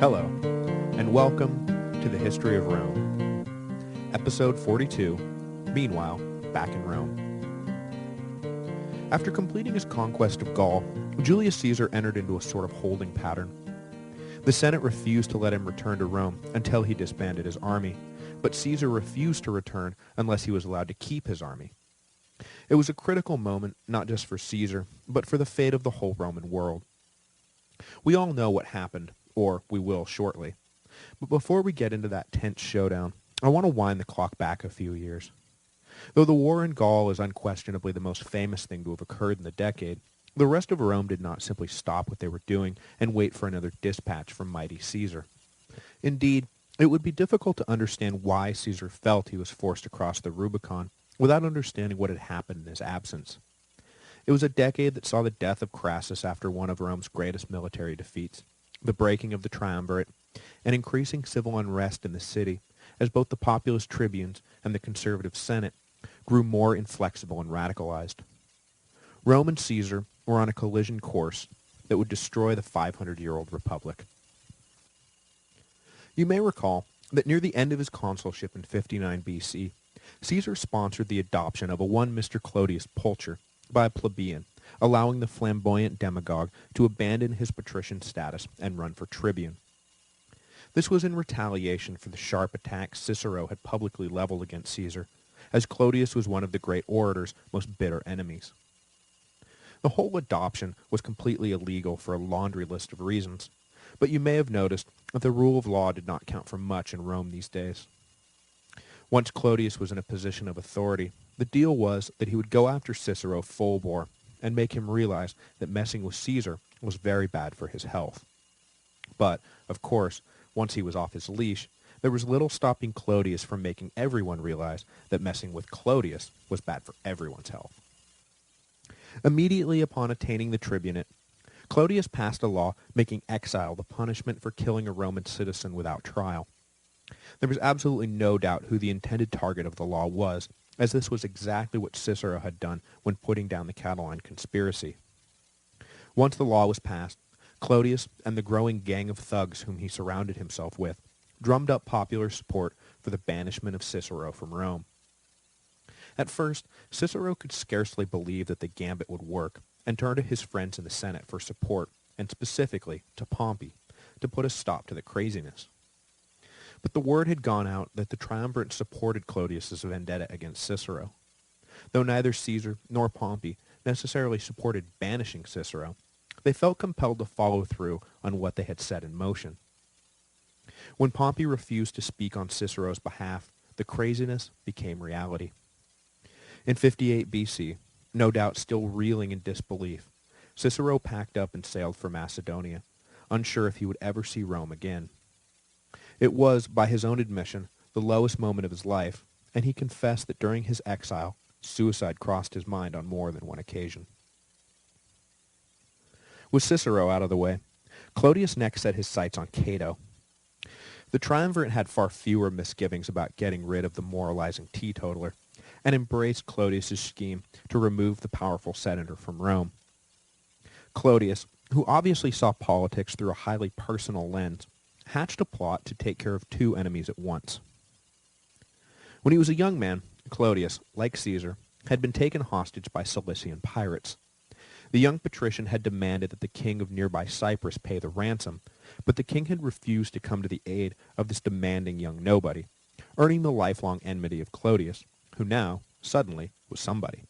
Hello, and welcome to the History of Rome, Episode 42, Meanwhile, Back in Rome. After completing his conquest of Gaul, Julius Caesar entered into a sort of holding pattern. The Senate refused to let him return to Rome until he disbanded his army, but Caesar refused to return unless he was allowed to keep his army. It was a critical moment, not just for Caesar, but for the fate of the whole Roman world. We all know what happened, or we will shortly. But before we get into that tense showdown, I want to wind the clock back a few years. Though the war in Gaul is unquestionably the most famous thing to have occurred in the decade, the rest of Rome did not simply stop what they were doing and wait for another dispatch from mighty Caesar. Indeed, it would be difficult to understand why Caesar felt he was forced to cross the Rubicon without understanding what had happened in his absence. It was a decade that saw the death of Crassus after one of Rome's greatest military defeats, the breaking of the triumvirate, and increasing civil unrest in the city as both the populist tribunes and the conservative Senate grew more inflexible and radicalized. Rome and Caesar were on a collision course that would destroy the 500-year-old republic. You may recall that near the end of his consulship in 59 BC, Caesar sponsored the adoption of a one Mr. Clodius Pulcher by a plebeian, allowing the flamboyant demagogue to abandon his patrician status and run for tribune. This was in retaliation for the sharp attacks Cicero had publicly leveled against Caesar, as Clodius was one of the great orator's most bitter enemies. The whole adoption was completely illegal for a laundry list of reasons, but you may have noticed that the rule of law did not count for much in Rome these days. Once Clodius was in a position of authority, the deal was that he would go after Cicero full bore and make him realize that messing with Caesar was very bad for his health. But, of course, once he was off his leash, there was little stopping Clodius from making everyone realize that messing with Clodius was bad for everyone's health. Immediately upon attaining the tribunate, Clodius passed a law making exile the punishment for killing a Roman citizen without trial. There was absolutely no doubt who the intended target of the law was, as this was exactly what Cicero had done when putting down the Catiline conspiracy. Once the law was passed, Clodius and the growing gang of thugs whom he surrounded himself with drummed up popular support for the banishment of Cicero from Rome. At first, Cicero could scarcely believe that the gambit would work, and turned to his friends in the Senate for support, and specifically to Pompey, to put a stop to the craziness. But the word had gone out that the triumvirate supported Clodius's vendetta against Cicero. Though neither Caesar nor Pompey necessarily supported banishing Cicero, they felt compelled to follow through on what they had set in motion. When Pompey refused to speak on Cicero's behalf, the craziness became reality. In 58 BC, no doubt still reeling in disbelief, Cicero packed up and sailed for Macedonia, unsure if he would ever see Rome again. It was, by his own admission, the lowest moment of his life, and he confessed that during his exile, suicide crossed his mind on more than one occasion. With Cicero out of the way, Clodius next set his sights on Cato. The triumvirate had far fewer misgivings about getting rid of the moralizing teetotaler, and embraced Clodius's scheme to remove the powerful senator from Rome. Clodius, who obviously saw politics through a highly personal lens, hatched a plot to take care of two enemies at once. When he was a young man, Clodius, like Caesar, had been taken hostage by Cilician pirates. The young patrician had demanded that the king of nearby Cyprus pay the ransom, but the king had refused to come to the aid of this demanding young nobody, earning the lifelong enmity of Clodius, who now, suddenly, was somebody.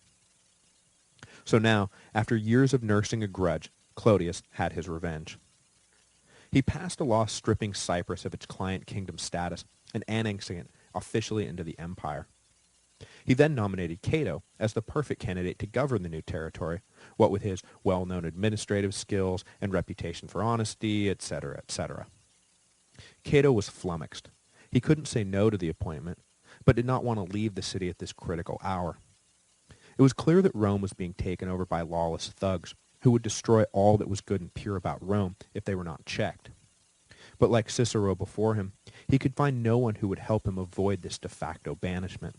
So now, after years of nursing a grudge, Clodius had his revenge. He passed a law stripping Cyprus of its client kingdom status and annexing it officially into the empire. He then nominated Cato as the perfect candidate to govern the new territory, what with his well-known administrative skills and reputation for honesty, etc., etc. Cato was flummoxed. He couldn't say no to the appointment, but did not want to leave the city at this critical hour. It was clear that Rome was being taken over by lawless thugs, who would destroy all that was good and pure about Rome if they were not checked. But like Cicero before him, he could find no one who would help him avoid this de facto banishment.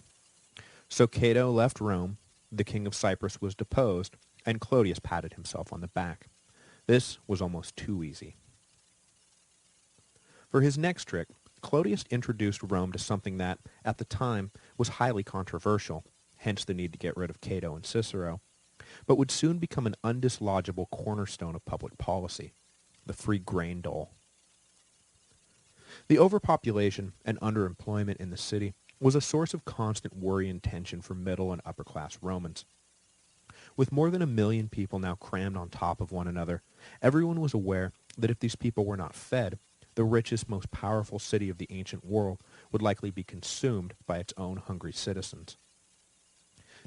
So Cato left Rome, the king of Cyprus was deposed, and Clodius patted himself on the back. This was almost too easy. For his next trick, Clodius introduced Rome to something that, at the time, was highly controversial, hence the need to get rid of Cato and Cicero, but would soon become an undislodgeable cornerstone of public policy, the free grain dole. The overpopulation and underemployment in the city was a source of constant worry and tension for middle and upper-class Romans. With more than 1 million people now crammed on top of one another, everyone was aware that if these people were not fed, the richest, most powerful city of the ancient world would likely be consumed by its own hungry citizens.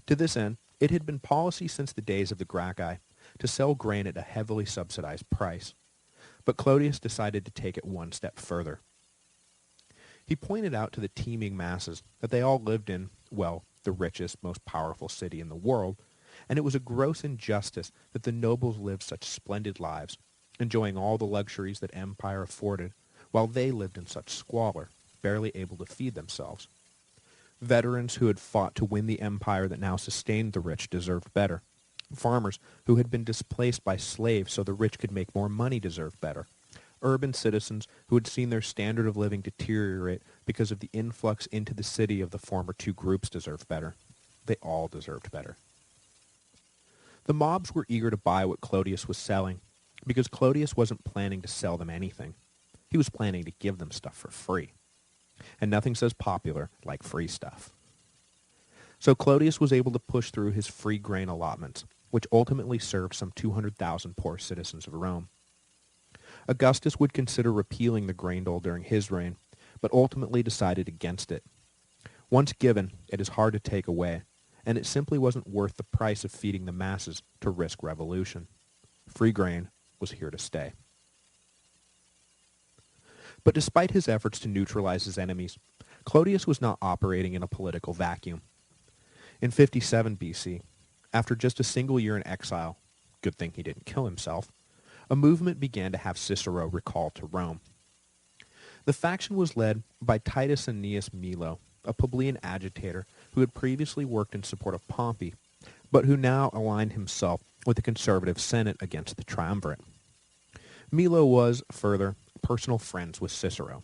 To this end, it had been policy since the days of the Gracchi to sell grain at a heavily subsidized price, but Clodius decided to take it one step further. He pointed out to the teeming masses that they all lived in, well, the richest, most powerful city in the world, and it was a gross injustice that the nobles lived such splendid lives, enjoying all the luxuries that empire afforded, while they lived in such squalor, barely able to feed themselves. Veterans who had fought to win the empire that now sustained the rich deserved better. Farmers who had been displaced by slaves so the rich could make more money deserved better. Urban citizens who had seen their standard of living deteriorate because of the influx into the city of the former two groups deserved better. They all deserved better. The mobs were eager to buy what Clodius was selling, because Clodius wasn't planning to sell them anything. He was planning to give them stuff for free. And nothing says popular like free stuff. So Clodius was able to push through his free grain allotments, which ultimately served some 200,000 poor citizens of Rome. Augustus would consider repealing the grain dole during his reign, but ultimately decided against it. Once given, it is hard to take away, and it simply wasn't worth the price of feeding the masses to risk revolution. Free grain was here to stay. But despite his efforts to neutralize his enemies, Clodius was not operating in a political vacuum. In 57 BC, after just a single year in exile, good thing he didn't kill himself, a movement began to have Cicero recalled to Rome. The faction was led by Titus Annius Milo, a plebeian agitator who had previously worked in support of Pompey, but who now aligned himself with the conservative Senate against the triumvirate. Milo was, further, personal friends with Cicero.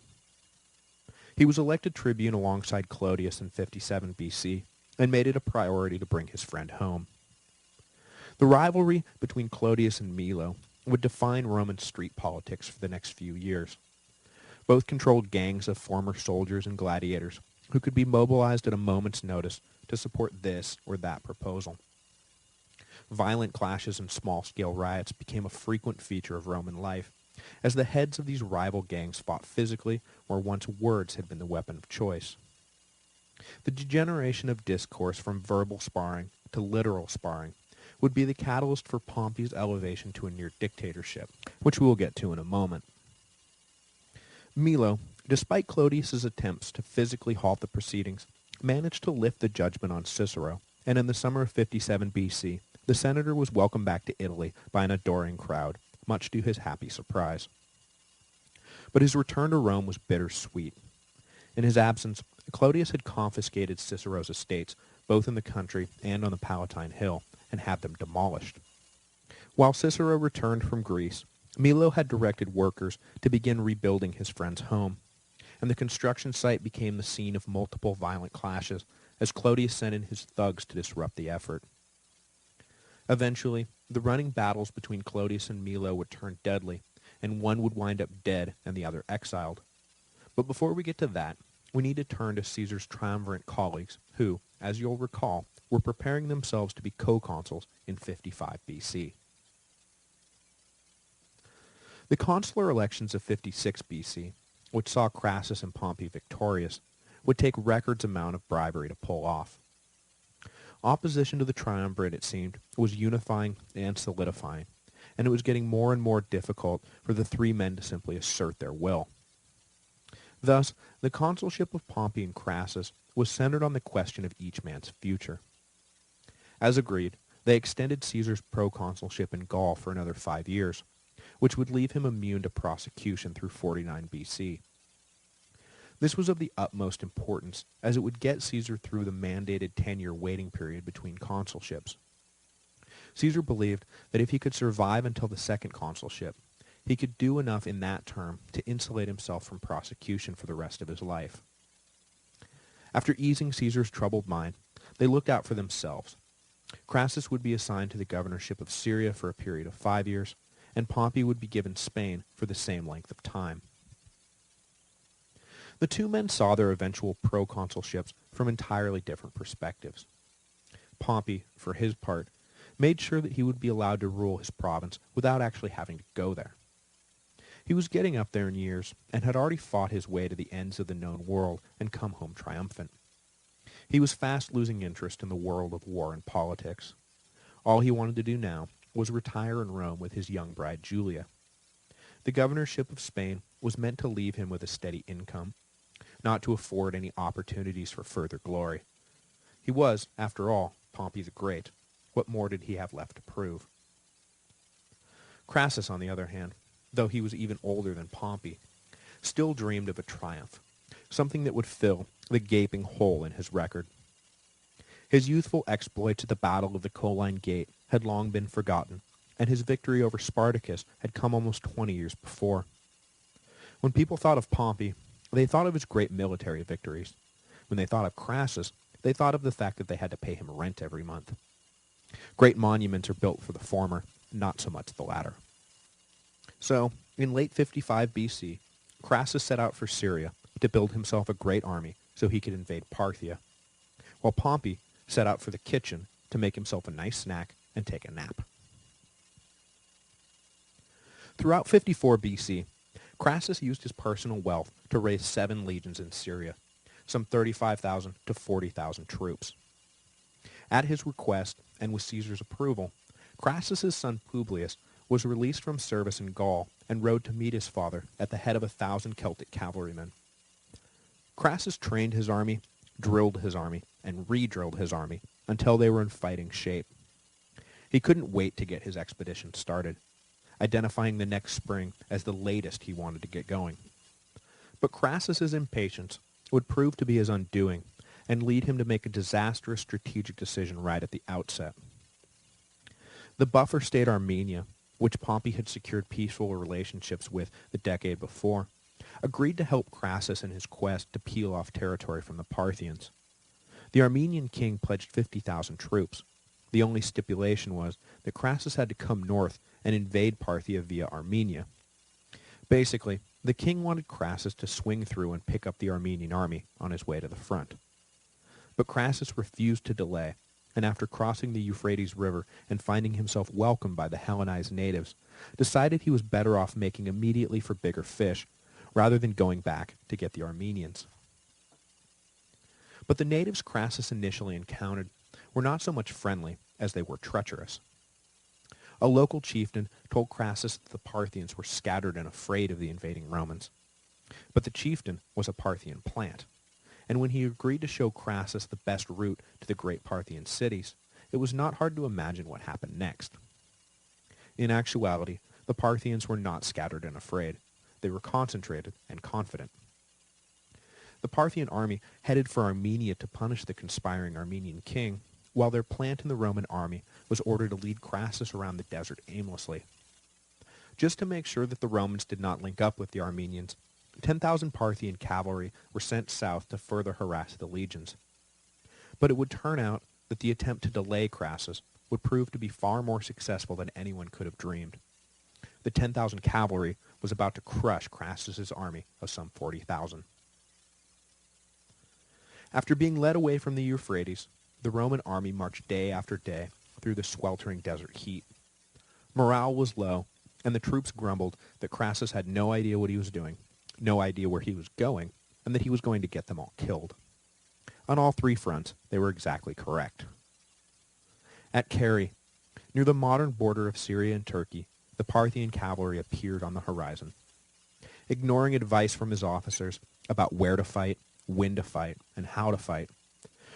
He was elected tribune alongside Clodius in 57 BC and made it a priority to bring his friend home. The rivalry between Clodius and Milo would define Roman street politics for the next few years. Both controlled gangs of former soldiers and gladiators who could be mobilized at a moment's notice to support this or that proposal. Violent clashes and small-scale riots became a frequent feature of Roman life, as the heads of these rival gangs fought physically where once words had been the weapon of choice. The degeneration of discourse from verbal sparring to literal sparring would be the catalyst for Pompey's elevation to a near dictatorship, which we will get to in a moment. Milo, despite Clodius's attempts to physically halt the proceedings, managed to lift the judgment on Cicero, and in the summer of 57 BC, the senator was welcomed back to Italy by an adoring crowd, much to his happy surprise. But his return to Rome was bittersweet. In his absence, Clodius had confiscated Cicero's estates, both in the country and on the Palatine Hill, and had them demolished. While Cicero returned from Greece, Milo had directed workers to begin rebuilding his friend's home, and the construction site became the scene of multiple violent clashes as Clodius sent in his thugs to disrupt the effort. Eventually, the running battles between Clodius and Milo would turn deadly, and one would wind up dead and the other exiled. But before we get to that, we need to turn to Caesar's triumvirate colleagues who, as you'll recall, were preparing themselves to be co-consuls in 55 BC. The consular elections of 56 BC, which saw Crassus and Pompey victorious, would take records amount of bribery to pull off. Opposition to the triumvirate, it seemed, was unifying and solidifying, and it was getting more and more difficult for the three men to simply assert their will. Thus, the consulship of Pompey and Crassus was centered on the question of each man's future. As agreed, they extended Caesar's proconsulship in Gaul for another 5 years, which would leave him immune to prosecution through 49 BC. This was of the utmost importance, as it would get Caesar through the mandated 10-year waiting period between consulships. Caesar believed that if he could survive until the second consulship, He could do enough in that term to insulate himself from prosecution for the rest of his life. After easing Caesar's troubled mind, they looked out for themselves. Crassus would be assigned to the governorship of Syria for a period of 5 years, and Pompey would be given Spain for the same length of time. The two men saw their eventual proconsulships from entirely different perspectives. Pompey, for his part, made sure that he would be allowed to rule his province without actually having to go there. He was getting up there in years and had already fought his way to the ends of the known world and come home triumphant. He was fast losing interest in the world of war and politics. All he wanted to do now was retire in Rome with his young bride Julia. The governorship of Spain was meant to leave him with a steady income, not to afford any opportunities for further glory. He was, after all, Pompey the Great. What more did he have left to prove? Crassus, on the other hand, though he was even older than Pompey, still dreamed of a triumph, something that would fill the gaping hole in his record. His youthful exploits at the Battle of the Colline Gate had long been forgotten, and his victory over Spartacus had come almost 20 years before. When people thought of Pompey, they thought of his great military victories. When they thought of Crassus, they thought of the fact that they had to pay him rent every month. Great monuments are built for the former, not so much the latter. So, in late 55 BC, Crassus set out for Syria to build himself a great army so he could invade Parthia, while Pompey set out for the kitchen to make himself a nice snack and take a nap. Throughout 54 BC, Crassus used his personal wealth to raise 7 legions in Syria, some 35,000 to 40,000 troops. At his request, and with Caesar's approval, Crassus's son Publius was released from service in Gaul and rode to meet his father at the head of 1,000 Celtic cavalrymen. Crassus trained his army, drilled his army, and re-drilled his army until they were in fighting shape. He couldn't wait to get his expedition started, identifying the next spring as the latest he wanted to get going. But Crassus's impatience would prove to be his undoing and lead him to make a disastrous strategic decision right at the outset. The buffer state Armenia, which Pompey had secured peaceful relationships with the decade before, agreed to help Crassus in his quest to peel off territory from the Parthians. The Armenian king pledged 50,000 troops. The only stipulation was that Crassus had to come north and invade Parthia via Armenia. Basically, the king wanted Crassus to swing through and pick up the Armenian army on his way to the front. But Crassus refused to delay, and after crossing the Euphrates River and finding himself welcomed by the Hellenized natives, decided he was better off making immediately for bigger fish, rather than going back to get the Armenians. But the natives Crassus initially encountered were not so much friendly as they were treacherous. A local chieftain told Crassus that the Parthians were scattered and afraid of the invading Romans. But the chieftain was a Parthian plant, and when he agreed to show Crassus the best route to the great Parthian cities, it was not hard to imagine what happened next. In actuality, the Parthians were not scattered and afraid. They were concentrated and confident. The Parthian army headed for Armenia to punish the conspiring Armenian king, while their plant in the Roman army was ordered to lead Crassus around the desert aimlessly. Just to make sure that the Romans did not link up with the Armenians, 10,000 Parthian cavalry were sent south to further harass the legions. But it would turn out that the attempt to delay Crassus would prove to be far more successful than anyone could have dreamed. The 10,000 cavalry was about to crush Crassus's army of some 40,000. After being led away from the Euphrates, the Roman army marched day after day through the sweltering desert heat. Morale was low, and the troops grumbled that Crassus had no idea what he was doing, no idea where he was going, and that he was going to get them all killed. On all 3 fronts, they were exactly correct. At Carrhae, near the modern border of Syria and Turkey, the Parthian cavalry appeared on the horizon. Ignoring advice from his officers about where to fight, when to fight, and how to fight,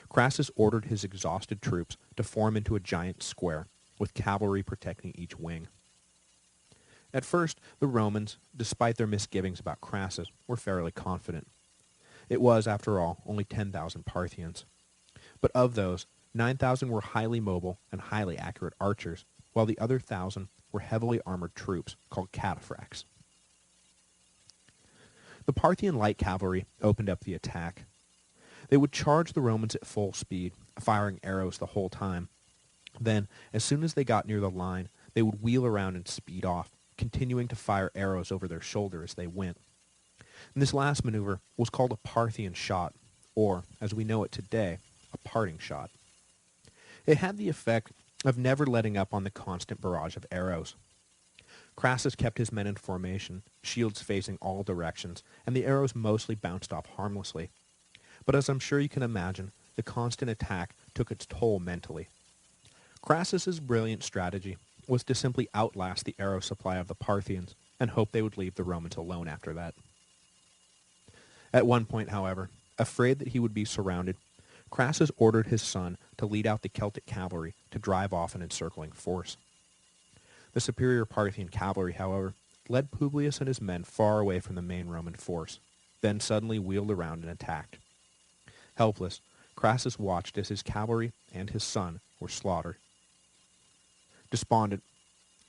Crassus ordered his exhausted troops to form into a giant square, with cavalry protecting each wing. At first, the Romans, despite their misgivings about Crassus, were fairly confident. It was, after all, only 10,000 Parthians. But of those, 9,000 were highly mobile and highly accurate archers, while the other 1,000 were heavily armored troops called cataphracts. The Parthian light cavalry opened up the attack. They would charge the Romans at full speed, firing arrows the whole time. Then, as soon as they got near the line, they would wheel around and speed off, continuing to fire arrows over their shoulder as they went. And this last maneuver was called a Parthian shot, or, as we know it today, a parting shot. It had the effect of never letting up on the constant barrage of arrows. Crassus kept his men in formation, shields facing all directions, and the arrows mostly bounced off harmlessly. But as I'm sure you can imagine, the constant attack took its toll mentally. Crassus's brilliant strategy was to simply outlast the arrow supply of the Parthians and hope they would leave the Romans alone after that. At one point, however, afraid that he would be surrounded, Crassus ordered his son to lead out the Celtic cavalry to drive off an encircling force. The superior Parthian cavalry, however, led Publius and his men far away from the main Roman force, then suddenly wheeled around and attacked. Helpless, Crassus watched as his cavalry and his son were slaughtered. Despondent,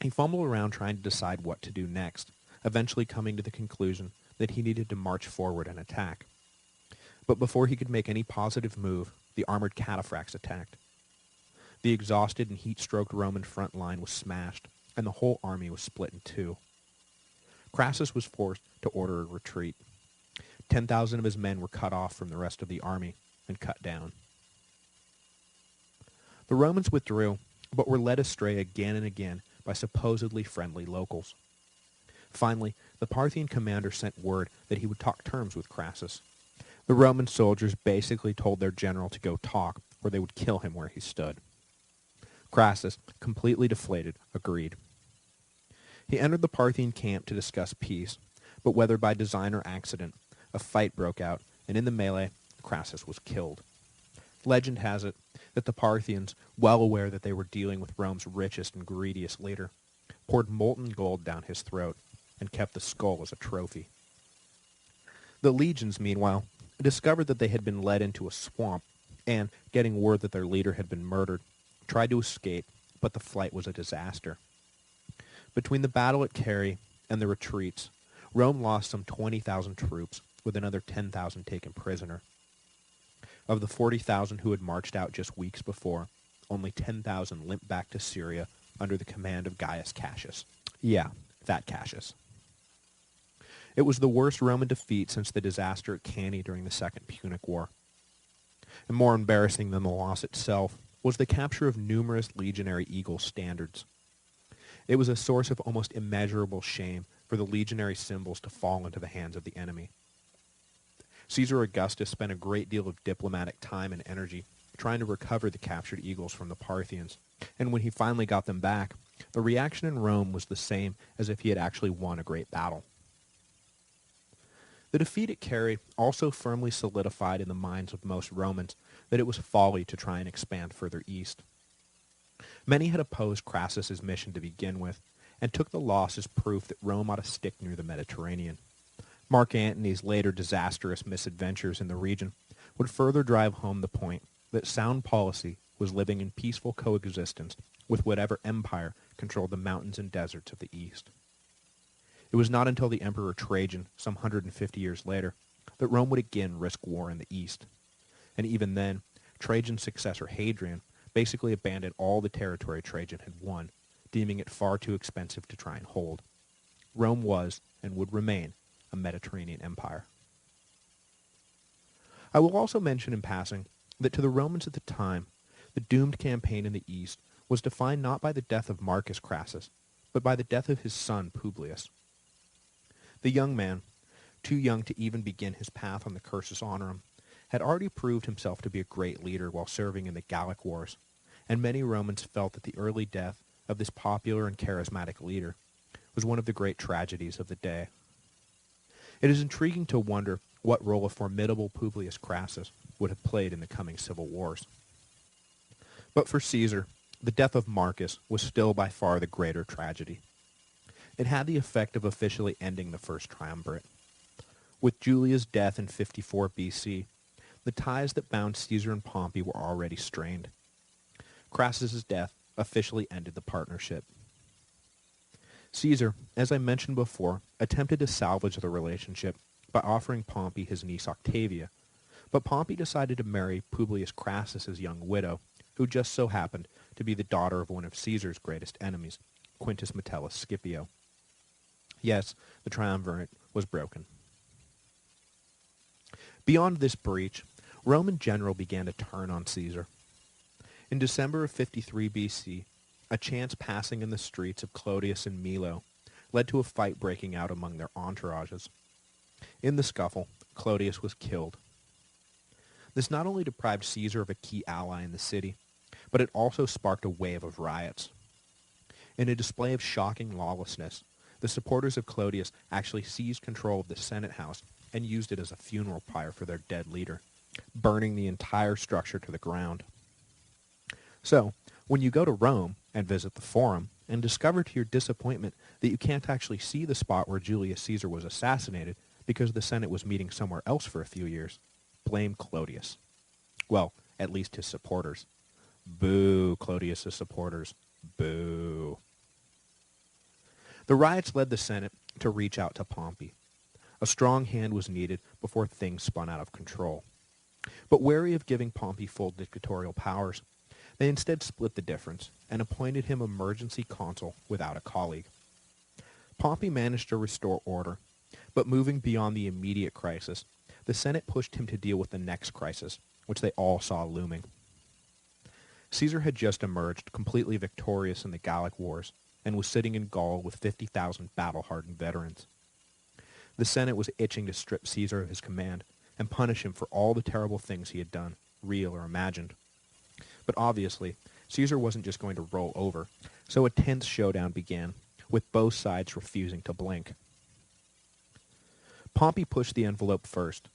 he fumbled around trying to decide what to do next, eventually coming to the conclusion that he needed to march forward and attack. But before he could make any positive move, the armored cataphracts attacked. The exhausted and heat-stroked Roman front line was smashed, and the whole army was split in two. Crassus was forced to order a retreat. 10,000 of his men were cut off from the rest of the army and cut down. The Romans withdrew, but were led astray again and again by supposedly friendly locals. Finally, the Parthian commander sent word that he would talk terms with Crassus. The Roman soldiers basically told their general to go talk, or they would kill him where he stood. Crassus, completely deflated, agreed. He entered the Parthian camp to discuss peace, but whether by design or accident, a fight broke out, and in the melee, Crassus was killed. Legend has it that the Parthians, well aware that they were dealing with Rome's richest and greediest leader, poured molten gold down his throat and kept the skull as a trophy. The legions, meanwhile, discovered that they had been led into a swamp and, getting word that their leader had been murdered, tried to escape, but the flight was a disaster. Between the battle at Carrhae and the retreats, Rome lost some 20,000 troops, with another 10,000 taken prisoner. Of the 40,000 who had marched out just weeks before, only 10,000 limped back to Syria under the command of Gaius Cassius. Yeah, that Cassius. It was the worst Roman defeat since the disaster at Cannae during the Second Punic War. And more embarrassing than the loss itself was the capture of numerous legionary eagle standards. It was a source of almost immeasurable shame for the legionary symbols to fall into the hands of the enemy. Caesar Augustus spent a great deal of diplomatic time and energy trying to recover the captured eagles from the Parthians, and when he finally got them back, the reaction in Rome was the same as if he had actually won a great battle. The defeat at Carrhae also firmly solidified in the minds of most Romans that it was folly to try and expand further east. Many had opposed Crassus's mission to begin with, and took the loss as proof that Rome ought to stick near the Mediterranean. Mark Antony's later disastrous misadventures in the region would further drive home the point that sound policy was living in peaceful coexistence with whatever empire controlled the mountains and deserts of the east. It was not until the Emperor Trajan, some 150 years later, that Rome would again risk war in the east. And even then, Trajan's successor Hadrian basically abandoned all the territory Trajan had won, deeming it far too expensive to try and hold. Rome was, and would remain, a Mediterranean empire. I will also mention in passing that to the Romans at the time, the doomed campaign in the east was defined not by the death of Marcus Crassus, but by the death of his son Publius. The young man, too young to even begin his path on the cursus honorum, had already proved himself to be a great leader while serving in the Gallic Wars, and many Romans felt that the early death of this popular and charismatic leader was one of the great tragedies of the day. It is intriguing to wonder what role a formidable Publius Crassus would have played in the coming civil wars. But for Caesar, the death of Marcus was still by far the greater tragedy. It had the effect of officially ending the First Triumvirate. With Julia's death in 54 BC, the ties that bound Caesar and Pompey were already strained. Crassus's death officially ended the partnership. Caesar, as I mentioned before, attempted to salvage the relationship by offering Pompey his niece Octavia, but Pompey decided to marry Publius Crassus's young widow, who just so happened to be the daughter of one of Caesar's greatest enemies, Quintus Metellus Scipio. Yes, the triumvirate was broken. Beyond this breach, Rome in general began to turn on Caesar. In December of 53 BC, a chance passing in the streets of Clodius and Milo led to a fight breaking out among their entourages. In the scuffle, Clodius was killed. This not only deprived Caesar of a key ally in the city, but it also sparked a wave of riots. In a display of shocking lawlessness, the supporters of Clodius actually seized control of the Senate House and used it as a funeral pyre for their dead leader, burning the entire structure to the ground. So, when you go to Rome and visit the Forum and discover to your disappointment that you can't actually see the spot where Julius Caesar was assassinated because the Senate was meeting somewhere else for a few years, blame Clodius. Well, at least his supporters. Boo, Clodius's supporters. Boo. The riots led the Senate to reach out to Pompey. A strong hand was needed before things spun out of control. But wary of giving Pompey full dictatorial powers, they instead split the difference and appointed him emergency consul without a colleague. Pompey managed to restore order, but moving beyond the immediate crisis, the Senate pushed him to deal with the next crisis, which they all saw looming. Caesar had just emerged completely victorious in the Gallic Wars and was sitting in Gaul with 50,000 battle-hardened veterans. The Senate was itching to strip Caesar of his command and punish him for all the terrible things he had done, real or imagined. But obviously, Caesar wasn't just going to roll over, so a tense showdown began, with both sides refusing to blink. Pompey pushed the envelope first,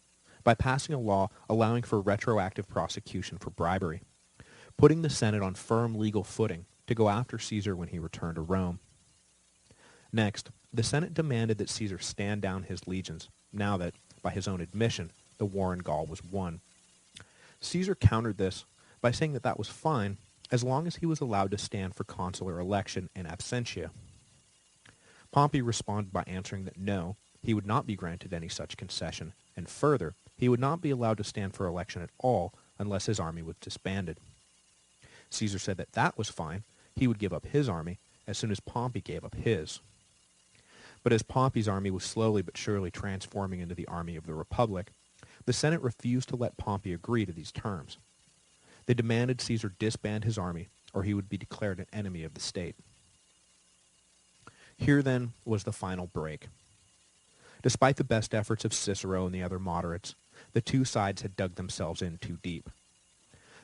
by passing a law allowing for retroactive prosecution for bribery, putting the Senate on firm legal footing to go after Caesar when he returned to Rome. Next, the Senate demanded that Caesar stand down his legions, now that, by his own admission, the war in Gaul was won. Caesar countered this by saying that that was fine as long as he was allowed to stand for consular election in absentia. Pompey responded by answering that no, he would not be granted any such concession, and further, he would not be allowed to stand for election at all unless his army was disbanded. Caesar said that that was fine, he would give up his army as soon as Pompey gave up his. But as Pompey's army was slowly but surely transforming into the army of the Republic, the Senate refused to let Pompey agree to these terms. They demanded Caesar disband his army, or he would be declared an enemy of the state. Here, then, was the final break. Despite the best efforts of Cicero and the other moderates, the two sides had dug themselves in too deep.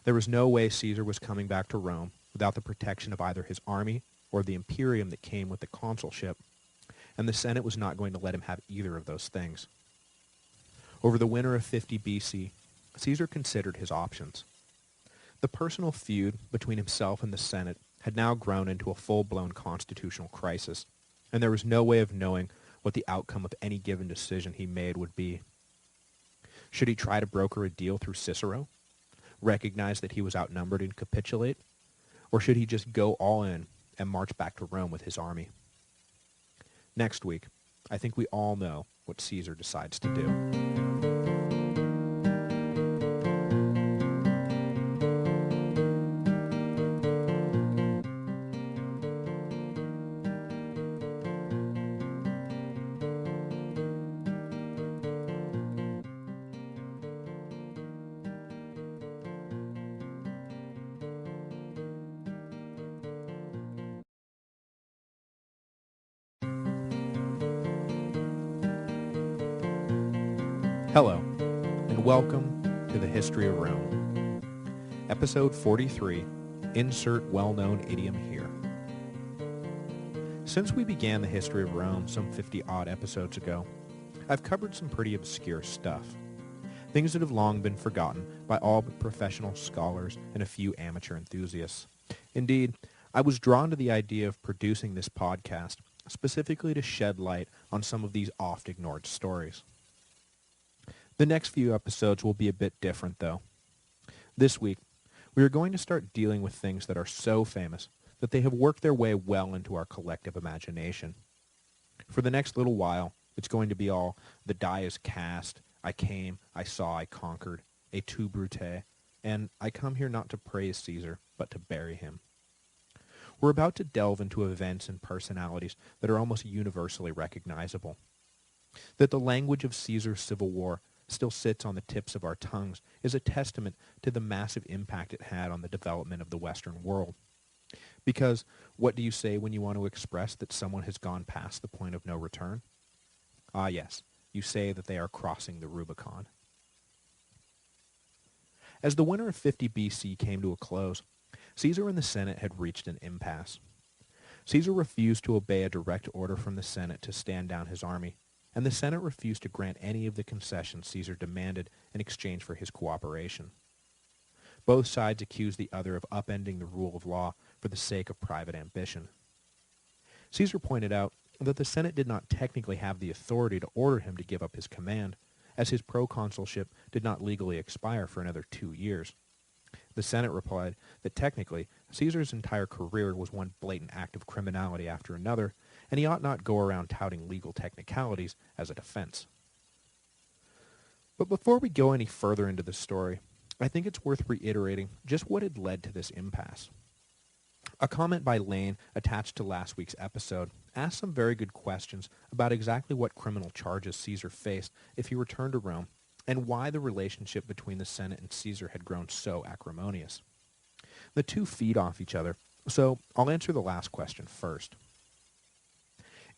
There was no way Caesar was coming back to Rome without the protection of either his army or the imperium that came with the consulship, and the Senate was not going to let him have either of those things. Over the winter of 50 BC, Caesar considered his options. The personal feud between himself and the Senate had now grown into a full-blown constitutional crisis, and there was no way of knowing what the outcome of any given decision he made would be. Should he try to broker a deal through Cicero, recognize that he was outnumbered and capitulate, or should he just go all in and march back to Rome with his army? Next week, I think we all know what Caesar decides to do. Hello, and welcome to the History of Rome. Episode 43, insert well-known idiom here. Since we began the history of Rome some 50-odd episodes ago, I've covered some pretty obscure stuff. Things that have long been forgotten by all but professional scholars and a few amateur enthusiasts. Indeed, I was drawn to the idea of producing this podcast specifically to shed light on some of these oft-ignored stories. The next few episodes will be a bit different, though. This week, we are going to start dealing with things that are so famous that they have worked their way well into our collective imagination. For the next little while, it's going to be all the die is cast, I came, I saw, I conquered, et tu Brute, and I come here not to praise Caesar, but to bury him. We're about to delve into events and personalities that are almost universally recognizable. That the language of Caesar's civil war still sits on the tips of our tongues is a testament to the massive impact it had on the development of the Western world. Because what do you say when you want to express that someone has gone past the point of no return? Ah, yes, you say that they are crossing the Rubicon. As the winter of 50 BC came to a close, Caesar and the Senate had reached an impasse. Caesar refused to obey a direct order from the Senate to stand down his army, and the Senate refused to grant any of the concessions Caesar demanded in exchange for his cooperation. Both sides accused the other of upending the rule of law for the sake of private ambition. Caesar pointed out that the Senate did not technically have the authority to order him to give up his command, as his proconsulship did not legally expire for another 2 years. The Senate replied that technically, Caesar's entire career was one blatant act of criminality after another, and he ought not go around touting legal technicalities as a defense. But before we go any further into the story, I think it's worth reiterating just what had led to this impasse. A comment by Lane attached to last week's episode asked some very good questions about exactly what criminal charges Caesar faced if he returned to Rome, and why the relationship between the Senate and Caesar had grown so acrimonious. The two feed off each other, so I'll answer the last question first.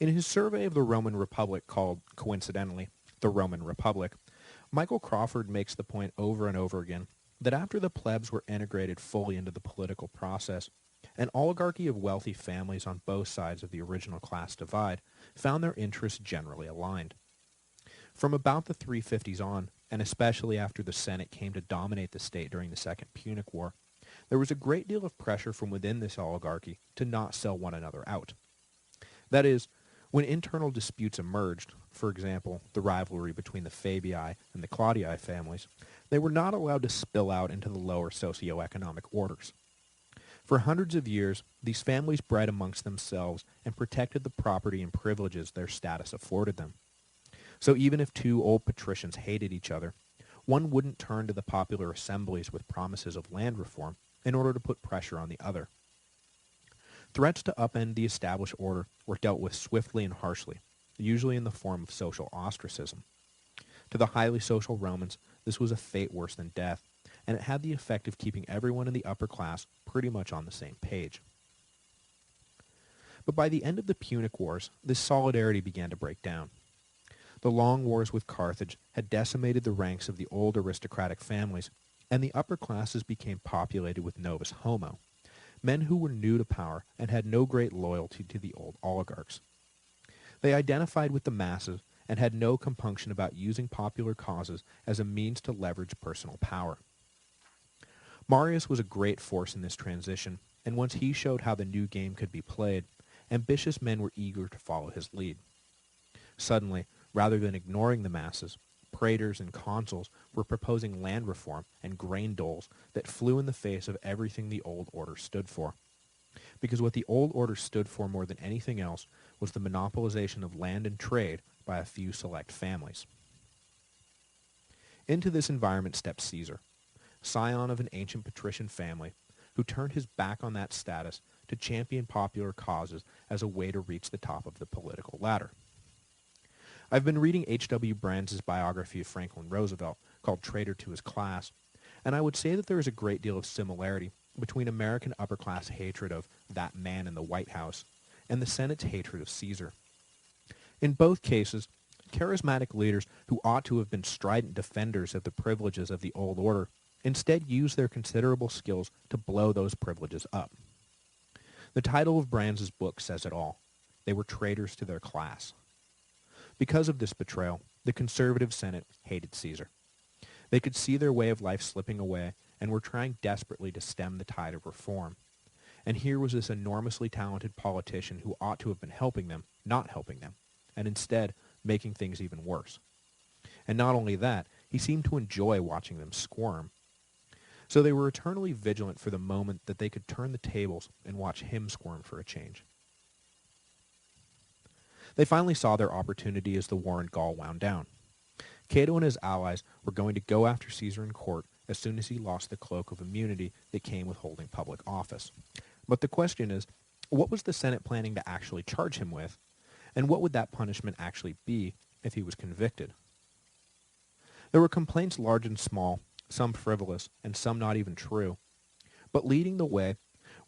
In his survey of the Roman Republic called, coincidentally, The Roman Republic, Michael Crawford makes the point over and over again that after the plebs were integrated fully into the political process, an oligarchy of wealthy families on both sides of the original class divide found their interests generally aligned. From about the 350s on, and especially after the Senate came to dominate the state during the Second Punic War, there was a great deal of pressure from within this oligarchy to not sell one another out. That is, when internal disputes emerged, for example, the rivalry between the Fabii and the Claudii families, they were not allowed to spill out into the lower socioeconomic orders. For hundreds of years, these families bred amongst themselves and protected the property and privileges their status afforded them. So even if two old patricians hated each other, one wouldn't turn to the popular assemblies with promises of land reform in order to put pressure on the other. Threats to upend the established order were dealt with swiftly and harshly, usually in the form of social ostracism. To the highly social Romans, this was a fate worse than death, and it had the effect of keeping everyone in the upper class pretty much on the same page. But by the end of the Punic Wars, this solidarity began to break down. The long wars with Carthage had decimated the ranks of the old aristocratic families, and the upper classes became populated with novus homo, men who were new to power and had no great loyalty to the old oligarchs. They identified with the masses and had no compunction about using popular causes as a means to leverage personal power. Marius was a great force in this transition, and once he showed how the new game could be played, ambitious men were eager to follow his lead. Suddenly, rather than ignoring the masses, praetors and consuls were proposing land reform and grain doles that flew in the face of everything the old order stood for. Because what the old order stood for more than anything else was the monopolization of land and trade by a few select families. Into this environment stepped Caesar, scion of an ancient patrician family, who turned his back on that status to champion popular causes as a way to reach the top of the political ladder. I've been reading H.W. Brands' biography of Franklin Roosevelt, called Traitor to His Class, and I would say that there is a great deal of similarity between American upper-class hatred of that man in the White House and the Senate's hatred of Caesar. In both cases, charismatic leaders who ought to have been strident defenders of the privileges of the old order instead used their considerable skills to blow those privileges up. The title of Brands' book says it all. They were traitors to their class. Because of this betrayal, the conservative Senate hated Caesar. They could see their way of life slipping away and were trying desperately to stem the tide of reform. And here was this enormously talented politician who ought to have been helping them, not helping them, and instead making things even worse. And not only that, he seemed to enjoy watching them squirm. So they were eternally vigilant for the moment that they could turn the tables and watch him squirm for a change. They finally saw their opportunity as the war in Gaul wound down. Cato and his allies were going to go after Caesar in court as soon as he lost the cloak of immunity that came with holding public office. But the question is, what was the Senate planning to actually charge him with, and what would that punishment actually be if he was convicted? There were complaints large and small, some frivolous, and some not even true. But leading the way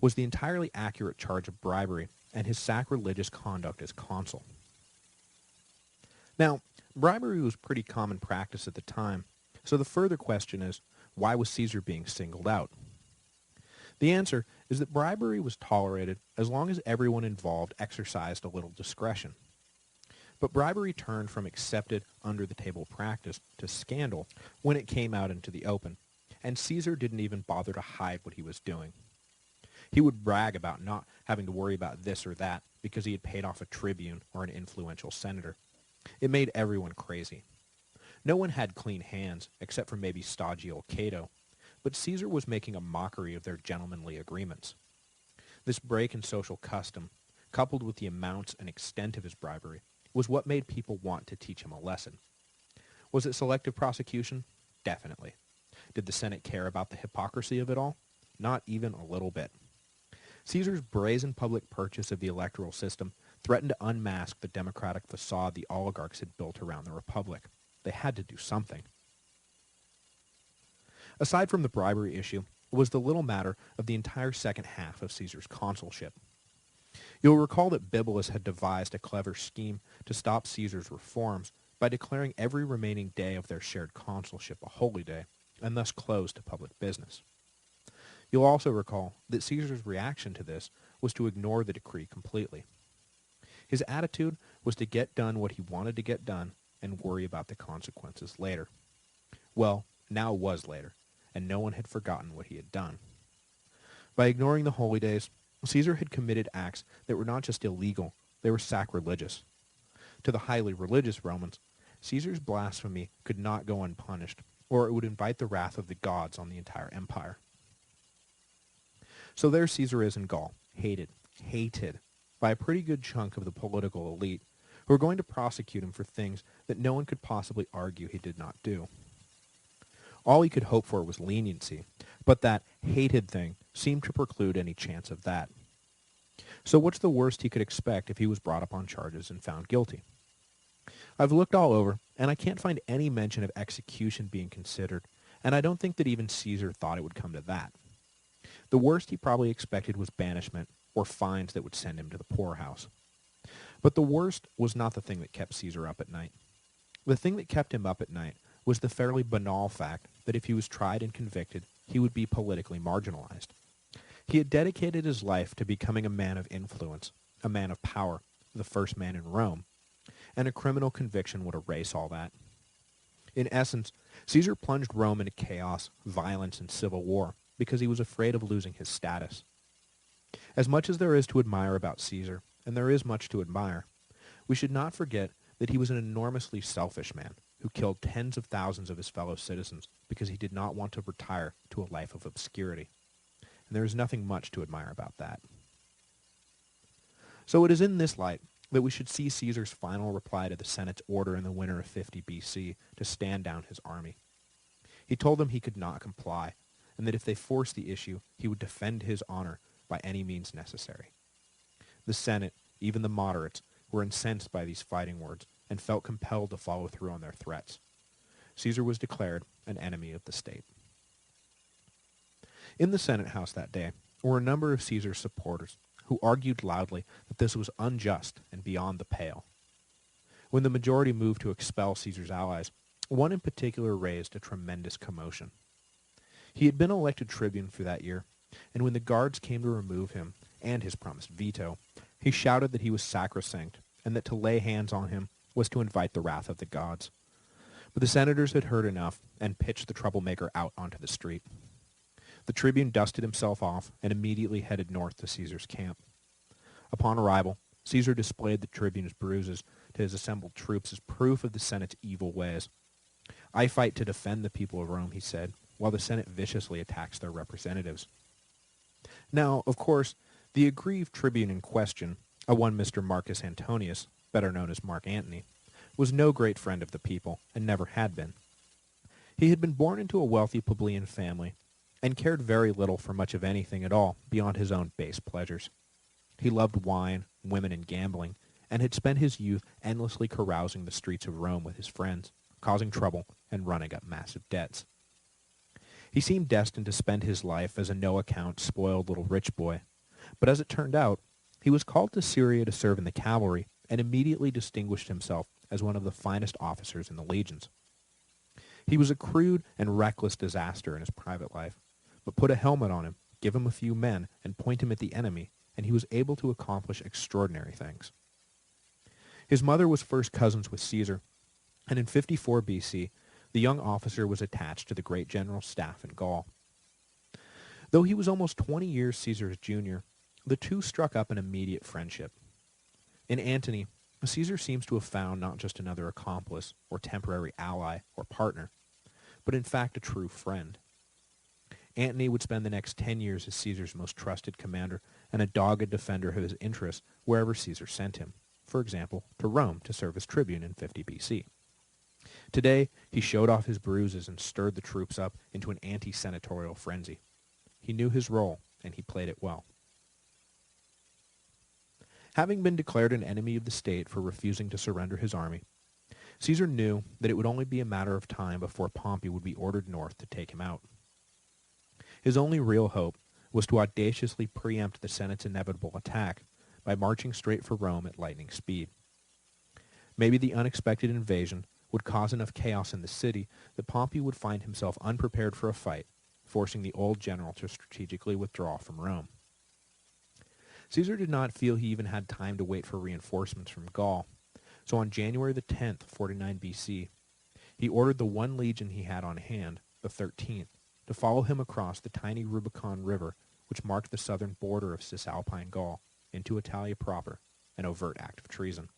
was the entirely accurate charge of bribery and his sacrilegious conduct as consul. Now, bribery was pretty common practice at the time, so the further question is, why was Caesar being singled out? The answer is that bribery was tolerated as long as everyone involved exercised a little discretion. But bribery turned from accepted under-the-table practice to scandal when it came out into the open, and Caesar didn't even bother to hide what he was doing. He would brag about not having to worry about this or that because he had paid off a tribune or an influential senator. It made everyone crazy. No one had clean hands, except for maybe stodgy old Cato, but Caesar was making a mockery of their gentlemanly agreements. This break in social custom, coupled with the amounts and extent of his bribery, was what made people want to teach him a lesson. Was it selective prosecution? Definitely. Did the Senate care about the hypocrisy of it all? Not even a little bit. Caesar's brazen public purchase of the electoral system threatened to unmask the democratic facade the oligarchs had built around the republic. They had to do something. Aside from the bribery issue, was the little matter of the entire second half of Caesar's consulship. You'll recall that Bibulus had devised a clever scheme to stop Caesar's reforms by declaring every remaining day of their shared consulship a holy day, and thus closed to public business. You'll also recall that Caesar's reaction to this was to ignore the decree completely. His attitude was to get done what he wanted to get done and worry about the consequences later. Well, now was later, and no one had forgotten what he had done. By ignoring the holy days, Caesar had committed acts that were not just illegal, they were sacrilegious. To the highly religious Romans, Caesar's blasphemy could not go unpunished, or it would invite the wrath of the gods on the entire empire. So there Caesar is in Gaul, hated by a pretty good chunk of the political elite, who are going to prosecute him for things that no one could possibly argue he did not do. All he could hope for was leniency, but that hated thing seemed to preclude any chance of that. So what's the worst he could expect if he was brought up on charges and found guilty? I've looked all over, and I can't find any mention of execution being considered, and I don't think that even Caesar thought it would come to that. The worst he probably expected was banishment, or fines that would send him to the poorhouse. But the worst was not the thing that kept Caesar up at night. The thing that kept him up at night was the fairly banal fact that if he was tried and convicted, he would be politically marginalized. He had dedicated his life to becoming a man of influence, a man of power, the first man in Rome, and a criminal conviction would erase all that. In essence, Caesar plunged Rome into chaos, violence, and civil war because he was afraid of losing his status. As much as there is to admire about Caesar, and there is much to admire, we should not forget that he was an enormously selfish man who killed tens of thousands of his fellow citizens because he did not want to retire to a life of obscurity. And there is nothing much to admire about that. So it is in this light that we should see Caesar's final reply to the Senate's order in the winter of 50 BC to stand down his army. He told them he could not comply, and that if they forced the issue, he would defend his honor by any means necessary. The Senate, even the moderates, were incensed by these fighting words and felt compelled to follow through on their threats. Caesar was declared an enemy of the state. In the Senate House that day were a number of Caesar's supporters who argued loudly that this was unjust and beyond the pale. When the majority moved to expel Caesar's allies, one in particular raised a tremendous commotion. He had been elected tribune for that year, and when the guards came to remove him and his promised veto, he shouted that he was sacrosanct and that to lay hands on him was to invite the wrath of the gods. But the senators had heard enough and pitched the troublemaker out onto the street. The tribune dusted himself off and immediately headed north to Caesar's camp. Upon arrival, Caesar displayed the tribune's bruises to his assembled troops as proof of the Senate's evil ways. "I fight to defend the people of Rome," he said, while the Senate viciously attacks their representatives. Now, of course, the aggrieved tribune in question, a one Mr. Marcus Antonius, better known as Mark Antony, was no great friend of the people, and never had been. He had been born into a wealthy plebeian family, and cared very little for much of anything at all beyond his own base pleasures. He loved wine, women, and gambling, and had spent his youth endlessly carousing the streets of Rome with his friends, causing trouble and running up massive debts. He seemed destined to spend his life as a no-account, spoiled little rich boy, but as it turned out, he was called to Syria to serve in the cavalry and immediately distinguished himself as one of the finest officers in the legions. He was a crude and reckless disaster in his private life, but put a helmet on him, give him a few men, and point him at the enemy, and he was able to accomplish extraordinary things. His mother was first cousins with Caesar, and in 54 BC, the young officer was attached to the great general's staff in Gaul. Though he was almost 20 years Caesar's junior, the two struck up an immediate friendship. In Antony, Caesar seems to have found not just another accomplice or temporary ally or partner, but in fact a true friend. Antony would spend the next 10 years as Caesar's most trusted commander and a dogged defender of his interests wherever Caesar sent him, for example, to Rome to serve as tribune in 50 BC. Today, he showed off his bruises and stirred the troops up into an anti-senatorial frenzy. He knew his role, and he played it well. Having been declared an enemy of the state for refusing to surrender his army, Caesar knew that it would only be a matter of time before Pompey would be ordered north to take him out. His only real hope was to audaciously preempt the Senate's inevitable attack by marching straight for Rome at lightning speed. Maybe the unexpected invasion would cause enough chaos in the city that Pompey would find himself unprepared for a fight, forcing the old general to strategically withdraw from Rome. Caesar did not feel he even had time to wait for reinforcements from Gaul, so on January the 10th, 49 BC, he ordered the one legion he had on hand, the 13th, to follow him across the tiny Rubicon River, which marked the southern border of Cisalpine Gaul, into Italia proper, an overt act of treason.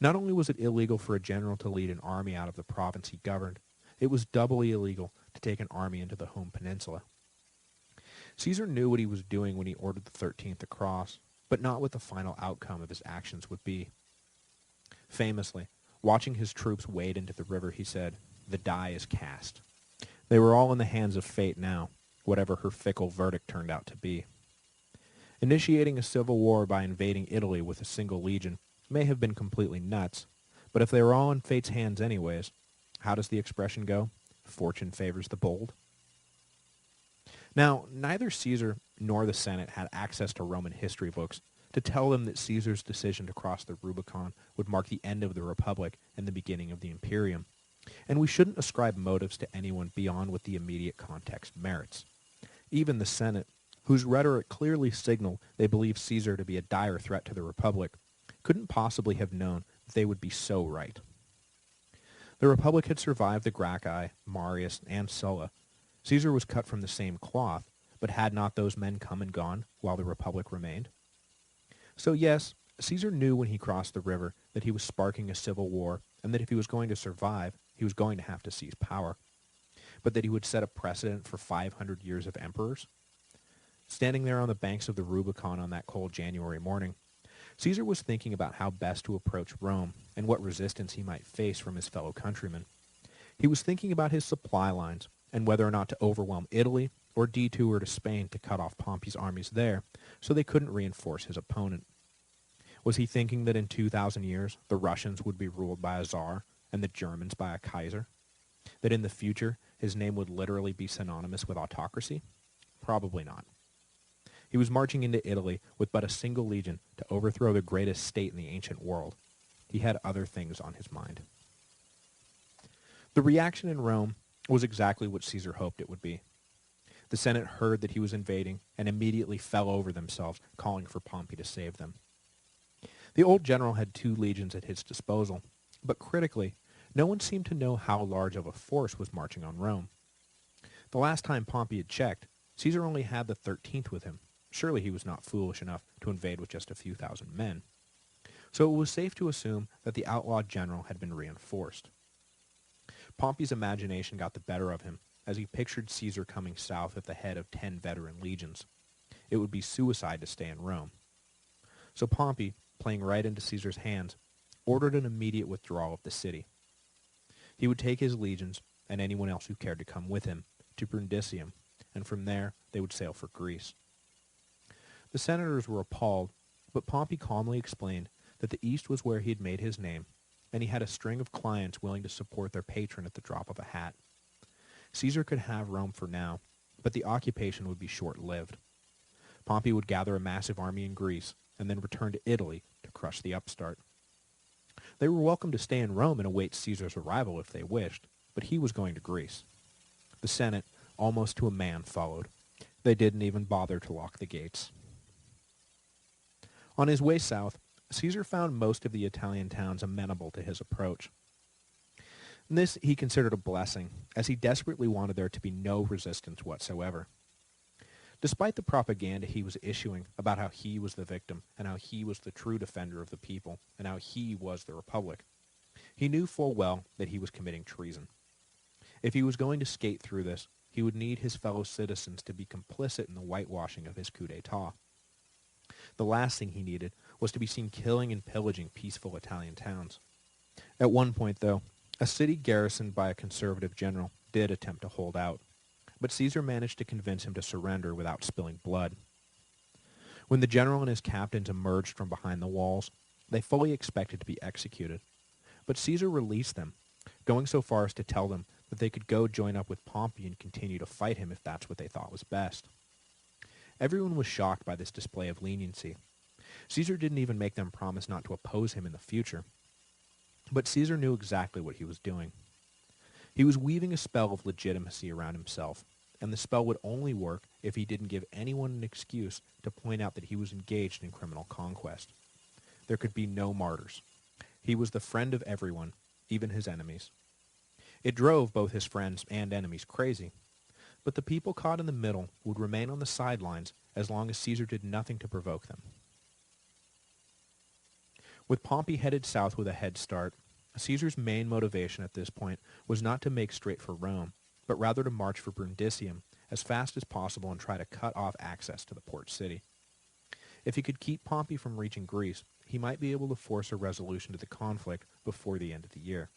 Not only was it illegal for a general to lead an army out of the province he governed, it was doubly illegal to take an army into the home peninsula. Caesar knew what he was doing when he ordered the 13th across, but not what the final outcome of his actions would be. Famously, watching his troops wade into the river, he said, "The die is cast." They were all in the hands of fate now, whatever her fickle verdict turned out to be. Initiating a civil war by invading Italy with a single legion may have been completely nuts, but if they were all in fate's hands anyways, how does the expression go? Fortune favors the bold. Now, neither Caesar nor the Senate had access to Roman history books to tell them that Caesar's decision to cross the Rubicon would mark the end of the Republic and the beginning of the Imperium, and we shouldn't ascribe motives to anyone beyond what the immediate context merits. Even the Senate, whose rhetoric clearly signaled they believed Caesar to be a dire threat to the Republic, couldn't possibly have known that they would be so right. The Republic had survived the Gracchi, Marius, and Sulla. Caesar was cut from the same cloth, but had not those men come and gone while the Republic remained? So yes, Caesar knew when he crossed the river that he was sparking a civil war, and that if he was going to survive, he was going to have to seize power. But that he would set a precedent for 500 years of emperors? Standing there on the banks of the Rubicon on that cold January morning, Caesar was thinking about how best to approach Rome and what resistance he might face from his fellow countrymen. He was thinking about his supply lines and whether or not to overwhelm Italy or detour to Spain to cut off Pompey's armies there so they couldn't reinforce his opponent. Was he thinking that in 2,000 years the Russians would be ruled by a czar and the Germans by a kaiser? That in the future his name would literally be synonymous with autocracy? Probably not. He was marching into Italy with but a single legion to overthrow the greatest state in the ancient world. He had other things on his mind. The reaction in Rome was exactly what Caesar hoped it would be. The Senate heard that he was invading and immediately fell over themselves, calling for Pompey to save them. The old general had 2 legions at his disposal, but critically, no one seemed to know how large of a force was marching on Rome. The last time Pompey had checked, Caesar only had the 13th with him. Surely he was not foolish enough to invade with just a few thousand men. So it was safe to assume that the outlawed general had been reinforced. Pompey's imagination got the better of him, as he pictured Caesar coming south at the head of 10 veteran legions. It would be suicide to stay in Rome. So Pompey, playing right into Caesar's hands, ordered an immediate withdrawal of the city. He would take his legions, and anyone else who cared to come with him, to Brundisium, and from there they would sail for Greece. The senators were appalled, but Pompey calmly explained that the East was where he had made his name, and he had a string of clients willing to support their patron at the drop of a hat. Caesar could have Rome for now, but the occupation would be short-lived. Pompey would gather a massive army in Greece, and then return to Italy to crush the upstart. They were welcome to stay in Rome and await Caesar's arrival if they wished, but he was going to Greece. The Senate, almost to a man, followed. They didn't even bother to lock the gates. On his way south, Caesar found most of the Italian towns amenable to his approach. And this he considered a blessing, as he desperately wanted there to be no resistance whatsoever. Despite the propaganda he was issuing about how he was the victim, and how he was the true defender of the people, and how he was the Republic, he knew full well that he was committing treason. If he was going to skate through this, he would need his fellow citizens to be complicit in the whitewashing of his coup d'etat. The last thing he needed was to be seen killing and pillaging peaceful Italian towns. At one point, though, a city garrisoned by a conservative general did attempt to hold out, but Caesar managed to convince him to surrender without spilling blood. When the general and his captains emerged from behind the walls, they fully expected to be executed, but Caesar released them, going so far as to tell them that they could go join up with Pompey and continue to fight him if that's what they thought was best. Everyone was shocked by this display of leniency. Caesar didn't even make them promise not to oppose him in the future. But Caesar knew exactly what he was doing. He was weaving a spell of legitimacy around himself, and the spell would only work if he didn't give anyone an excuse to point out that he was engaged in criminal conquest. There could be no martyrs. He was the friend of everyone, even his enemies. It drove both his friends and enemies crazy, but the people caught in the middle would remain on the sidelines as long as Caesar did nothing to provoke them. With Pompey headed south with a head start, Caesar's main motivation at this point was not to make straight for Rome, but rather to march for Brundisium as fast as possible and try to cut off access to the port city. If he could keep Pompey from reaching Greece, he might be able to force a resolution to the conflict before the end of the year.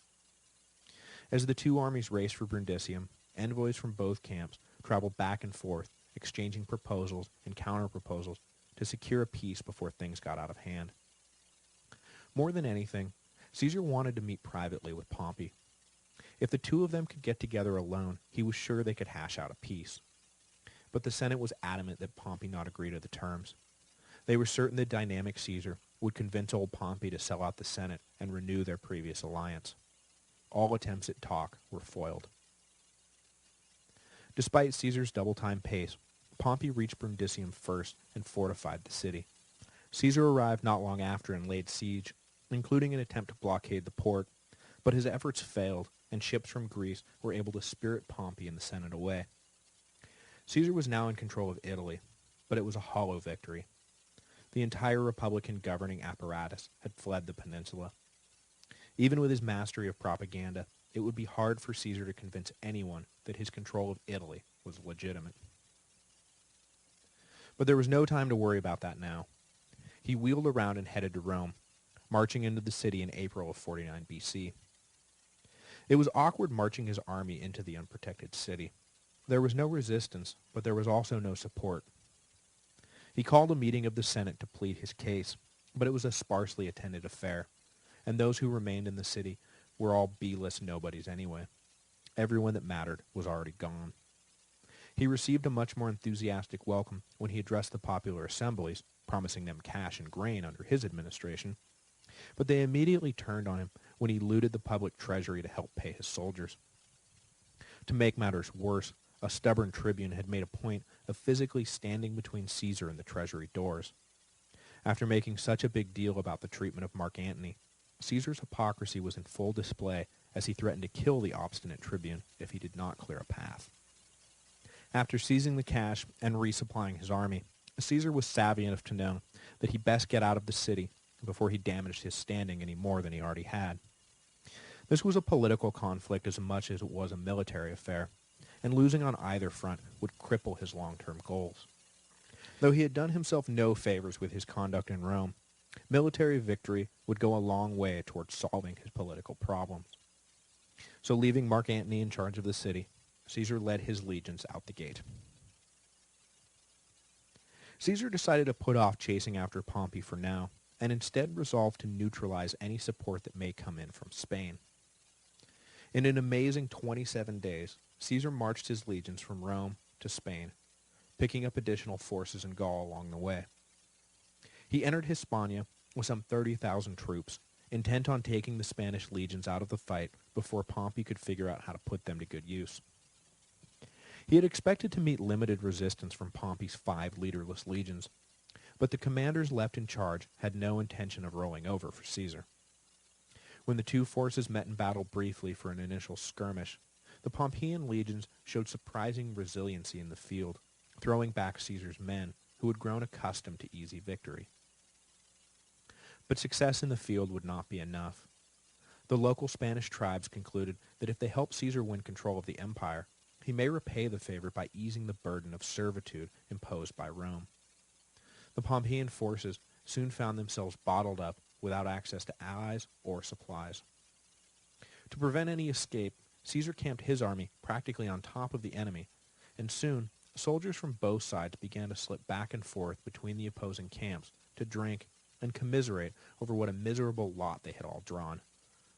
As the two armies raced for Brundisium, envoys from both camps traveled back and forth, exchanging proposals and counter-proposals to secure a peace before things got out of hand. More than anything, Caesar wanted to meet privately with Pompey. If the two of them could get together alone, he was sure they could hash out a peace. But the Senate was adamant that Pompey not agree to the terms. They were certain that dynamic Caesar would convince old Pompey to sell out the Senate and renew their previous alliance. All attempts at talk were foiled. Despite Caesar's double-time pace, Pompey reached Brundisium first and fortified the city. Caesar arrived not long after and laid siege, including an attempt to blockade the port, but his efforts failed, and ships from Greece were able to spirit Pompey and the Senate away. Caesar was now in control of Italy, but it was a hollow victory. The entire Republican governing apparatus had fled the peninsula. Even with his mastery of propaganda, it would be hard for Caesar to convince anyone that his control of Italy was legitimate. But there was no time to worry about that now. He wheeled around and headed to Rome, marching into the city in April of 49 BC. It was awkward marching his army into the unprotected city. There was no resistance, but there was also no support. He called a meeting of the Senate to plead his case, but it was a sparsely attended affair, and those who remained in the city were all B-list nobodies anyway. Everyone that mattered was already gone. He received a much more enthusiastic welcome when he addressed the popular assemblies, promising them cash and grain under his administration, but they immediately turned on him when he looted the public treasury to help pay his soldiers. To make matters worse, a stubborn tribune had made a point of physically standing between Caesar and the treasury doors. After making such a big deal about the treatment of Mark Antony, Caesar's hypocrisy was in full display as he threatened to kill the obstinate tribune if he did not clear a path. After seizing the cash and resupplying his army, Caesar was savvy enough to know that he best get out of the city before he damaged his standing any more than he already had. This was a political conflict as much as it was a military affair, and losing on either front would cripple his long-term goals. Though he had done himself no favors with his conduct in Rome, military victory would go a long way towards solving his political problems. So leaving Mark Antony in charge of the city, Caesar led his legions out the gate. Caesar decided to put off chasing after Pompey for now, and instead resolved to neutralize any support that may come in from Spain. In an amazing 27 days, Caesar marched his legions from Rome to Spain, picking up additional forces in Gaul along the way. He entered Hispania with some 30,000 troops, intent on taking the Spanish legions out of the fight before Pompey could figure out how to put them to good use. He had expected to meet limited resistance from Pompey's 5 leaderless legions, but the commanders left in charge had no intention of rolling over for Caesar. When the two forces met in battle briefly for an initial skirmish, the Pompeian legions showed surprising resiliency in the field, throwing back Caesar's men, who had grown accustomed to easy victory. But success in the field would not be enough. The local Spanish tribes concluded that if they helped Caesar win control of the empire, he may repay the favor by easing the burden of servitude imposed by Rome. The Pompeian forces soon found themselves bottled up without access to allies or supplies. To prevent any escape, Caesar camped his army practically on top of the enemy, and soon soldiers from both sides began to slip back and forth between the opposing camps to drink and commiserate over what a miserable lot they had all drawn.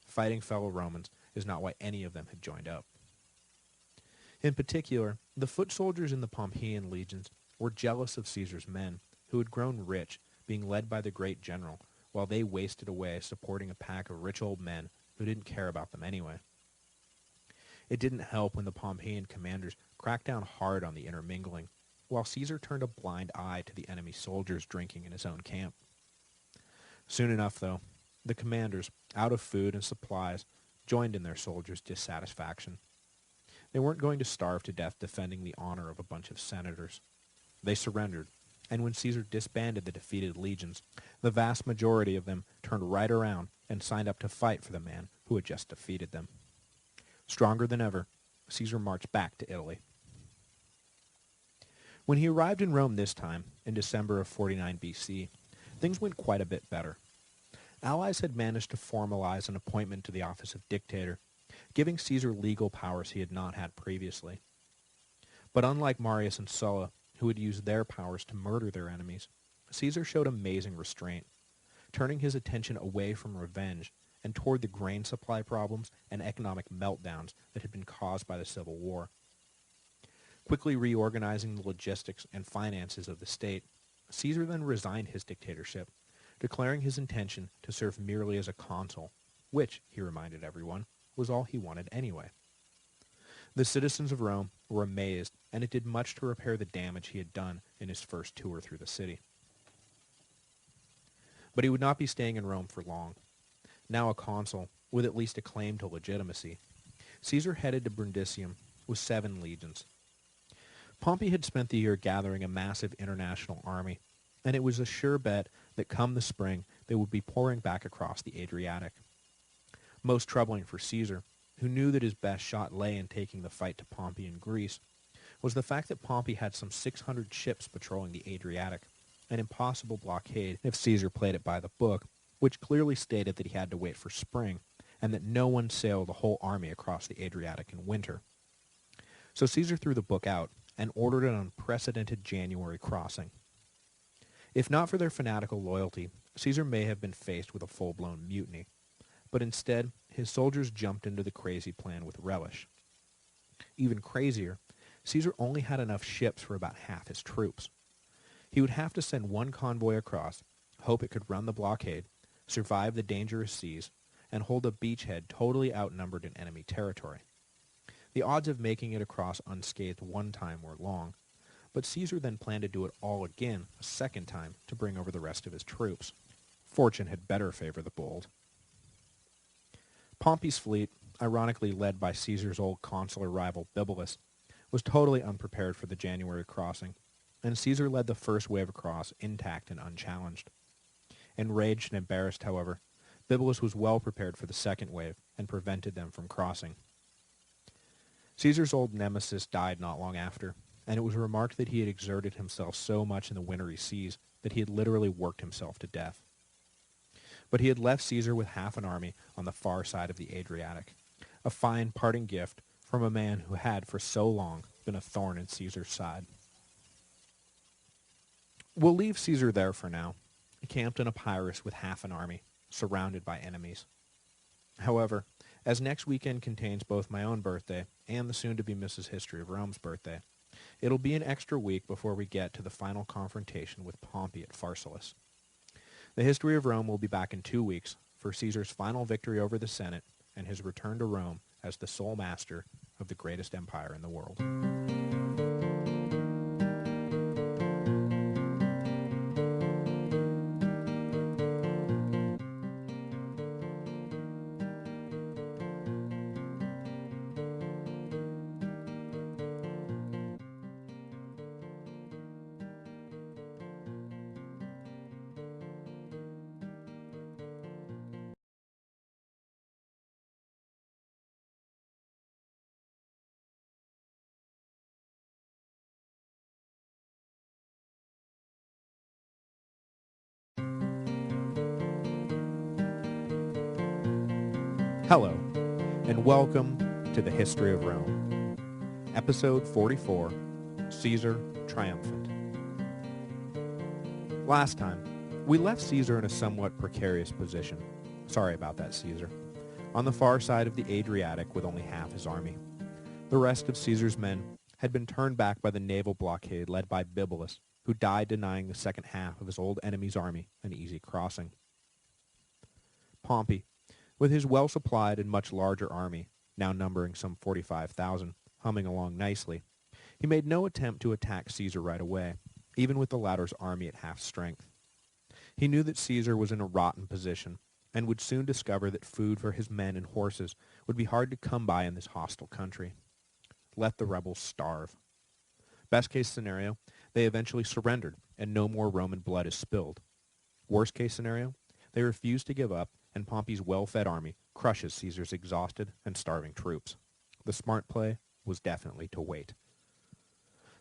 Fighting fellow Romans is not why any of them had joined up. In particular, the foot soldiers in the Pompeian legions were jealous of Caesar's men, who had grown rich, being led by the great general, while they wasted away supporting a pack of rich old men who didn't care about them anyway. It didn't help when the Pompeian commanders cracked down hard on the intermingling, while Caesar turned a blind eye to the enemy soldiers drinking in his own camp. Soon enough, though, the commanders, out of food and supplies, joined in their soldiers' dissatisfaction. They weren't going to starve to death defending the honor of a bunch of senators. They surrendered, and when Caesar disbanded the defeated legions, the vast majority of them turned right around and signed up to fight for the man who had just defeated them. Stronger than ever, Caesar marched back to Italy. When he arrived in Rome this time, in December of 49 BC, things went quite a bit better. Allies had managed to formalize an appointment to the office of dictator, giving Caesar legal powers he had not had previously. But unlike Marius and Sulla, who had used their powers to murder their enemies, Caesar showed amazing restraint, turning his attention away from revenge and toward the grain supply problems and economic meltdowns that had been caused by the Civil War. Quickly reorganizing the logistics and finances of the state, Caesar then resigned his dictatorship, declaring his intention to serve merely as a consul, which, he reminded everyone, was all he wanted anyway. The citizens of Rome were amazed, and it did much to repair the damage he had done in his first tour through the city. But he would not be staying in Rome for long. Now a consul, with at least a claim to legitimacy, Caesar headed to Brundisium with 7 legions. Pompey had spent the year gathering a massive international army, and it was a sure bet that come the spring they would be pouring back across the Adriatic. Most troubling for Caesar, who knew that his best shot lay in taking the fight to Pompey in Greece, was the fact that Pompey had some 600 ships patrolling the Adriatic, an impossible blockade if Caesar played it by the book, which clearly stated that he had to wait for spring, and that no one sailed the whole army across the Adriatic in winter. So Caesar threw the book out and ordered an unprecedented January crossing. If not for their fanatical loyalty, Caesar may have been faced with a full-blown mutiny, but instead his soldiers jumped into the crazy plan with relish. Even crazier, Caesar only had enough ships for about half his troops. He would have to send one convoy across, hope it could run the blockade, survive the dangerous seas, and hold a beachhead totally outnumbered in enemy territory. The odds of making it across unscathed one time were long, but Caesar then planned to do it all again a second time to bring over the rest of his troops. Fortune had better favor the bold. Pompey's fleet, ironically led by Caesar's old consular rival Bibulus, was totally unprepared for the January crossing, and Caesar led the first wave across intact and unchallenged. Enraged and embarrassed, however, Bibulus was well prepared for the second wave and prevented them from crossing. Caesar's old nemesis died not long after, and it was remarked that he had exerted himself so much in the wintry seas that he had literally worked himself to death. But he had left Caesar with half an army on the far side of the Adriatic, a fine parting gift from a man who had for so long been a thorn in Caesar's side. We'll leave Caesar there for now, camped in Epirus with half an army, surrounded by enemies. However, as next weekend contains both my own birthday and the soon-to-be Mrs. History of Rome's birthday, it'll be an extra week before we get to the final confrontation with Pompey at Pharsalus. The History of Rome will be back in 2 weeks for Caesar's final victory over the Senate and his return to Rome as the sole master of the greatest empire in the world. Hello, and welcome to the History of Rome, Episode 44, Caesar Triumphant. Last time, we left Caesar in a somewhat precarious position. Sorry about that, Caesar. On the far side of the Adriatic with only half his army. The rest of Caesar's men had been turned back by the naval blockade led by Bibulus, who died denying the second half of his old enemy's army an easy crossing. Pompey, with his well-supplied and much larger army, now numbering some 45,000, humming along nicely, he made no attempt to attack Caesar right away, even with the latter's army at half strength. He knew that Caesar was in a rotten position, and would soon discover that food for his men and horses would be hard to come by in this hostile country. Let the rebels starve. Best case scenario, they eventually surrendered, and no more Roman blood is spilled. Worst case scenario, they refuse to give up, and Pompey's well-fed army crushes Caesar's exhausted and starving troops. The smart play was definitely to wait.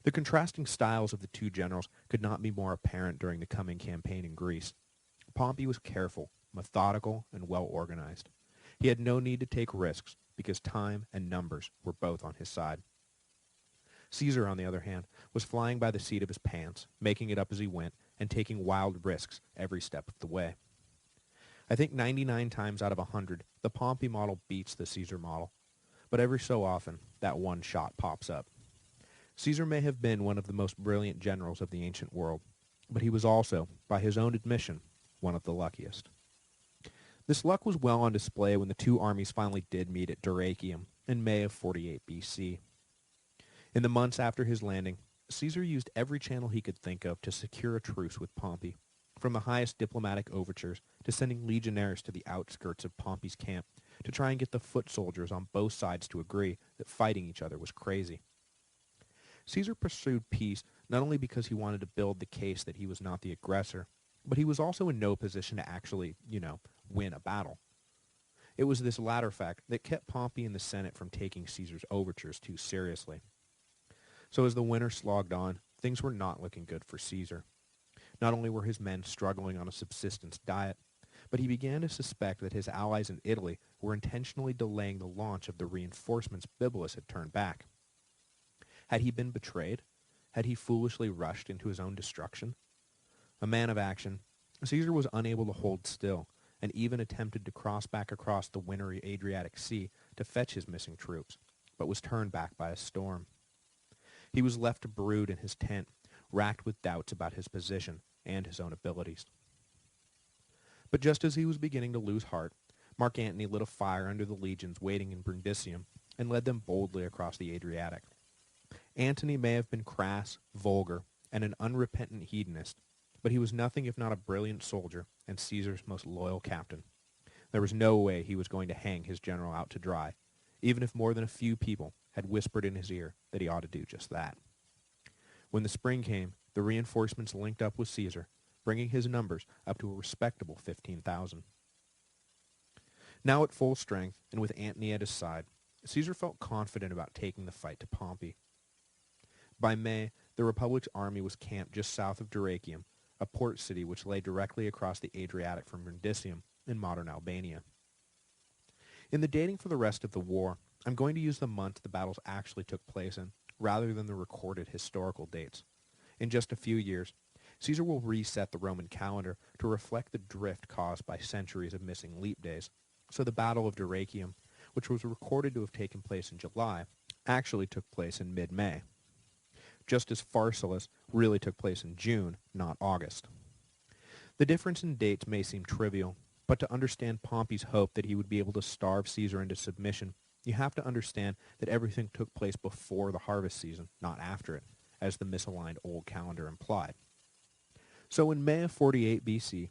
The contrasting styles of the two generals could not be more apparent during the coming campaign in Greece. Pompey was careful, methodical, and well-organized. He had no need to take risks because time and numbers were both on his side. Caesar, on the other hand, was flying by the seat of his pants, making it up as he went, and taking wild risks every step of the way. I think 99 times out of 100, the Pompey model beats the Caesar model, but every so often, that one shot pops up. Caesar may have been one of the most brilliant generals of the ancient world, but he was also, by his own admission, one of the luckiest. This luck was well on display when the two armies finally did meet at Dyrrhachium in May of 48 BC. In the months after his landing, Caesar used every channel he could think of to secure a truce with Pompey, from the highest diplomatic overtures to sending legionaries to the outskirts of Pompey's camp to try and get the foot soldiers on both sides to agree that fighting each other was crazy. Caesar pursued peace not only because he wanted to build the case that he was not the aggressor, but he was also in no position to actually, win a battle. It was this latter fact that kept Pompey and the Senate from taking Caesar's overtures too seriously. So as the winter slogged on, things were not looking good for Caesar. Not only were his men struggling on a subsistence diet, but he began to suspect that his allies in Italy were intentionally delaying the launch of the reinforcements Bibulus had turned back. Had he been betrayed? Had he foolishly rushed into his own destruction? A man of action, Caesar was unable to hold still, and even attempted to cross back across the wintry Adriatic Sea to fetch his missing troops, but was turned back by a storm. He was left to brood in his tent, racked with doubts about his position and his own abilities. But just as he was beginning to lose heart, Mark Antony lit a fire under the legions waiting in Brundisium and led them boldly across the Adriatic. Antony may have been crass, vulgar, and an unrepentant hedonist, but he was nothing if not a brilliant soldier and Caesar's most loyal captain. There was no way he was going to hang his general out to dry, even if more than a few people had whispered in his ear that he ought to do just that. When the spring came, the reinforcements linked up with Caesar, bringing his numbers up to a respectable 15,000. Now at full strength, and with Antony at his side, Caesar felt confident about taking the fight to Pompey. By May, the Republic's army was camped just south of Dyrrhachium, a port city which lay directly across the Adriatic from Brundisium in modern Albania. In the dating for the rest of the war, I'm going to use the month the battles actually took place in, rather than the recorded historical dates. In just a few years, Caesar will reset the Roman calendar to reflect the drift caused by centuries of missing leap days, so the Battle of Dyrrhachium, which was recorded to have taken place in July, actually took place in mid-May, just as Pharsalus really took place in June, not August. The difference in dates may seem trivial, but to understand Pompey's hope that he would be able to starve Caesar into submission, you have to understand that everything took place before the harvest season, not after it, as the misaligned old calendar implied. So in May of 48 BC,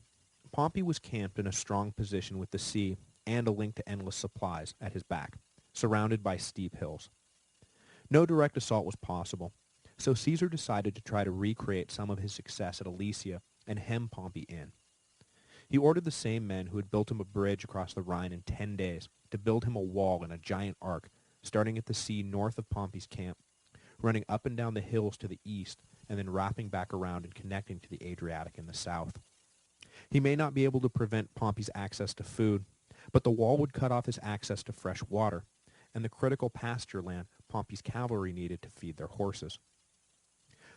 Pompey was camped in a strong position with the sea and a link to endless supplies at his back, surrounded by steep hills. No direct assault was possible, so Caesar decided to try to recreate some of his success at Alesia and hem Pompey in. He ordered the same men who had built him a bridge across the Rhine in 10 days to build him a wall and a giant arc, starting at the sea north of Pompey's camp, running up and down the hills to the east, and then wrapping back around and connecting to the Adriatic in the south. He may not be able to prevent Pompey's access to food, but the wall would cut off his access to fresh water, and the critical pasture land Pompey's cavalry needed to feed their horses.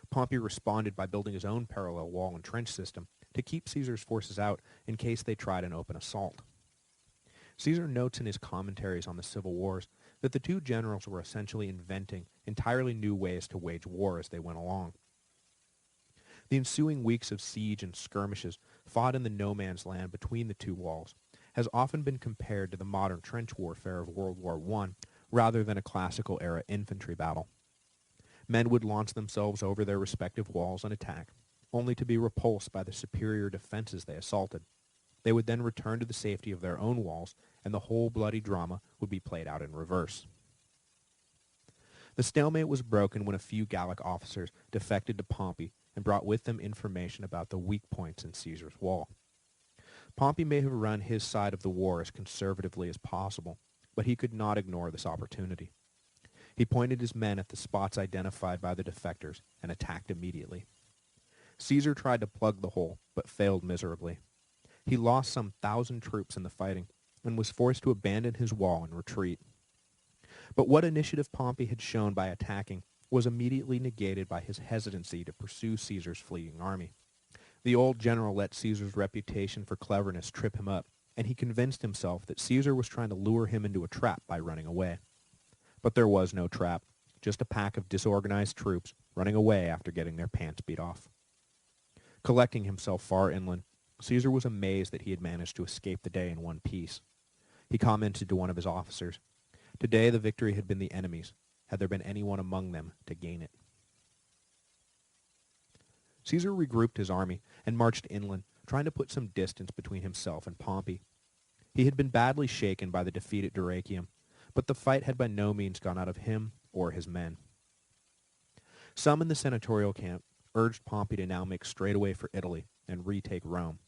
Pompey responded by building his own parallel wall and trench system to keep Caesar's forces out in case they tried an open assault. Caesar notes in his commentaries on the civil wars that the two generals were essentially inventing entirely new ways to wage war as they went along. The ensuing weeks of siege and skirmishes fought in the no-man's land between the two walls has often been compared to the modern trench warfare of World War I rather than a classical era infantry battle. Men would launch themselves over their respective walls and attack, only to be repulsed by the superior defenses they assaulted. They would then return to the safety of their own walls, and the whole bloody drama would be played out in reverse. The stalemate was broken when a few Gallic officers defected to Pompey and brought with them information about the weak points in Caesar's wall. Pompey may have run his side of the war as conservatively as possible, but he could not ignore this opportunity. He pointed his men at the spots identified by the defectors and attacked immediately. Caesar tried to plug the hole, but failed miserably. He lost some 1,000 troops in the fighting and was forced to abandon his wall and retreat. But what initiative Pompey had shown by attacking was immediately negated by his hesitancy to pursue Caesar's fleeing army. The old general let Caesar's reputation for cleverness trip him up, and he convinced himself that Caesar was trying to lure him into a trap by running away. But there was no trap, just a pack of disorganized troops running away after getting their pants beat off. Collecting himself far inland, Caesar was amazed that he had managed to escape the day in one piece. He commented to one of his officers, "Today the victory had been the enemy's, had there been anyone among them to gain it." Caesar regrouped his army and marched inland, trying to put some distance between himself and Pompey. He had been badly shaken by the defeat at Dyrrhachium, but the fight had by no means gone out of him or his men. Some in the senatorial camp urged Pompey to now make straight away for Italy and retake Rome.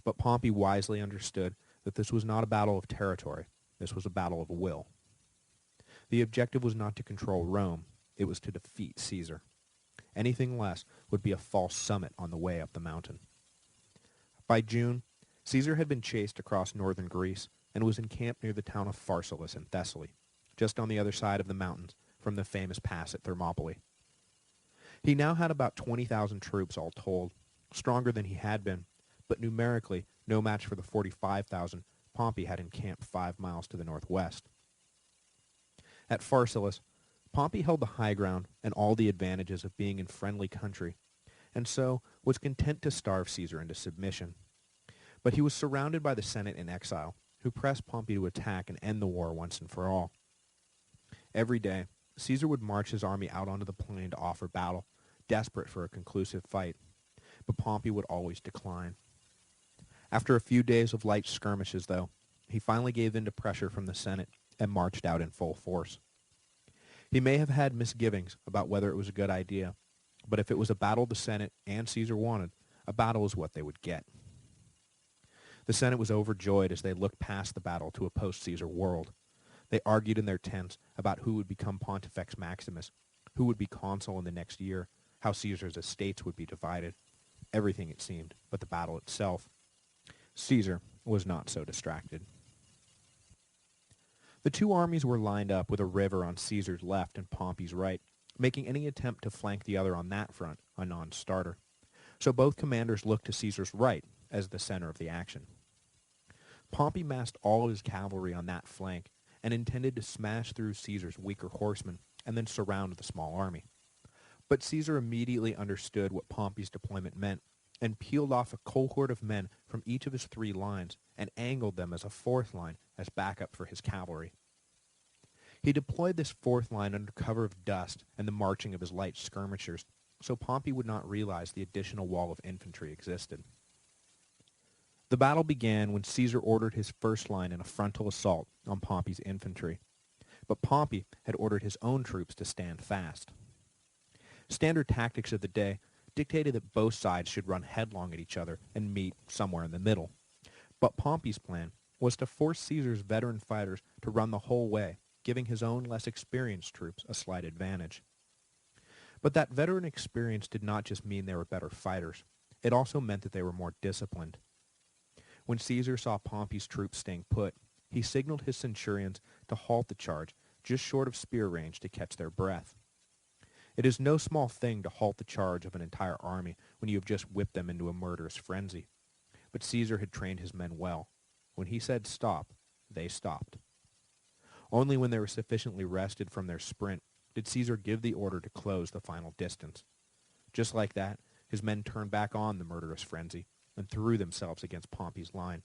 But Pompey wisely understood that this was not a battle of territory, this was a battle of will. The objective was not to control Rome, it was to defeat Caesar. Anything less would be a false summit on the way up the mountain. By June, Caesar had been chased across northern Greece and was encamped near the town of Pharsalus in Thessaly, just on the other side of the mountains from the famous pass at Thermopylae. He now had about 20,000 troops all told, stronger than he had been, but numerically no match for the 45,000 Pompey had encamped 5 miles to the northwest. At Pharsalus, Pompey held the high ground and all the advantages of being in friendly country, and so was content to starve Caesar into submission. But he was surrounded by the Senate in exile, who pressed Pompey to attack and end the war once and for all. Every day, Caesar would march his army out onto the plain to offer battle, desperate for a conclusive fight, but Pompey would always decline. After a few days of light skirmishes, though, he finally gave in to pressure from the Senate and marched out in full force. He may have had misgivings about whether it was a good idea, but if it was a battle the Senate and Caesar wanted, a battle is what they would get. The Senate was overjoyed as they looked past the battle to a post-Caesar world. They argued in their tents about who would become Pontifex Maximus, who would be consul in the next year, how Caesar's estates would be divided. Everything, it seemed, but the battle itself. Caesar was not so distracted. The two armies were lined up with a river on Caesar's left and Pompey's right, making any attempt to flank the other on that front a non-starter. So both commanders looked to Caesar's right as the center of the action. Pompey massed all of his cavalry on that flank and intended to smash through Caesar's weaker horsemen and then surround the small army. But Caesar immediately understood what Pompey's deployment meant and peeled off a cohort of men from each of his three lines and angled them as a fourth line as backup for his cavalry. He deployed this fourth line under cover of dust and the marching of his light skirmishers, so Pompey would not realize the additional wall of infantry existed. The battle began when Caesar ordered his first line in a frontal assault on Pompey's infantry, but Pompey had ordered his own troops to stand fast. Standard tactics of the day dictated that both sides should run headlong at each other and meet somewhere in the middle. But Pompey's plan was to force Caesar's veteran fighters to run the whole way, giving his own less experienced troops a slight advantage. But that veteran experience did not just mean they were better fighters. It also meant that they were more disciplined. When Caesar saw Pompey's troops staying put, he signaled his centurions to halt the charge just short of spear range to catch their breath. It is no small thing to halt the charge of an entire army when you have just whipped them into a murderous frenzy. But Caesar had trained his men well. When he said stop, they stopped. Only when they were sufficiently rested from their sprint did Caesar give the order to close the final distance. Just like that, his men turned back on the murderous frenzy and threw themselves against Pompey's line.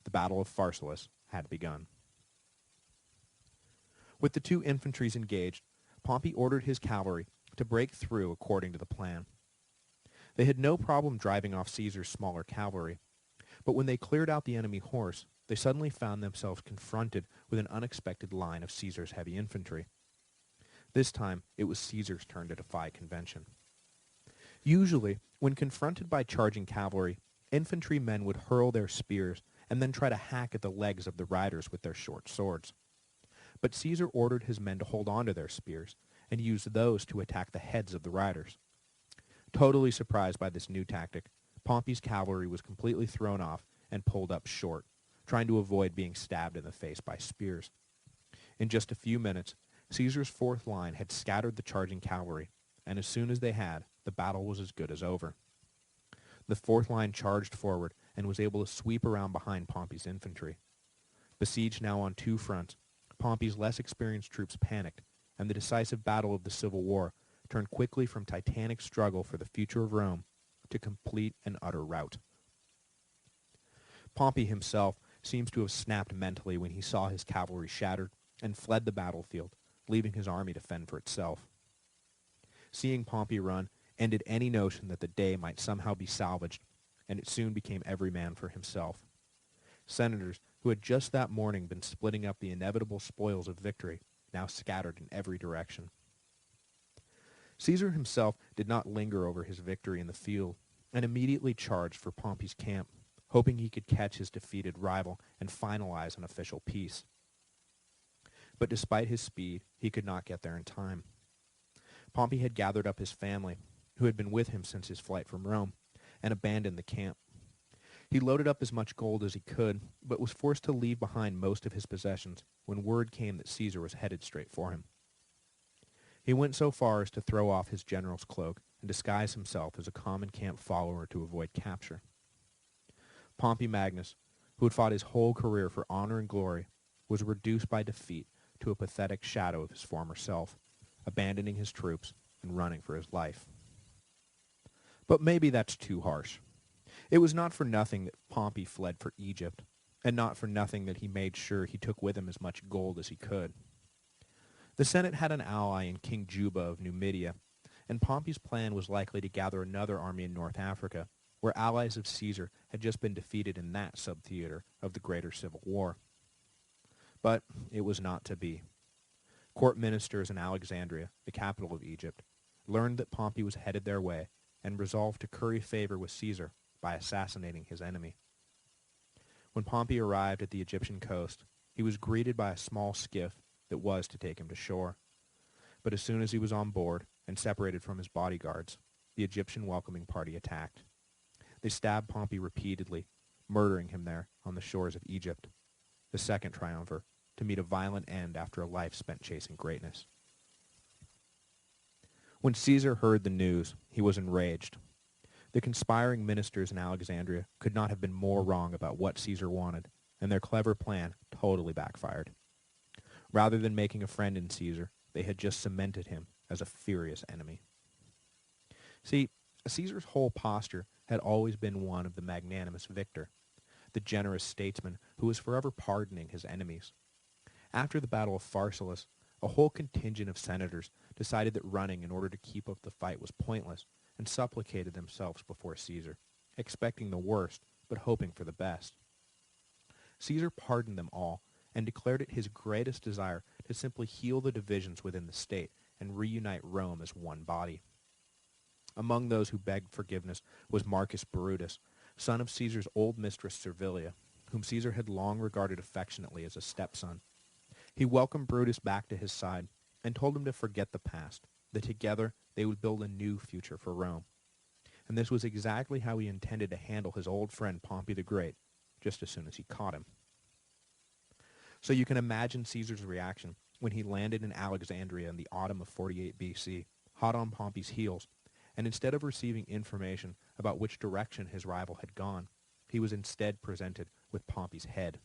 The Battle of Pharsalus had begun. With the two infantries engaged, Pompey ordered his cavalry to break through according to the plan. They had no problem driving off Caesar's smaller cavalry, but when they cleared out the enemy horse, they suddenly found themselves confronted with an unexpected line of Caesar's heavy infantry. This time, it was Caesar's turn to defy convention. Usually, when confronted by charging cavalry, infantrymen would hurl their spears and then try to hack at the legs of the riders with their short swords. But Caesar ordered his men to hold on to their spears and use those to attack the heads of the riders. Totally surprised by this new tactic, Pompey's cavalry was completely thrown off and pulled up short, trying to avoid being stabbed in the face by spears. In just a few minutes, Caesar's fourth line had scattered the charging cavalry, and as soon as they had, the battle was as good as over. The fourth line charged forward and was able to sweep around behind Pompey's infantry. Besieged now on two fronts, Pompey's less experienced troops panicked, and the decisive battle of the Civil War turned quickly from titanic struggle for the future of Rome to complete and utter rout. Pompey himself seems to have snapped mentally when he saw his cavalry shattered and fled the battlefield, leaving his army to fend for itself. Seeing Pompey run ended any notion that the day might somehow be salvaged, and it soon became every man for himself. Senators who had just that morning been splitting up the inevitable spoils of victory now scattered in every direction. Caesar himself did not linger over his victory in the field, and immediately charged for Pompey's camp, hoping he could catch his defeated rival and finalize an official peace. But despite his speed, he could not get there in time. Pompey had gathered up his family, who had been with him since his flight from Rome, and abandoned the camp. He loaded up as much gold as he could, but was forced to leave behind most of his possessions when word came that Caesar was headed straight for him. He went so far as to throw off his general's cloak and disguise himself as a common camp follower to avoid capture. Pompey Magnus, who had fought his whole career for honor and glory, was reduced by defeat to a pathetic shadow of his former self, abandoning his troops and running for his life. But maybe that's too harsh. It was not for nothing that Pompey fled for Egypt, and not for nothing that he made sure he took with him as much gold as he could. The Senate had an ally in King Juba of Numidia, and Pompey's plan was likely to gather another army in North Africa, where allies of Caesar had just been defeated in that subtheater of the greater civil war. But it was not to be. Court ministers in Alexandria, the capital of Egypt, learned that Pompey was headed their way and resolved to curry favor with Caesar by assassinating his enemy. When Pompey arrived at the Egyptian coast, he was greeted by a small skiff that was to take him to shore. But as soon as he was on board and separated from his bodyguards, the Egyptian welcoming party attacked. They stabbed Pompey repeatedly, murdering him there on the shores of Egypt, the second triumvir, to meet a violent end after a life spent chasing greatness. When Caesar heard the news, he was enraged. The conspiring ministers in Alexandria could not have been more wrong about what Caesar wanted, and their clever plan totally backfired. Rather than making a friend in Caesar, they had just cemented him as a furious enemy. See, Caesar's whole posture had always been one of the magnanimous victor, the generous statesman who was forever pardoning his enemies. After the Battle of Pharsalus, a whole contingent of senators decided that running in order to keep up the fight was pointless and supplicated themselves before Caesar, expecting the worst but hoping for the best. Caesar pardoned them all and declared it his greatest desire to simply heal the divisions within the state and reunite Rome as one body. Among those who begged forgiveness was Marcus Brutus, son of Caesar's old mistress Servilia, whom Caesar had long regarded affectionately as a stepson. He welcomed Brutus back to his side and told him to forget the past, that together they would build a new future for Rome. And this was exactly how he intended to handle his old friend Pompey the Great, just as soon as he caught him. So you can imagine Caesar's reaction when he landed in Alexandria in the autumn of 48 BC, hot on Pompey's heels, and instead of receiving information about which direction his rival had gone, he was instead presented with Pompey's head.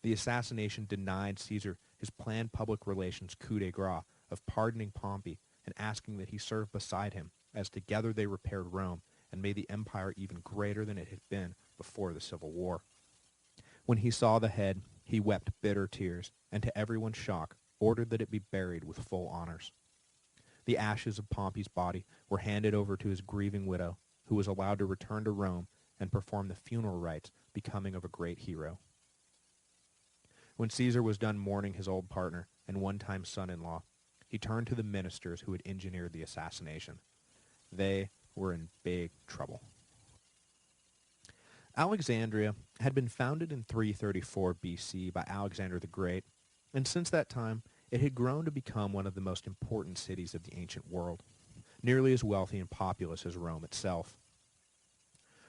The assassination denied Caesar his planned public relations coup de grace of pardoning Pompey and asking that he serve beside him, as together they repaired Rome and made the empire even greater than it had been before the Civil War. When he saw the head, he wept bitter tears, and to everyone's shock, ordered that it be buried with full honors. The ashes of Pompey's body were handed over to his grieving widow, who was allowed to return to Rome and perform the funeral rites becoming of a great hero. When Caesar was done mourning his old partner and one-time son-in-law, he turned to the ministers who had engineered the assassination. They were in big trouble. Alexandria had been founded in 334 BC by Alexander the Great, and since that time it had grown to become one of the most important cities of the ancient world, nearly as wealthy and populous as Rome itself.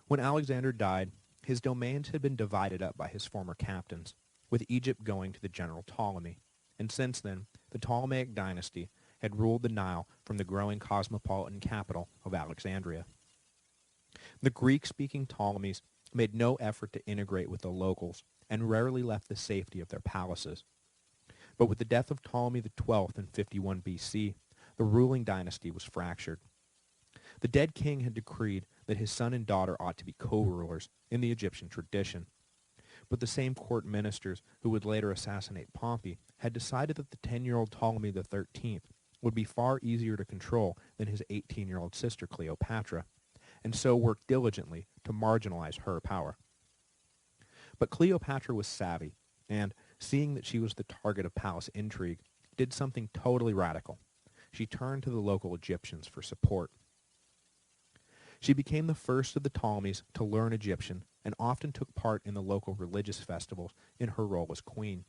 When Alexander died, his domains had been divided up by his former captains, with Egypt going to the general Ptolemy, and since then, the Ptolemaic dynasty had ruled the Nile from the growing cosmopolitan capital of Alexandria. The Greek-speaking Ptolemies made no effort to integrate with the locals and rarely left the safety of their palaces. But with the death of Ptolemy XII in 51 BC, the ruling dynasty was fractured. The dead king had decreed that his son and daughter ought to be co-rulers in the Egyptian tradition. But the same court ministers who would later assassinate Pompey had decided that the 10-year-old Ptolemy XIII would be far easier to control than his 18-year-old sister Cleopatra, and so worked diligently to marginalize her power. But Cleopatra was savvy, and, seeing that she was the target of palace intrigue, did something totally radical. She turned to the local Egyptians for support. She became the first of the Ptolemies to learn Egyptian and often took part in the local religious festivals in her role as queen.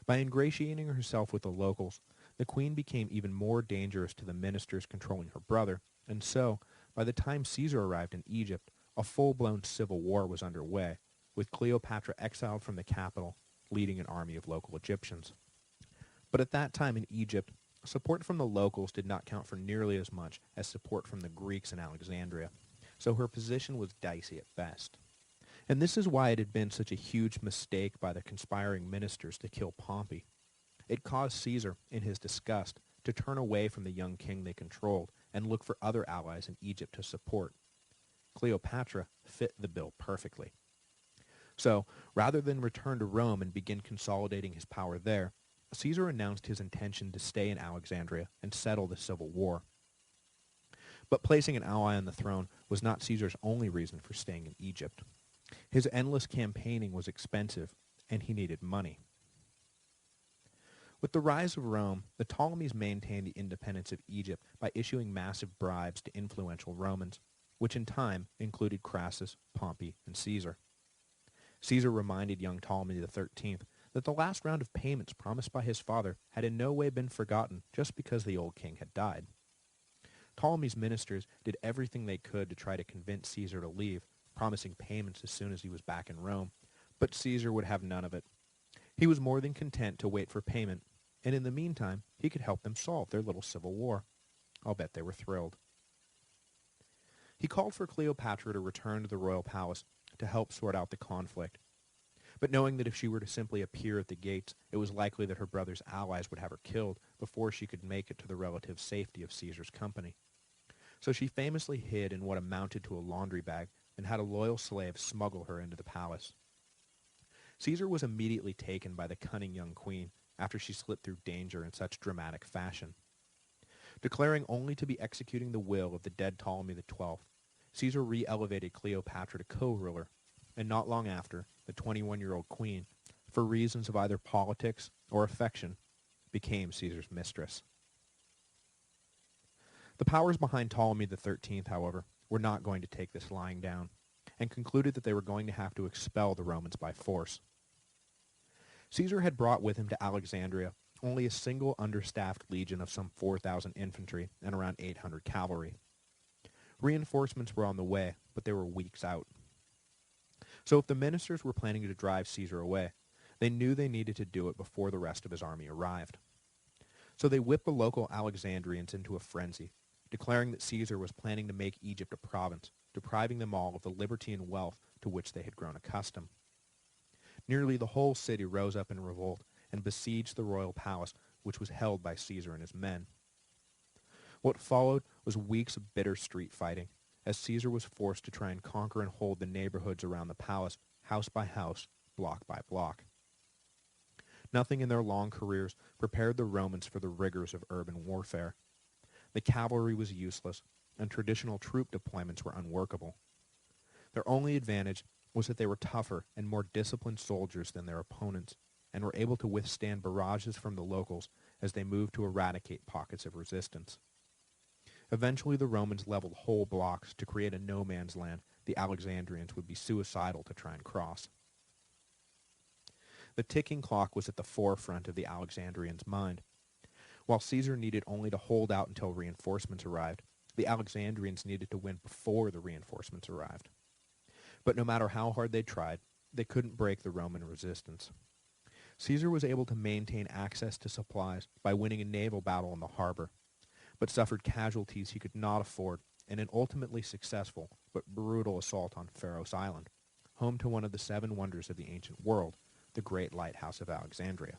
By ingratiating herself with the locals, the queen became even more dangerous to the ministers controlling her brother, and so, by the time Caesar arrived in Egypt, a full-blown civil war was underway, with Cleopatra exiled from the capital, leading an army of local Egyptians. But at that time in Egypt, support from the locals did not count for nearly as much as support from the Greeks in Alexandria, so her position was dicey at best. And this is why it had been such a huge mistake by the conspiring ministers to kill Pompey. It caused Caesar, in his disgust, to turn away from the young king they controlled and look for other allies in Egypt to support. Cleopatra fit the bill perfectly. So, rather than return to Rome and begin consolidating his power there, Caesar announced his intention to stay in Alexandria and settle the civil war. But placing an ally on the throne was not Caesar's only reason for staying in Egypt. His endless campaigning was expensive, and he needed money. With the rise of Rome, the Ptolemies maintained the independence of Egypt by issuing massive bribes to influential Romans, which in time included Crassus, Pompey, and Caesar. Caesar reminded young Ptolemy XIII that the last round of payments promised by his father had in no way been forgotten just because the old king had died. Ptolemy's ministers did everything they could to try to convince Caesar to leave, promising payments as soon as he was back in Rome, but Caesar would have none of it. He was more than content to wait for payment, and in the meantime, he could help them solve their little civil war. I'll bet they were thrilled. He called for Cleopatra to return to the royal palace to help sort out the conflict. But knowing that if she were to simply appear at the gates, it was likely that her brother's allies would have her killed before she could make it to the relative safety of Caesar's company. So she famously hid in what amounted to a laundry bag and had a loyal slave smuggle her into the palace. Caesar was immediately taken by the cunning young queen after she slipped through danger in such dramatic fashion. Declaring only to be executing the will of the dead Ptolemy XII, Caesar re-elevated Cleopatra to co-ruler, and not long after, the 21-year-old queen, for reasons of either politics or affection, became Caesar's mistress. The powers behind Ptolemy XIII, however, were not going to take this lying down, and concluded that they were going to have to expel the Romans by force. Caesar had brought with him to Alexandria only a single understaffed legion of some 4,000 infantry and around 800 cavalry. Reinforcements were on the way, but they were weeks out. So if the ministers were planning to drive Caesar away, they knew they needed to do it before the rest of his army arrived. So they whipped the local Alexandrians into a frenzy, declaring that Caesar was planning to make Egypt a province, depriving them all of the liberty and wealth to which they had grown accustomed. Nearly the whole city rose up in revolt and besieged the royal palace, which was held by Caesar and his men. What followed was weeks of bitter street fighting, as Caesar was forced to try and conquer and hold the neighborhoods around the palace, house by house, block by block. Nothing in their long careers prepared the Romans for the rigors of urban warfare. The cavalry was useless, and traditional troop deployments were unworkable. Their only advantage was that they were tougher and more disciplined soldiers than their opponents, and were able to withstand barrages from the locals as they moved to eradicate pockets of resistance. Eventually the Romans leveled whole blocks to create a no-man's land the Alexandrians would be suicidal to try and cross. The ticking clock was at the forefront of the Alexandrians' mind. While Caesar needed only to hold out until reinforcements arrived, the Alexandrians needed to win before the reinforcements arrived. But no matter how hard they tried, they couldn't break the Roman resistance. Caesar was able to maintain access to supplies by winning a naval battle in the harbor, but suffered casualties he could not afford in an ultimately successful but brutal assault on Pharos Island, home to one of the 7 wonders of the ancient world, the Great Lighthouse of Alexandria.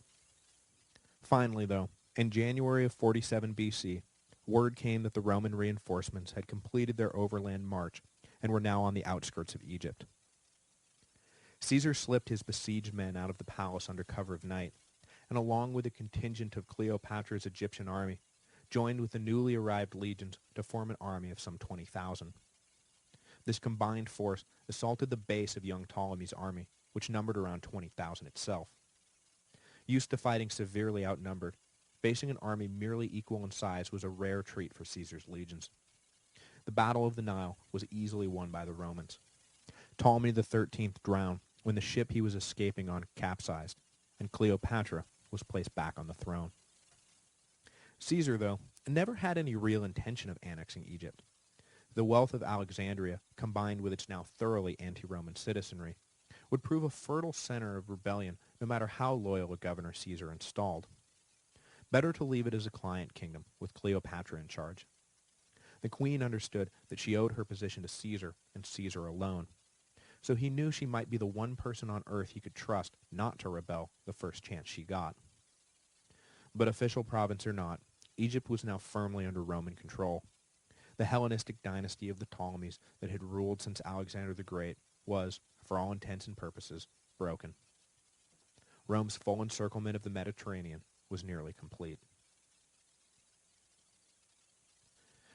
Finally, though, in January of 47 BC, word came that the Roman reinforcements had completed their overland march and were now on the outskirts of Egypt. Caesar slipped his besieged men out of the palace under cover of night, and along with a contingent of Cleopatra's Egyptian army, joined with the newly arrived legions to form an army of some 20,000. This combined force assaulted the base of young Ptolemy's army, which numbered around 20,000 itself. Used to fighting severely outnumbered, facing an army merely equal in size was a rare treat for Caesar's legions. The Battle of the Nile was easily won by the Romans. Ptolemy XIII drowned when the ship he was escaping on capsized, and Cleopatra was placed back on the throne. Caesar, though, never had any real intention of annexing Egypt. The wealth of Alexandria, combined with its now thoroughly anti-Roman citizenry, would prove a fertile center of rebellion no matter how loyal a governor Caesar installed. Better to leave it as a client kingdom, with Cleopatra in charge. The queen understood that she owed her position to Caesar, and Caesar alone. So he knew she might be the one person on earth he could trust not to rebel the first chance she got. But official province or not, Egypt was now firmly under Roman control. The Hellenistic dynasty of the Ptolemies that had ruled since Alexander the Great was, for all intents and purposes, broken. Rome's full encirclement of the Mediterranean was nearly complete.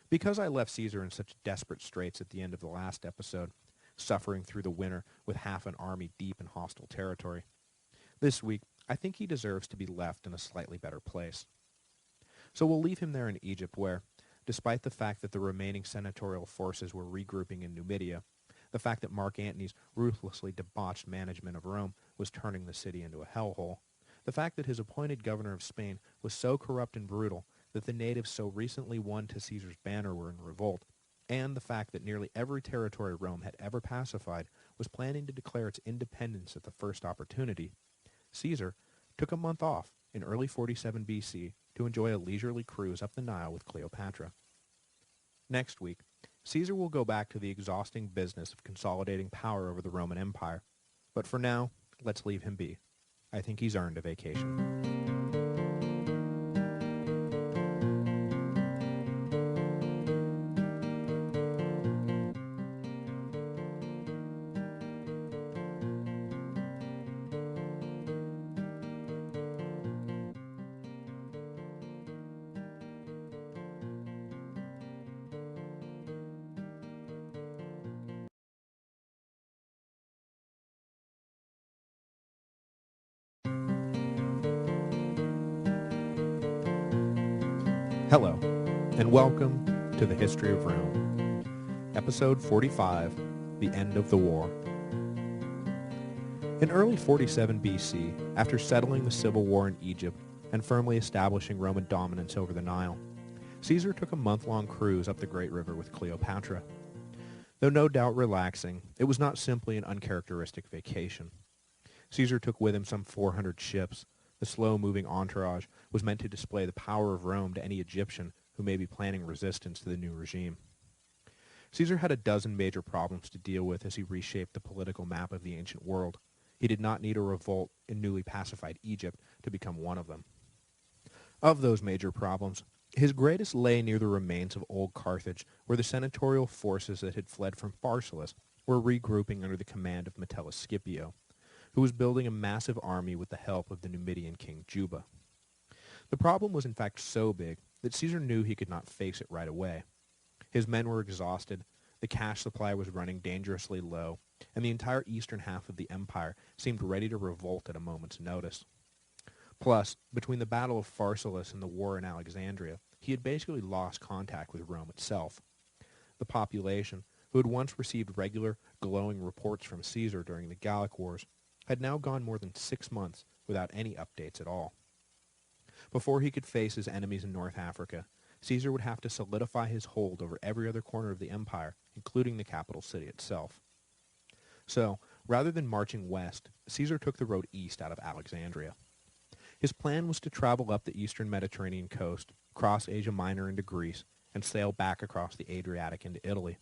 Because I left Caesar in such desperate straits at the end of the last episode, suffering through the winter with half an army deep in hostile territory, this week I think he deserves to be left in a slightly better place. So we'll leave him there in Egypt where, despite the fact that the remaining senatorial forces were regrouping in Numidia, the fact that Mark Antony's ruthlessly debauched management of Rome was turning the city into a hellhole, The fact that his appointed governor of Spain was so corrupt and brutal that the natives so recently won to Caesar's banner were in revolt, and the fact that nearly every territory Rome had ever pacified was planning to declare its independence at the first opportunity, Caesar took a month off in early 47 BC to enjoy a leisurely cruise up the Nile with Cleopatra. Next week, Caesar will go back to the exhausting business of consolidating power over the Roman Empire. But for now, let's leave him be. I think he's earned a vacation. Hello, and welcome to the History of Rome. Episode 45, The End of the War. In early 47 BC, after settling the civil war in Egypt and firmly establishing Roman dominance over the Nile, Caesar took a month-long cruise up the Great River with Cleopatra. Though no doubt relaxing, it was not simply an uncharacteristic vacation. Caesar took with him some 400 ships. The slow-moving entourage was meant to display the power of Rome to any Egyptian who may be planning resistance to the new regime. Caesar had a dozen major problems to deal with as he reshaped the political map of the ancient world. He did not need a revolt in newly pacified Egypt to become one of them. Of those major problems, his greatest lay near the remains of old Carthage, where the senatorial forces that had fled from Pharsalus were regrouping under the command of Metellus Scipio, who was building a massive army with the help of the Numidian king Juba. The problem was in fact so big that Caesar knew he could not face it right away. His men were exhausted, the cash supply was running dangerously low, and the entire eastern half of the empire seemed ready to revolt at a moment's notice. Plus, between the Battle of Pharsalus and the war in Alexandria, he had basically lost contact with Rome itself. The population, who had once received regular, glowing reports from Caesar during the Gallic Wars, had now gone more than 6 months without any updates at all. Before he could face his enemies in North Africa, Caesar would have to solidify his hold over every other corner of the empire, including the capital city itself. So, rather than marching west, Caesar took the road east out of Alexandria. His plan was to travel up the eastern Mediterranean coast, cross Asia Minor into Greece, and sail back across the Adriatic into Italy.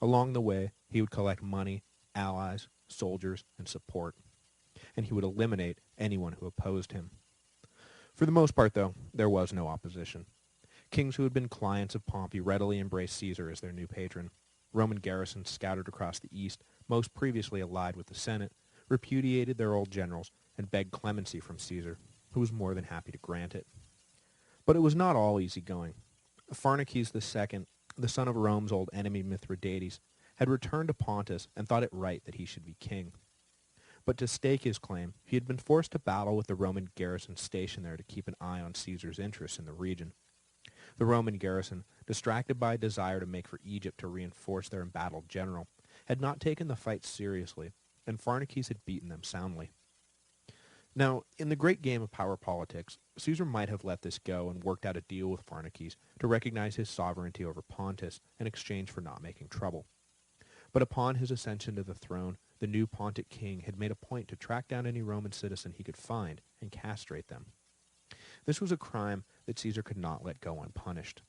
Along the way, he would collect money, allies, soldiers, and support, and he would eliminate anyone who opposed him. For the most part, though, there was no opposition. Kings who had been clients of Pompey readily embraced Caesar as their new patron. Roman garrisons scattered across the east, most previously allied with the Senate, repudiated their old generals and begged clemency from Caesar, who was more than happy to grant it. But it was not all easy going. Pharnaces II, the son of Rome's old enemy Mithridates, had returned to Pontus and thought it right that he should be king. But to stake his claim, he had been forced to battle with the Roman garrison stationed there to keep an eye on Caesar's interests in the region. The Roman garrison, distracted by a desire to make for Egypt to reinforce their embattled general, had not taken the fight seriously, and Pharnaces had beaten them soundly. Now, in the great game of power politics, Caesar might have let this go and worked out a deal with Pharnaces to recognize his sovereignty over Pontus in exchange for not making trouble. But upon his ascension to the throne, the new Pontic king had made a point to track down any Roman citizen he could find and castrate them. This was a crime that Caesar could not let go unpunished.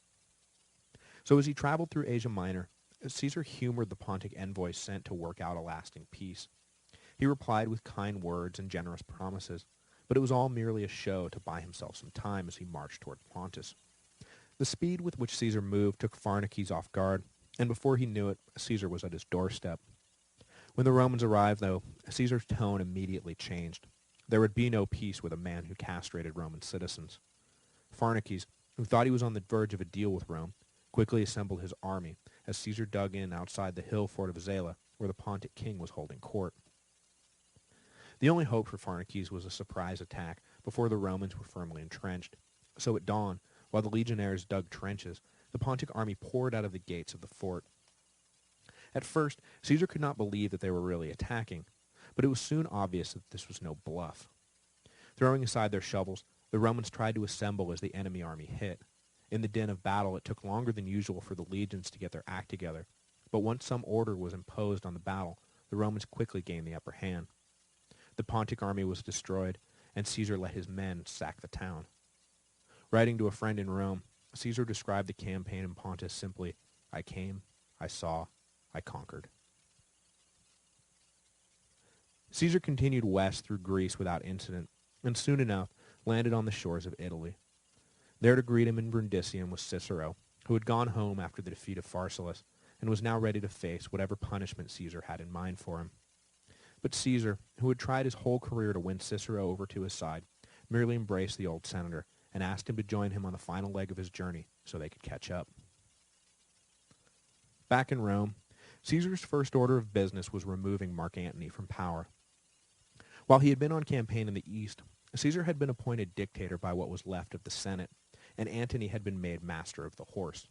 So as he traveled through Asia Minor, Caesar humored the Pontic envoys sent to work out a lasting peace. He replied with kind words and generous promises, but it was all merely a show to buy himself some time as he marched toward Pontus. The speed with which Caesar moved took Pharnaces off guard, and before he knew it, Caesar was at his doorstep. When the Romans arrived, though, Caesar's tone immediately changed. There would be no peace with a man who castrated Roman citizens. Pharnaces, who thought he was on the verge of a deal with Rome, quickly assembled his army as Caesar dug in outside the hill fort of Zela, where the Pontic king was holding court. The only hope for Pharnaces was a surprise attack before the Romans were firmly entrenched. So at dawn, while the legionaries dug trenches, the Pontic army poured out of the gates of the fort. At first, Caesar could not believe that they were really attacking, but it was soon obvious that this was no bluff. Throwing aside their shovels, the Romans tried to assemble as the enemy army hit. In the din of battle, it took longer than usual for the legions to get their act together, but once some order was imposed on the battle, the Romans quickly gained the upper hand. The Pontic army was destroyed, and Caesar let his men sack the town. Writing to a friend in Rome, Caesar described the campaign in Pontus simply, "I came, I saw, I conquered." Caesar continued west through Greece without incident, and soon enough landed on the shores of Italy. There to greet him in Brundisium was Cicero, who had gone home after the defeat of Pharsalus, and was now ready to face whatever punishment Caesar had in mind for him. But Caesar, who had tried his whole career to win Cicero over to his side, merely embraced the old senator and asked him to join him on the final leg of his journey so they could catch up. Back in Rome, Caesar's first order of business was removing Mark Antony from power. While he had been on campaign in the East, Caesar had been appointed dictator by what was left of the Senate, and Antony had been made master of the horse.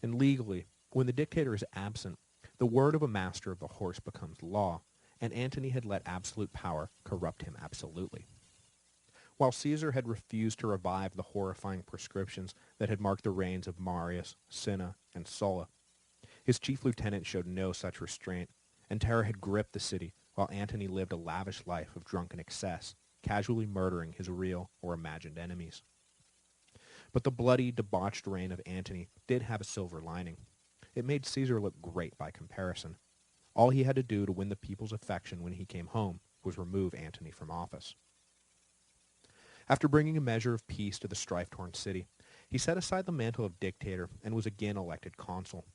And legally, when the dictator is absent, the word of a master of the horse becomes law, and Antony had let absolute power corrupt him absolutely. While Caesar had refused to revive the horrifying prescriptions that had marked the reigns of Marius, Cinna, and Sulla, his chief lieutenant showed no such restraint, and terror had gripped the city while Antony lived a lavish life of drunken excess, casually murdering his real or imagined enemies. But the bloody, debauched reign of Antony did have a silver lining. It made Caesar look great by comparison. All he had to do to win the people's affection when he came home was remove Antony from office. After bringing a measure of peace to the strife-torn city, he set aside the mantle of dictator and was again elected consul.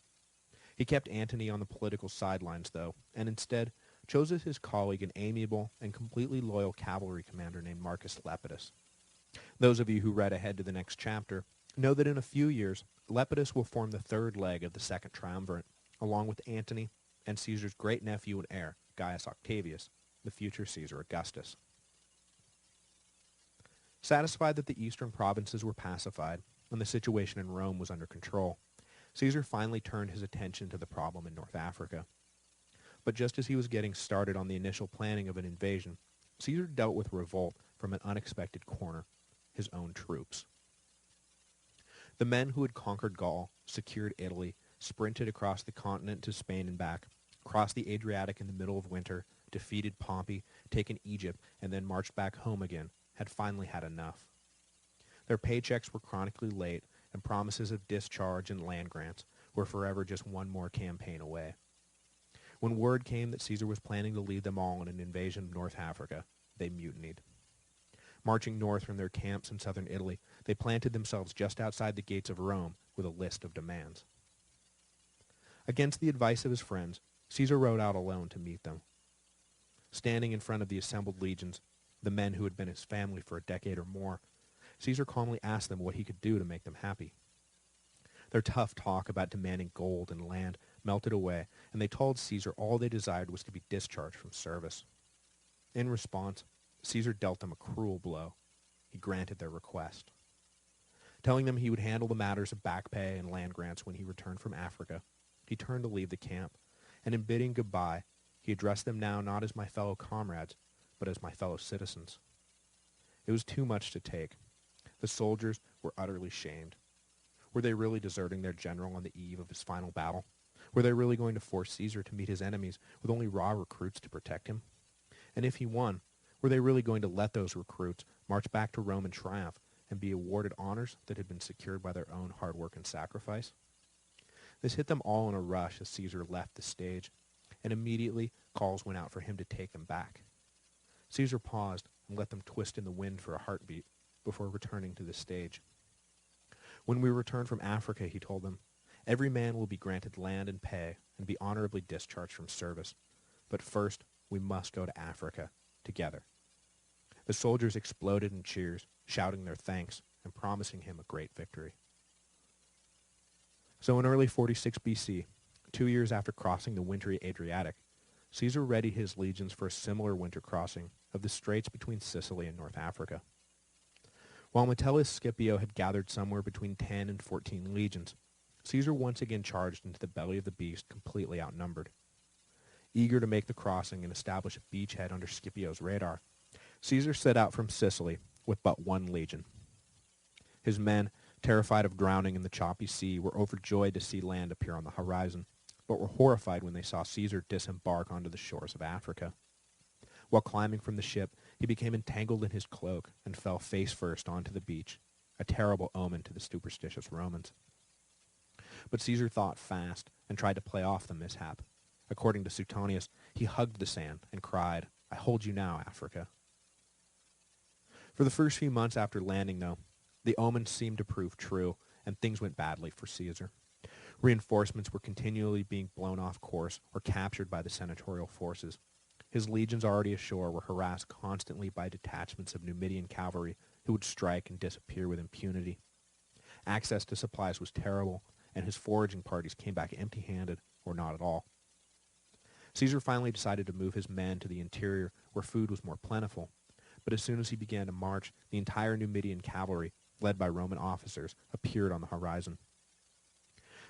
He kept Antony on the political sidelines, though, and instead chose as his colleague an amiable and completely loyal cavalry commander named Marcus Lepidus. Those of you who read ahead to the next chapter know that in a few years, Lepidus will form the third leg of the second triumvirate, along with Antony and Caesar's great-nephew and heir, Gaius Octavius, the future Caesar Augustus. Satisfied that the eastern provinces were pacified and the situation in Rome was under control, Caesar finally turned his attention to the problem in North Africa. But just as he was getting started on the initial planning of an invasion, Caesar dealt with revolt from an unexpected corner, his own troops. The men who had conquered Gaul, secured Italy, sprinted across the continent to Spain and back, crossed the Adriatic in the middle of winter, defeated Pompey, taken Egypt, and then marched back home again, had finally had enough. Their paychecks were chronically late, and promises of discharge and land grants were forever just one more campaign away. When word came that Caesar was planning to lead them all in an invasion of North Africa, they mutinied. Marching north from their camps in southern Italy, they planted themselves just outside the gates of Rome with a list of demands. Against the advice of his friends, Caesar rode out alone to meet them. Standing in front of the assembled legions, the men who had been his family for a decade or more, Caesar calmly asked them what he could do to make them happy. Their tough talk about demanding gold and land melted away, and they told Caesar all they desired was to be discharged from service. In response, Caesar dealt them a cruel blow. He granted their request. Telling them he would handle the matters of back pay and land grants when he returned from Africa, he turned to leave the camp, and in bidding goodbye, he addressed them now not as my fellow comrades, but as my fellow citizens. It was too much to take. The soldiers were utterly shamed. Were they really deserting their general on the eve of his final battle? Were they really going to force Caesar to meet his enemies with only raw recruits to protect him? And if he won, were they really going to let those recruits march back to Rome in triumph and be awarded honors that had been secured by their own hard work and sacrifice? This hit them all in a rush as Caesar left the stage, and immediately calls went out for him to take them back. Caesar paused and let them twist in the wind for a heartbeat before returning to the stage. When we return from Africa, he told them, every man will be granted land and pay and be honorably discharged from service. But first, we must go to Africa, together. The soldiers exploded in cheers, shouting their thanks and promising him a great victory. So in early 46 BC, 2 years after crossing the wintry Adriatic, Caesar readied his legions for a similar winter crossing of the straits between Sicily and North Africa. While Metellus Scipio had gathered somewhere between 10 and 14 legions, Caesar once again charged into the belly of the beast completely outnumbered. Eager to make the crossing and establish a beachhead under Scipio's radar, Caesar set out from Sicily with but one legion. His men, terrified of drowning in the choppy sea, were overjoyed to see land appear on the horizon, but were horrified when they saw Caesar disembark onto the shores of Africa. While climbing from the ship, he became entangled in his cloak and fell face first onto the beach, a terrible omen to the superstitious Romans. But Caesar thought fast and tried to play off the mishap. According to Suetonius, he hugged the sand and cried, "I hold you now, Africa." For the first few months after landing, though, the omens seemed to prove true, and things went badly for Caesar. Reinforcements were continually being blown off course or captured by the senatorial forces. His legions already ashore were harassed constantly by detachments of Numidian cavalry who would strike and disappear with impunity. Access to supplies was terrible, and his foraging parties came back empty-handed or not at all. Caesar finally decided to move his men to the interior where food was more plentiful, but as soon as he began to march, the entire Numidian cavalry, led by Roman officers, appeared on the horizon.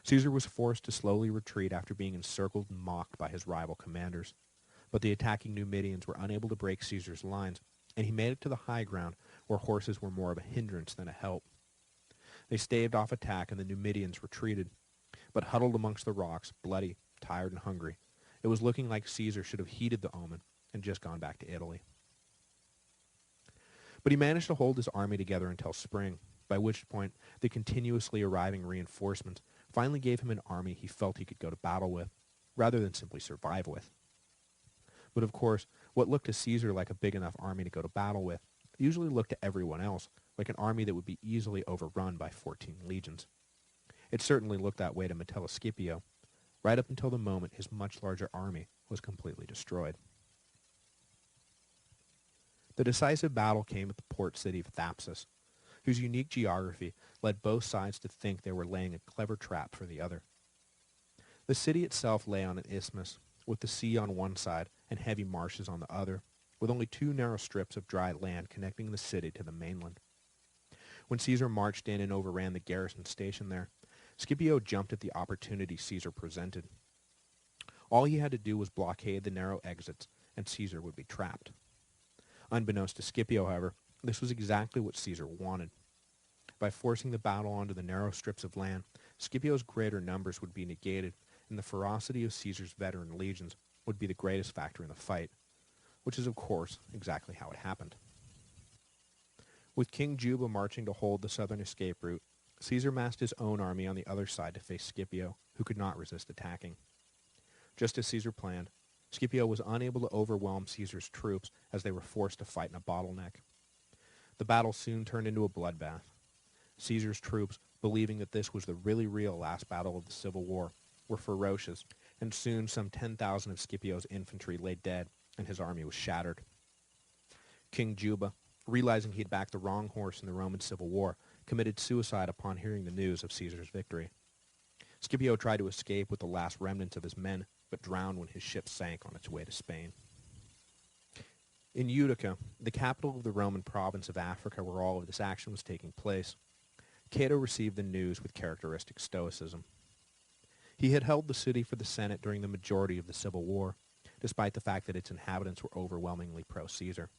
Caesar was forced to slowly retreat after being encircled and mocked by his rival commanders, but the attacking Numidians were unable to break Caesar's lines, and he made it to the high ground where horses were more of a hindrance than a help. They staved off attack and the Numidians retreated, but huddled amongst the rocks, bloody, tired, and hungry, it was looking like Caesar should have heeded the omen and just gone back to Italy. But he managed to hold his army together until spring, by which point the continuously arriving reinforcements finally gave him an army he felt he could go to battle with, rather than simply survive with. But of course, what looked to Caesar like a big enough army to go to battle with usually looked to everyone else like an army that would be easily overrun by 14 legions. It certainly looked that way to Metellus Scipio, right up until the moment his much larger army was completely destroyed. The decisive battle came at the port city of Thapsus, whose unique geography led both sides to think they were laying a clever trap for the other. The city itself lay on an isthmus, with the sea on one side and heavy marshes on the other, with only two narrow strips of dry land connecting the city to the mainland. When Caesar marched in and overran the garrison station there, Scipio jumped at the opportunity Caesar presented. All he had to do was blockade the narrow exits, and Caesar would be trapped. Unbeknownst to Scipio, however, this was exactly what Caesar wanted. By forcing the battle onto the narrow strips of land, Scipio's greater numbers would be negated, and the ferocity of Caesar's veteran legions would be the greatest factor in the fight, which is, of course, exactly how it happened. With King Juba marching to hold the southern escape route, Caesar massed his own army on the other side to face Scipio, who could not resist attacking. Just as Caesar planned, Scipio was unable to overwhelm Caesar's troops as they were forced to fight in a bottleneck. The battle soon turned into a bloodbath. Caesar's troops, believing that this was the really real last battle of the Civil War, were ferocious, and soon some 10,000 of Scipio's infantry lay dead, and his army was shattered. King Juba, realizing he had backed the wrong horse in the Roman Civil War, committed suicide upon hearing the news of Caesar's victory. Scipio tried to escape with the last remnants of his men, but drowned when his ship sank on its way to Spain. In Utica, the capital of the Roman province of Africa where all of this action was taking place, Cato received the news with characteristic stoicism. He had held the city for the Senate during the majority of the Civil War, despite the fact that its inhabitants were overwhelmingly pro-Caesar.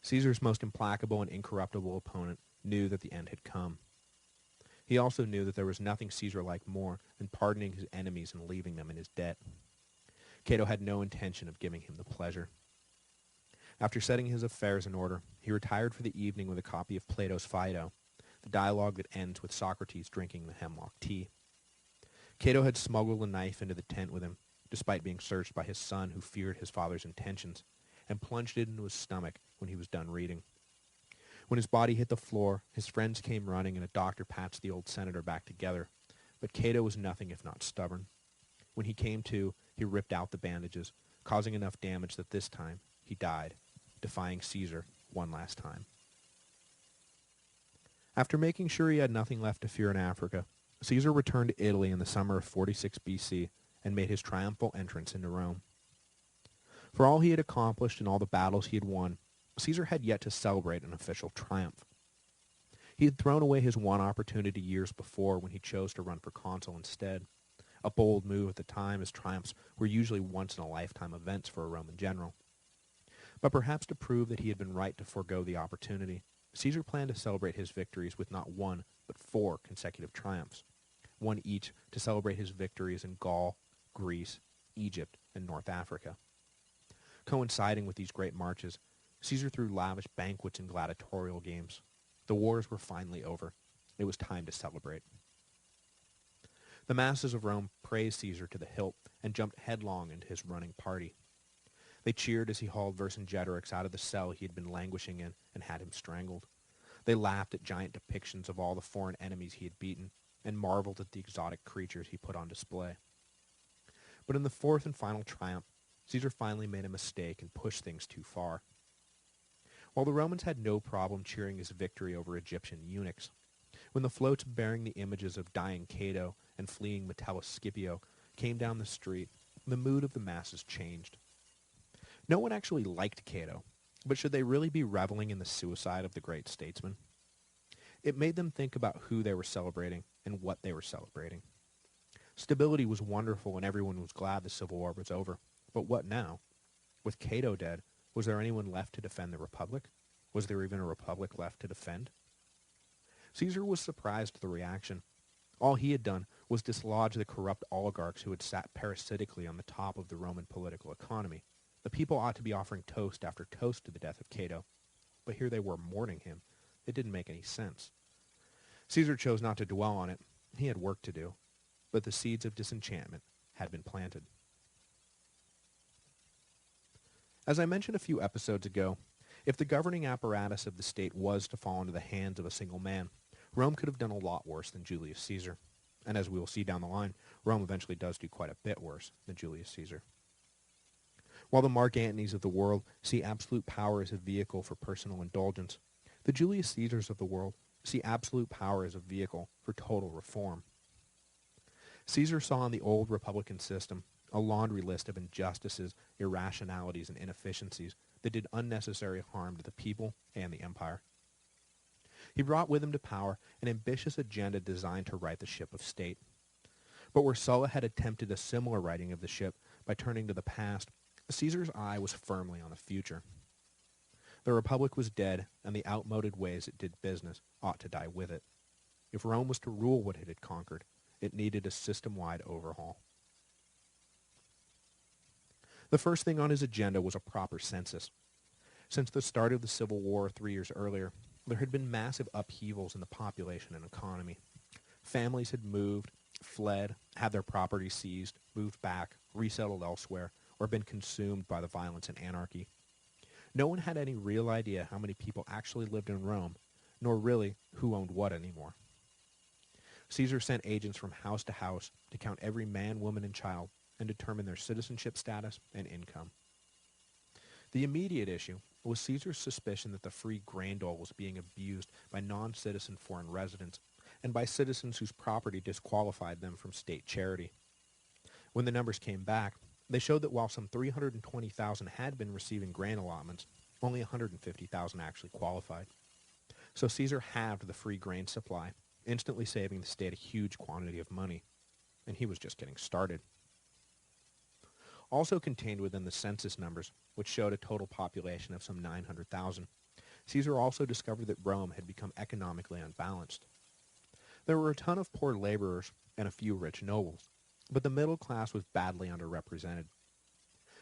Caesar's most implacable and incorruptible opponent knew that the end had come. He also knew that there was nothing Caesar liked more than pardoning his enemies and leaving them in his debt. Cato had no intention of giving him the pleasure. After setting his affairs in order, he retired for the evening with a copy of Plato's Phaedo, the dialogue that ends with Socrates drinking the hemlock tea. Cato had smuggled a knife into the tent with him, despite being searched by his son who feared his father's intentions, and plunged it into his stomach when he was done reading. When his body hit the floor, his friends came running and a doctor patched the old senator back together, but Cato was nothing if not stubborn. When he came to, he ripped out the bandages, causing enough damage that this time he died, defying Caesar one last time. After making sure he had nothing left to fear in Africa, Caesar returned to Italy in the summer of 46 BC and made his triumphal entrance into Rome. For all he had accomplished and all the battles he had won, Caesar had yet to celebrate an official triumph. He had thrown away his one opportunity years before when he chose to run for consul instead, a bold move at the time as triumphs were usually once-in-a-lifetime events for a Roman general. But perhaps to prove that he had been right to forego the opportunity, Caesar planned to celebrate his victories with not one, but 4 consecutive triumphs, one each to celebrate his victories in Gaul, Greece, Egypt, and North Africa. Coinciding with these great marches, Caesar threw lavish banquets and gladiatorial games. The wars were finally over. It was time to celebrate. The masses of Rome praised Caesar to the hilt and jumped headlong into his running party. They cheered as he hauled Vercingetorix out of the cell he had been languishing in and had him strangled. They laughed at giant depictions of all the foreign enemies he had beaten and marveled at the exotic creatures he put on display. But in the 4th and final triumph, Caesar finally made a mistake and pushed things too far. While the Romans had no problem cheering his victory over Egyptian eunuchs, when the floats bearing the images of dying Cato and fleeing Metellus Scipio came down the street, the mood of the masses changed. No one actually liked Cato, but should they really be reveling in the suicide of the great statesman? It made them think about who they were celebrating and what they were celebrating. Stability was wonderful and everyone was glad the Civil War was over. But what now? With Cato dead, was there anyone left to defend the Republic? Was there even a Republic left to defend? Caesar was surprised at the reaction. All he had done was dislodge the corrupt oligarchs who had sat parasitically on the top of the Roman political economy. The people ought to be offering toast after toast to the death of Cato. But here they were mourning him. It didn't make any sense. Caesar chose not to dwell on it. He had work to do. But the seeds of disenchantment had been planted. As I mentioned a few episodes ago, if the governing apparatus of the state was to fall into the hands of a single man, Rome could have done a lot worse than Julius Caesar. And as we will see down the line, Rome eventually does do quite a bit worse than Julius Caesar. While the Mark Antonys of the world see absolute power as a vehicle for personal indulgence, the Julius Caesars of the world see absolute power as a vehicle for total reform. Caesar saw in the old republican system a laundry list of injustices, irrationalities, and inefficiencies that did unnecessary harm to the people and the empire. He brought with him to power an ambitious agenda designed to right the ship of state. But where Sulla had attempted a similar righting of the ship by turning to the past, Caesar's eye was firmly on the future. The Republic was dead, and the outmoded ways it did business ought to die with it. If Rome was to rule what it had conquered, it needed a system-wide overhaul. The first thing on his agenda was a proper census. Since the start of the Civil War 3 years earlier, there had been massive upheavals in the population and economy. Families had moved, fled, had their property seized, moved back, resettled elsewhere, or been consumed by the violence and anarchy. No one had any real idea how many people actually lived in Rome, nor really who owned what anymore. Caesar sent agents from house to house to count every man, woman, and child and determine their citizenship status and income. The immediate issue was Caesar's suspicion that the free grain dole was being abused by non-citizen foreign residents and by citizens whose property disqualified them from state charity. When the numbers came back, they showed that while some 320,000 had been receiving grain allotments, only 150,000 actually qualified. So Caesar halved the free grain supply, instantly saving the state a huge quantity of money. And he was just getting started. Also contained within the census numbers, which showed a total population of some 900,000, Caesar also discovered that Rome had become economically unbalanced. There were a ton of poor laborers and a few rich nobles, but the middle class was badly underrepresented.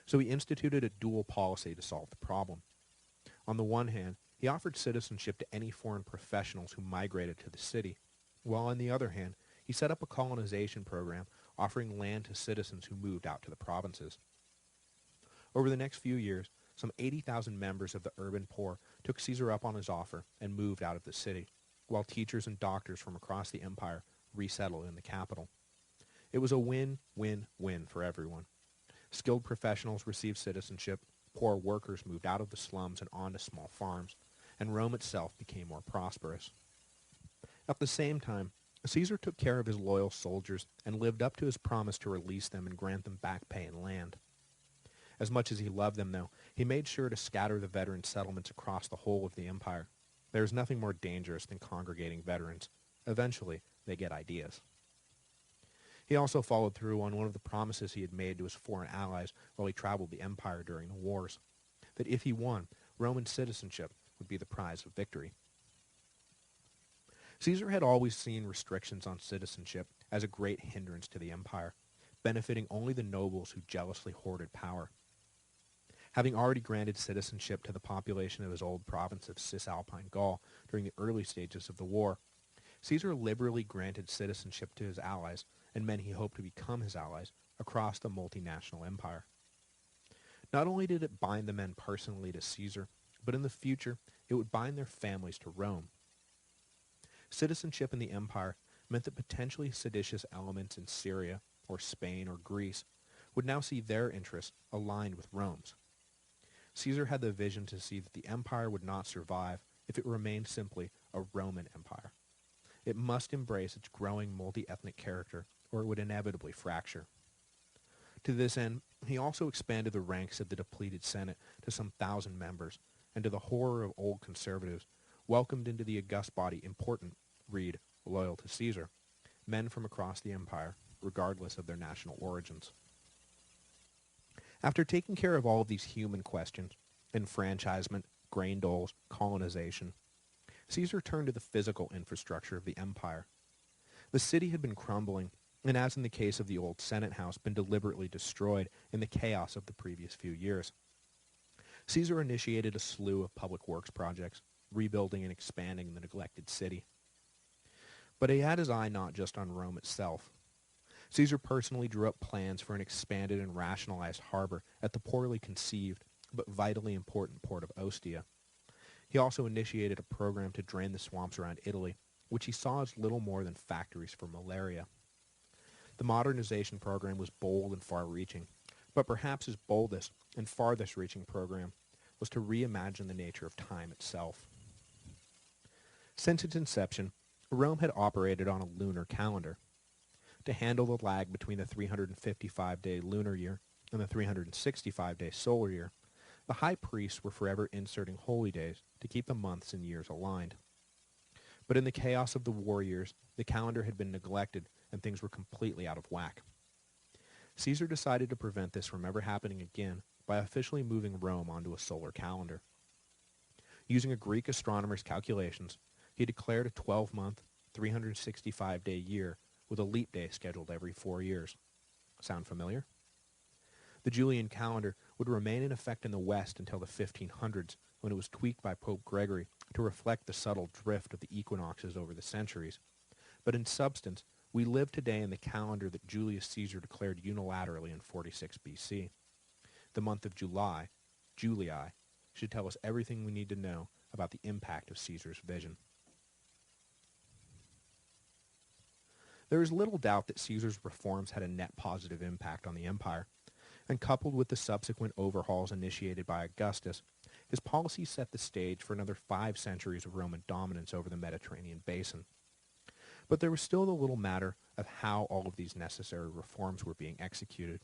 So he instituted a dual policy to solve the problem. On the one hand, he offered citizenship to any foreign professionals who migrated to the city, while on the other hand, he set up a colonization program offering land to citizens who moved out to the provinces. Over the next few years, some 80,000 members of the urban poor took Caesar up on his offer and moved out of the city, while teachers and doctors from across the empire resettled in the capital. It was a win-win-win for everyone. Skilled professionals received citizenship, poor workers moved out of the slums and onto small farms, and Rome itself became more prosperous. At the same time, Caesar took care of his loyal soldiers and lived up to his promise to release them and grant them back pay and land. As much as he loved them, though, he made sure to scatter the veteran settlements across the whole of the empire. There is nothing more dangerous than congregating veterans. Eventually, they get ideas. He also followed through on one of the promises he had made to his foreign allies while he traveled the empire during the wars. that if he won, Roman citizenship would be the prize of victory. Caesar had always seen restrictions on citizenship as a great hindrance to the empire, benefiting only the nobles who jealously hoarded power. Having already granted citizenship to the population of his old province of Cisalpine Gaul during the early stages of the war, Caesar liberally granted citizenship to his allies and men he hoped to become his allies across the multinational empire. Not only did it bind the men personally to Caesar, but in the future it would bind their families to Rome. Citizenship in the empire meant that potentially seditious elements in Syria or Spain or Greece would now see their interests aligned with Rome's. Caesar had the vision to see that the empire would not survive if it remained simply a Roman empire. It must embrace its growing multi-ethnic character, or it would inevitably fracture. To this end, he also expanded the ranks of the depleted Senate to some 1,000 members, and to the horror of old conservatives, welcomed into the august body important, read, loyal to Caesar, men from across the empire, regardless of their national origins. After taking care of all of these human questions, enfranchisement, grain doles, colonization, Caesar turned to the physical infrastructure of the empire. The city had been crumbling, and as in the case of the old Senate House, been deliberately destroyed in the chaos of the previous few years. Caesar initiated a slew of public works projects, rebuilding and expanding the neglected city. But he had his eye not just on Rome itself. Caesar personally drew up plans for an expanded and rationalized harbor at the poorly conceived but vitally important port of Ostia. He also initiated a program to drain the swamps around Italy, which he saw as little more than factories for malaria. The modernization program was bold and far-reaching, but perhaps his boldest and farthest-reaching program was to reimagine the nature of time itself. Since its inception, Rome had operated on a lunar calendar. To handle the lag between the 355-day lunar year and the 365-day solar year, the high priests were forever inserting holy days to keep the months and years aligned. But in the chaos of the war years, the calendar had been neglected and things were completely out of whack. Caesar decided to prevent this from ever happening again by officially moving Rome onto a solar calendar. Using a Greek astronomer's calculations, he declared a 12-month, 365-day year with a leap day scheduled every 4 years. Sound familiar? The Julian calendar would remain in effect in the West until the 1500s, when it was tweaked by Pope Gregory to reflect the subtle drift of the equinoxes over the centuries. But in substance, we live today in the calendar that Julius Caesar declared unilaterally in 46 BC. The month of July, Julii, should tell us everything we need to know about the impact of Caesar's vision. There is little doubt that Caesar's reforms had a net positive impact on the empire, and coupled with the subsequent overhauls initiated by Augustus, his policies set the stage for another 5 centuries of Roman dominance over the Mediterranean basin. But there was still the little matter of how all of these necessary reforms were being executed.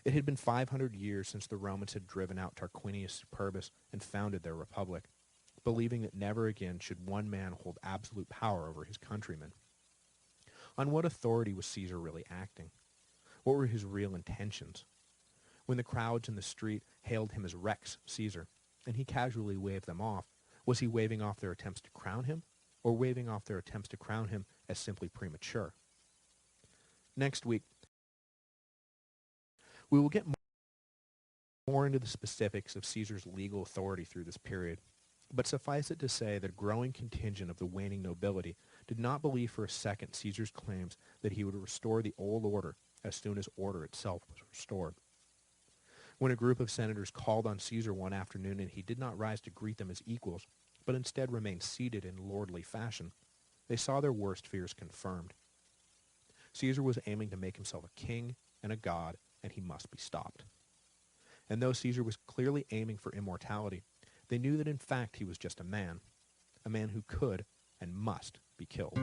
It had been 500 years since the Romans had driven out Tarquinius Superbus and founded their republic, believing that never again should one man hold absolute power over his countrymen. On what authority was Caesar really acting? What were his real intentions? When the crowds in the street hailed him as Rex Caesar, and he casually waved them off, was he waving off their attempts to crown him, or waving off their attempts to crown him as simply premature? Next week, we will get more into the specifics of Caesar's legal authority through this period, but suffice it to say that a growing contingent of the waning nobility did not believe for a second Caesar's claims that he would restore the old order as soon as order itself was restored. When a group of senators called on Caesar one afternoon and he did not rise to greet them as equals, but instead remained seated in lordly fashion, they saw their worst fears confirmed. Caesar was aiming to make himself a king and a god, and he must be stopped. And though Caesar was clearly aiming for immortality, they knew that in fact he was just a man who could and must be killed.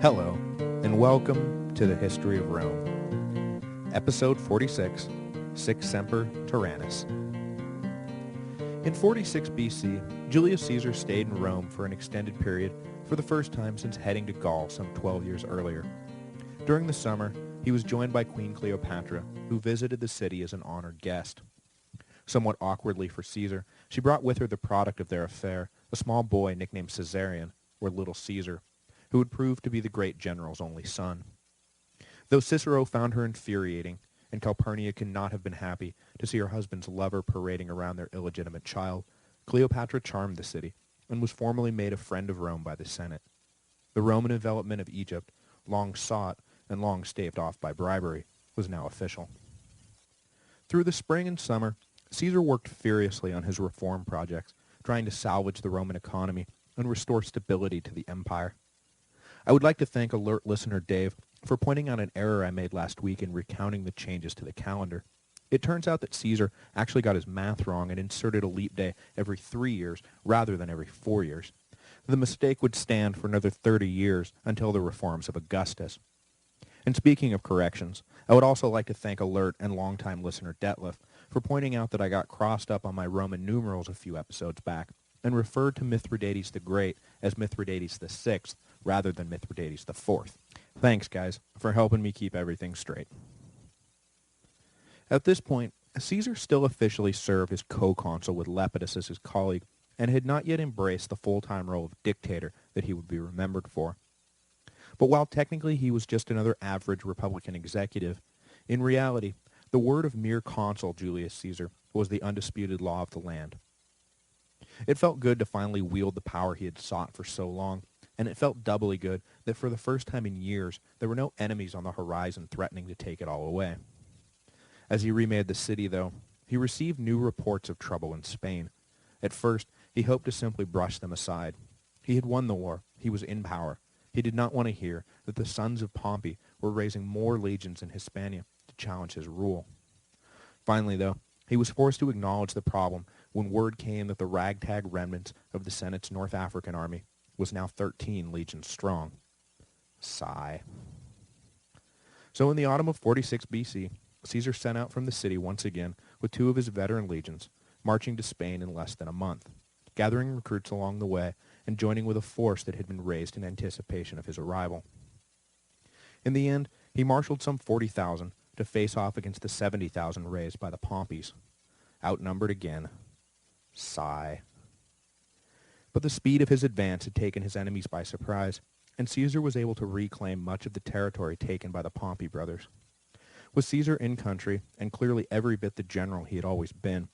Hello, and welcome to the History of Rome. Episode 46, Sic Semper Tyrannis. In 46 BC, Julius Caesar stayed in Rome for an extended period for the first time since heading to Gaul some 12 years earlier. During the summer, he was joined by Queen Cleopatra, who visited the city as an honored guest. Somewhat awkwardly for Caesar, she brought with her the product of their affair, a small boy nicknamed Caesarion, or Little Caesar, who would prove to be the great general's only son. Though Cicero found her infuriating, and Calpurnia could not have been happy to see her husband's lover parading around their illegitimate child, Cleopatra charmed the city, and was formally made a friend of Rome by the Senate. The Roman envelopment of Egypt, long sought and long staved off by bribery, was now official. Through the spring and summer, Caesar worked furiously on his reform projects, trying to salvage the Roman economy and restore stability to the empire. I would like to thank alert listener Dave for pointing out an error I made last week in recounting the changes to the calendar. It turns out that Caesar actually got his math wrong and inserted a leap day every 3 years rather than every 4 years. The mistake would stand for another 30 years until the reforms of Augustus. And speaking of corrections, I would also like to thank alert and longtime listener Detlef for pointing out that I got crossed up on my Roman numerals a few episodes back and referred to Mithridates the Great as Mithridates the Sixth rather than Mithridates the Fourth. Thanks, guys, for helping me keep everything straight. At this point, Caesar still officially served as co-consul with Lepidus as his colleague and had not yet embraced the full-time role of dictator that he would be remembered for. But while technically he was just another average Republican executive, in reality, the word of mere consul Julius Caesar was the undisputed law of the land. It felt good to finally wield the power he had sought for so long, and it felt doubly good that for the first time in years there were no enemies on the horizon threatening to take it all away. As he remade the city, though, he received new reports of trouble in Spain. At first, he hoped to simply brush them aside. He had won the war. He was in power. He did not want to hear that the sons of Pompey were raising more legions in Hispania to challenge his rule. Finally, though, he was forced to acknowledge the problem when word came that the ragtag remnants of the Senate's North African army was now 13 legions strong. Sigh. So in the autumn of 46 BC, Caesar set out from the city once again with 2 of his veteran legions, marching to Spain in less than a month, gathering recruits along the way and joining with a force that had been raised in anticipation of his arrival. In the end, he marshaled some 40,000 to face off against the 70,000 raised by the Pompeys. Outnumbered again. Sigh. But the speed of his advance had taken his enemies by surprise, and Caesar was able to reclaim much of the territory taken by the Pompey brothers. With Caesar in country, and clearly every bit the general he had always been,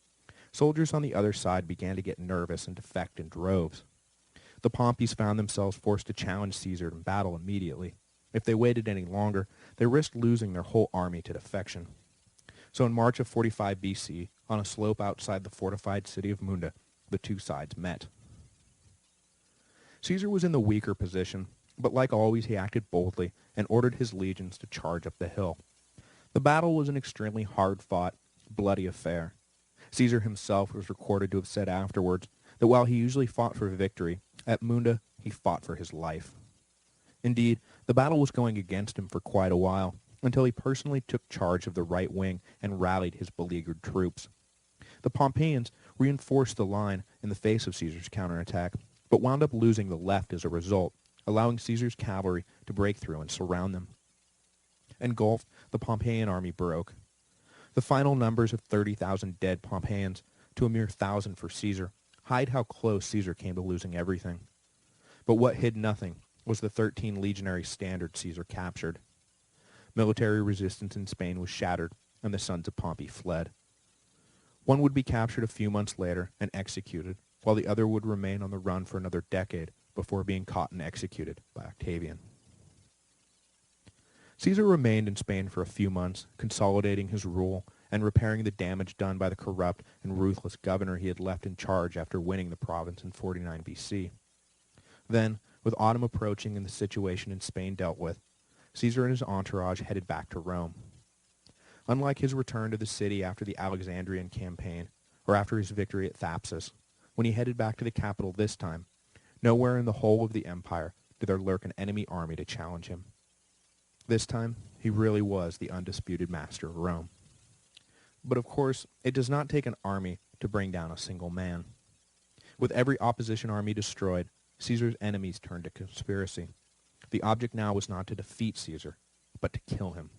soldiers on the other side began to get nervous and defect in droves. The Pompeys found themselves forced to challenge Caesar in battle immediately. If they waited any longer, they risked losing their whole army to defection. So in March of 45 BC, on a slope outside the fortified city of Munda, the two sides met. Caesar was in the weaker position, but like always he acted boldly and ordered his legions to charge up the hill. The battle was an extremely hard-fought, bloody affair. Caesar himself was recorded to have said afterwards that while he usually fought for victory, at Munda he fought for his life. Indeed, the battle was going against him for quite a while, until he personally took charge of the right wing and rallied his beleaguered troops. The Pompeians reinforced the line in the face of Caesar's counterattack, but wound up losing the left as a result, allowing Caesar's cavalry to break through and surround them. Engulfed, the Pompeian army broke. The final numbers of 30,000 dead Pompeians to a mere 1,000 for Caesar hide how close Caesar came to losing everything. But what hid nothing was the 13 legionary standard Caesar captured. Military resistance in Spain was shattered, and the sons of Pompey fled. One would be captured a few months later and executed, while the other would remain on the run for another decade before being caught and executed by Octavian. Caesar remained in Spain for a few months, consolidating his rule and repairing the damage done by the corrupt and ruthless governor he had left in charge after winning the province in 49 BC. Then, with autumn approaching and the situation in Spain dealt with, Caesar and his entourage headed back to Rome. Unlike his return to the city after the Alexandrian campaign, or after his victory at Thapsus, when he headed back to the capital this time, nowhere in the whole of the empire did there lurk an enemy army to challenge him. This time, he really was the undisputed master of Rome. But of course, it does not take an army to bring down a single man. With every opposition army destroyed, Caesar's enemies turned to conspiracy. The object now was not to defeat Caesar, but to kill him.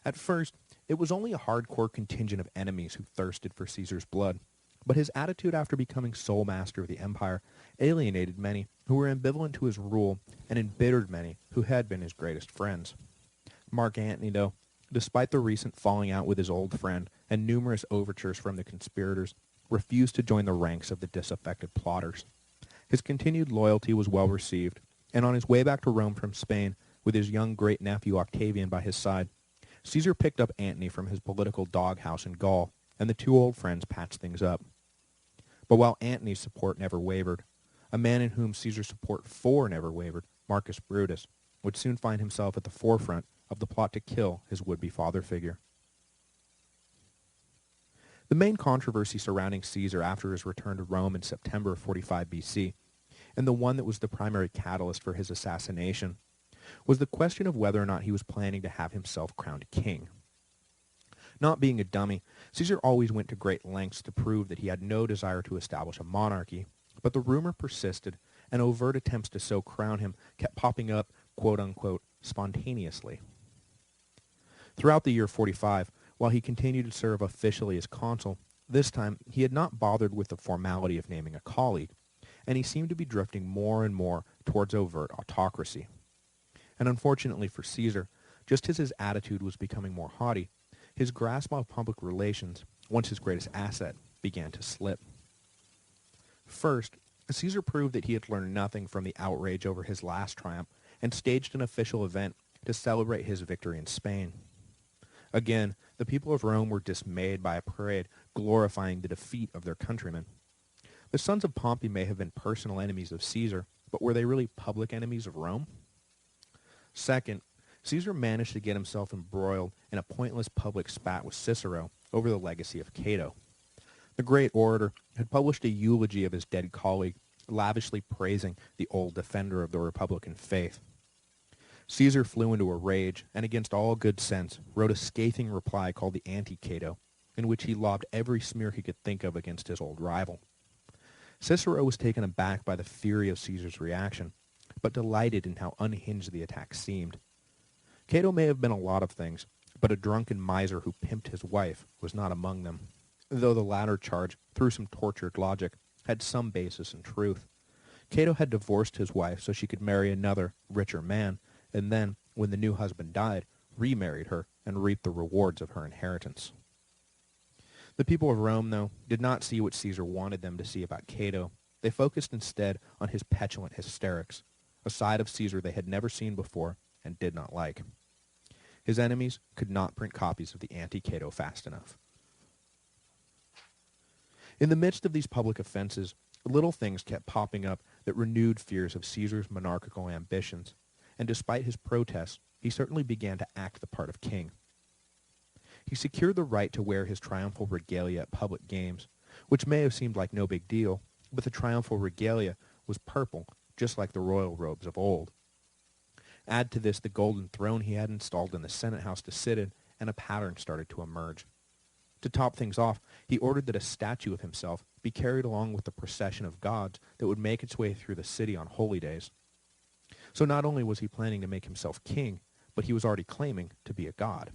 At first, it was only a hardcore contingent of enemies who thirsted for Caesar's blood, but his attitude after becoming sole master of the empire alienated many who were ambivalent to his rule and embittered many who had been his greatest friends. Mark Antony, though, despite the recent falling out with his old friend and numerous overtures from the conspirators, refused to join the ranks of the disaffected plotters. His continued loyalty was well received, and on his way back to Rome from Spain, with his young great-nephew Octavian by his side, Caesar picked up Antony from his political doghouse in Gaul, and the two old friends patched things up. But while Antony's support never wavered, a man in whom Caesar's support for never wavered, Marcus Brutus, would soon find himself at the forefront of the plot to kill his would-be father figure. The main controversy surrounding Caesar after his return to Rome in September of 45 BC, and the one that was the primary catalyst for his assassination, was the question of whether or not he was planning to have himself crowned king. Not being a dummy, Caesar always went to great lengths to prove that he had no desire to establish a monarchy, but the rumor persisted, and overt attempts to so crown him kept popping up, quote-unquote, spontaneously. Throughout the year 45, while he continued to serve officially as consul, this time he had not bothered with the formality of naming a colleague, and he seemed to be drifting more and more towards overt autocracy. And unfortunately for Caesar, just as his attitude was becoming more haughty, his grasp on public relations, once his greatest asset, began to slip. First, Caesar proved that he had learned nothing from the outrage over his last triumph and staged an official event to celebrate his victory in Spain. Again, the people of Rome were dismayed by a parade glorifying the defeat of their countrymen. The sons of Pompey may have been personal enemies of Caesar, but were they really public enemies of Rome? Second, Caesar managed to get himself embroiled in a pointless public spat with Cicero over the legacy of Cato. The great orator had published a eulogy of his dead colleague, lavishly praising the old defender of the Republican faith. Caesar flew into a rage, and against all good sense, wrote a scathing reply called the Anti-Cato, in which he lobbed every smear he could think of against his old rival. Cicero was taken aback by the fury of Caesar's reaction, but delighted in how unhinged the attack seemed. Cato may have been a lot of things, but a drunken miser who pimped his wife was not among them, though the latter charge, through some tortured logic, had some basis in truth. Cato had divorced his wife so she could marry another, richer man, and then, when the new husband died, remarried her and reaped the rewards of her inheritance. The people of Rome, though, did not see what Caesar wanted them to see about Cato. They focused instead on his petulant hysterics, a side of Caesar they had never seen before and did not like. His enemies could not print copies of the Anti-Cato fast enough. In the midst of these public offenses, little things kept popping up that renewed fears of Caesar's monarchical ambitions, and despite his protests, he certainly began to act the part of king. He secured the right to wear his triumphal regalia at public games, which may have seemed like no big deal, but the triumphal regalia was purple, just like the royal robes of old. Add to this the golden throne he had installed in the Senate House to sit in, and a pattern started to emerge. To top things off, he ordered that a statue of himself be carried along with the procession of gods that would make its way through the city on holy days. So not only was he planning to make himself king, but he was already claiming to be a god.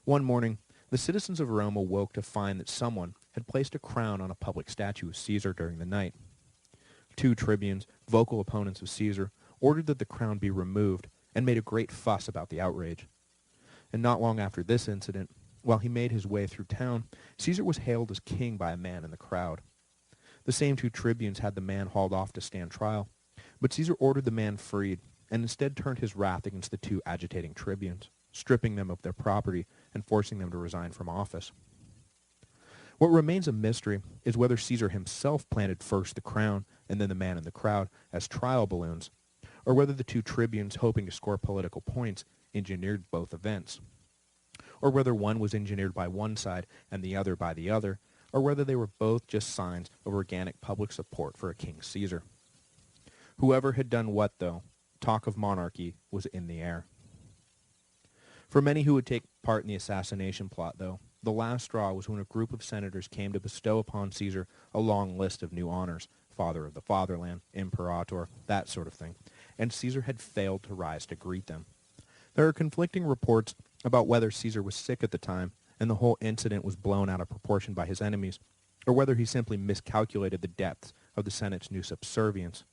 One morning, the citizens of Rome awoke to find that someone had placed a crown on a public statue of Caesar during the night. Two tribunes, vocal opponents of Caesar, ordered that the crown be removed and made a great fuss about the outrage. And not long after this incident, while he made his way through town, Caesar was hailed as king by a man in the crowd. The same two tribunes had the man hauled off to stand trial, but Caesar ordered the man freed, and instead turned his wrath against the two agitating tribunes, stripping them of their property and forcing them to resign from office. What remains a mystery is whether Caesar himself planted first the crown and then the man in the crowd as trial balloons, or whether the two tribunes, hoping to score political points, engineered both events, or whether one was engineered by one side and the other by the other, or whether they were both just signs of organic public support for a King Caesar. Whoever had done what, though, talk of monarchy was in the air. For many who would take part in the assassination plot, though, the last straw was when a group of senators came to bestow upon Caesar a long list of new honors, father of the fatherland, imperator, that sort of thing, and Caesar had failed to rise to greet them. There are conflicting reports about whether Caesar was sick at the time and the whole incident was blown out of proportion by his enemies, or whether he simply miscalculated the depths of the Senate's new subservience.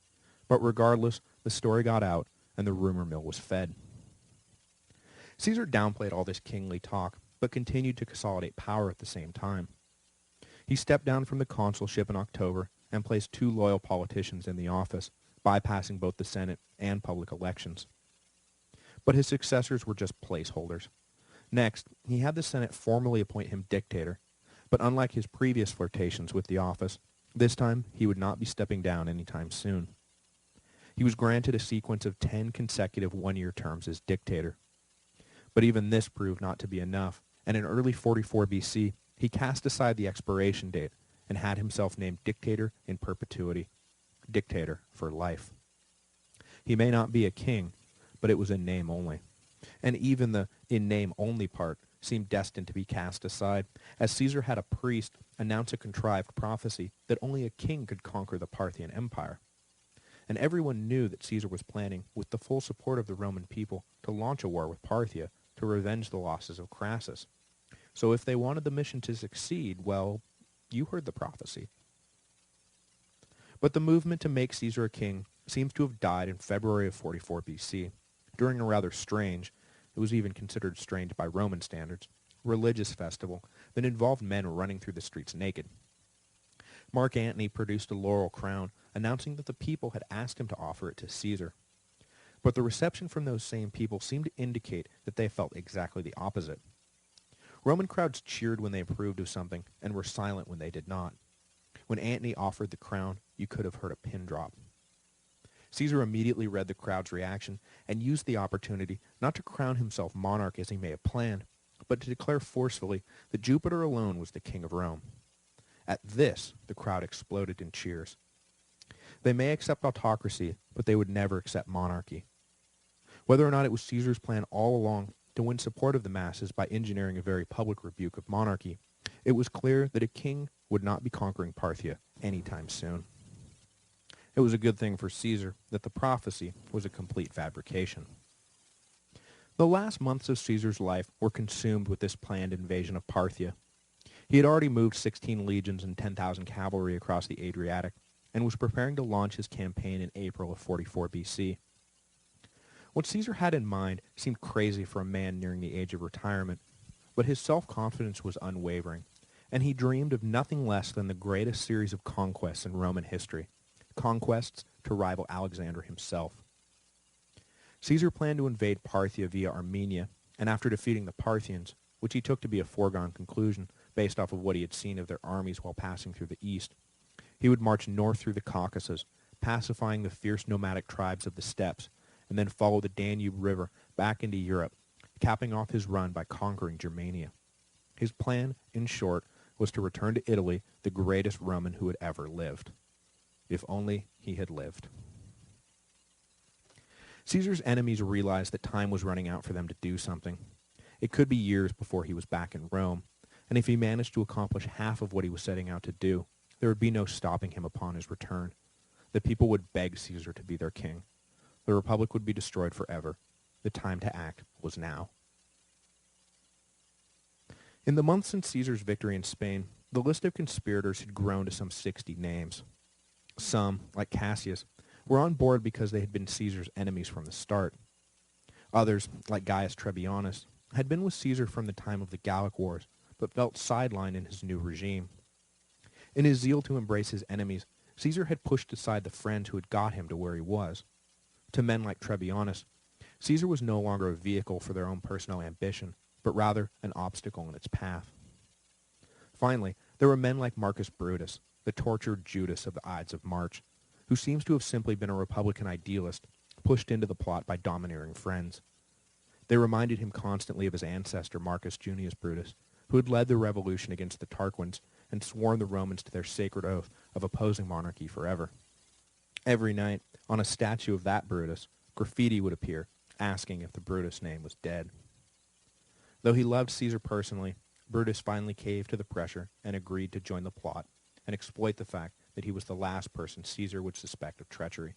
But regardless, the story got out and the rumor mill was fed. Caesar downplayed all this kingly talk, but continued to consolidate power at the same time. He stepped down from the consulship in October and placed 2 loyal politicians in the office, bypassing both the Senate and public elections. But his successors were just placeholders. Next, he had the Senate formally appoint him dictator, but unlike his previous flirtations with the office, this time he would not be stepping down anytime soon. He was granted a sequence of 10 consecutive one-year terms as dictator. But even this proved not to be enough, and in early 44 BC, he cast aside the expiration date and had himself named dictator in perpetuity, dictator for life. He may not be a king, but it was in name only. And even the in name only part seemed destined to be cast aside, as Caesar had a priest announce a contrived prophecy that only a king could conquer the Parthian Empire. And everyone knew that Caesar was planning, with the full support of the Roman people, to launch a war with Parthia to revenge the losses of Crassus. So if they wanted the mission to succeed, well, you heard the prophecy. But the movement to make Caesar a king seems to have died in February of 44 BC, during a rather strange, it was even considered strange by Roman standards, religious festival that involved men running through the streets naked. Mark Antony produced a laurel crown, announcing that the people had asked him to offer it to Caesar. But the reception from those same people seemed to indicate that they felt exactly the opposite. Roman crowds cheered when they approved of something and were silent when they did not. When Antony offered the crown, you could have heard a pin drop. Caesar immediately read the crowd's reaction and used the opportunity not to crown himself monarch as he may have planned, but to declare forcefully that Jupiter alone was the king of Rome. At this, the crowd exploded in cheers. They may accept autocracy, but they would never accept monarchy. Whether or not it was Caesar's plan all along to win support of the masses by engineering a very public rebuke of monarchy, it was clear that a king would not be conquering Parthia anytime soon. It was a good thing for Caesar that the prophecy was a complete fabrication. The last months of Caesar's life were consumed with this planned invasion of Parthia. He had already moved 16 legions and 10,000 cavalry across the Adriatic, and was preparing to launch his campaign in April of 44 BC. What Caesar had in mind seemed crazy for a man nearing the age of retirement, but his self-confidence was unwavering, and he dreamed of nothing less than the greatest series of conquests in Roman history, conquests to rival Alexander himself. Caesar planned to invade Parthia via Armenia, and after defeating the Parthians, which he took to be a foregone conclusion based off of what he had seen of their armies while passing through the east, he would march north through the Caucasus, pacifying the fierce nomadic tribes of the steppes, and then follow the Danube River back into Europe, capping off his run by conquering Germania. His plan, in short, was to return to Italy the greatest Roman who had ever lived. If only he had lived. Caesar's enemies realized that time was running out for them to do something. It could be years before he was back in Rome, and if he managed to accomplish half of what he was setting out to do, there would be no stopping him upon his return. The people would beg Caesar to be their king. The Republic would be destroyed forever. The time to act was now. In the months since Caesar's victory in Spain, the list of conspirators had grown to some 60 names. Some, like Cassius, were on board because they had been Caesar's enemies from the start. Others, like Gaius Trebianus, had been with Caesar from the time of the Gallic Wars, but felt sidelined in his new regime. In his zeal to embrace his enemies, Caesar had pushed aside the friends who had got him to where he was. To men like Trebianus, Caesar was no longer a vehicle for their own personal ambition, but rather an obstacle in its path. Finally, there were men like Marcus Brutus, the tortured Judas of the Ides of March, who seems to have simply been a Republican idealist pushed into the plot by domineering friends. They reminded him constantly of his ancestor Marcus Junius Brutus, who had led the revolution against the Tarquins and sworn the Romans to their sacred oath of opposing monarchy forever. Every night, on a statue of that Brutus, graffiti would appear, asking if the Brutus name was dead. Though he loved Caesar personally, Brutus finally caved to the pressure and agreed to join the plot and exploit the fact that he was the last person Caesar would suspect of treachery.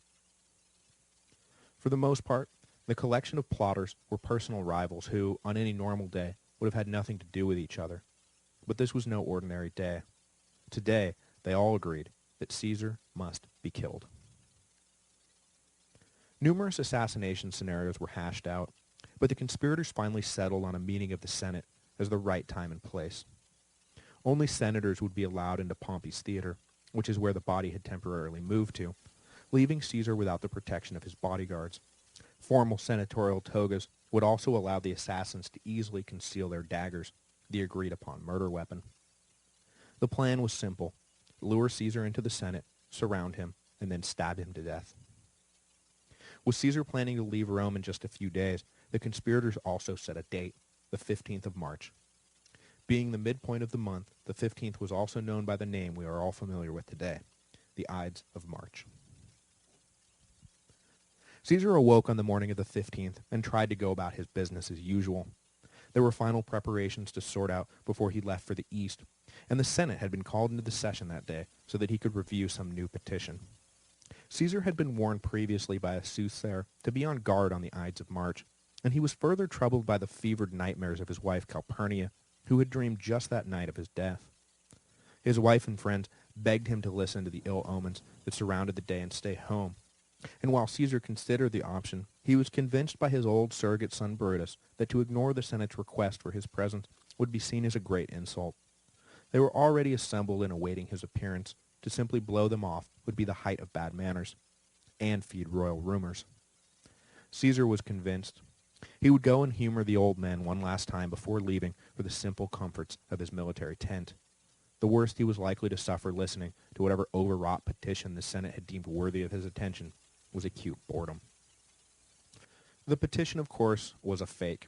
For the most part, the collection of plotters were personal rivals who, on any normal day, would have had nothing to do with each other. But this was no ordinary day. Today, they all agreed that Caesar must be killed. Numerous assassination scenarios were hashed out, but the conspirators finally settled on a meeting of the Senate as the right time and place. Only senators would be allowed into Pompey's theater, which is where the body had temporarily moved to, leaving Caesar without the protection of his bodyguards. Formal senatorial togas would also allow the assassins to easily conceal their daggers, the agreed-upon murder weapon. The plan was simple: lure Caesar into the Senate, surround him, and then stab him to death. With Caesar planning to leave Rome in just a few days, the conspirators also set a date, the 15th of March. Being the midpoint of the month, the 15th was also known by the name we are all familiar with today, the Ides of March. Caesar awoke on the morning of the 15th and tried to go about his business as usual. There were final preparations to sort out before he left for the East, and the Senate had been called into the session that day so that he could review some new petition. Caesar had been warned previously by a soothsayer to be on guard on the Ides of March, and he was further troubled by the fevered nightmares of his wife Calpurnia, who had dreamed just that night of his death. His wife and friends begged him to listen to the ill omens that surrounded the day and stay home, and while Caesar considered the option, he was convinced by his old surrogate son Brutus that to ignore the Senate's request for his presence would be seen as a great insult. They were already assembled and awaiting his appearance. To simply blow them off would be the height of bad manners, and feed royal rumors. Caesar was convinced. He would go and humor the old men one last time before leaving for the simple comforts of his military tent. The worst he was likely to suffer listening to whatever overwrought petition the Senate had deemed worthy of his attention was acute boredom. The petition, of course, was a fake,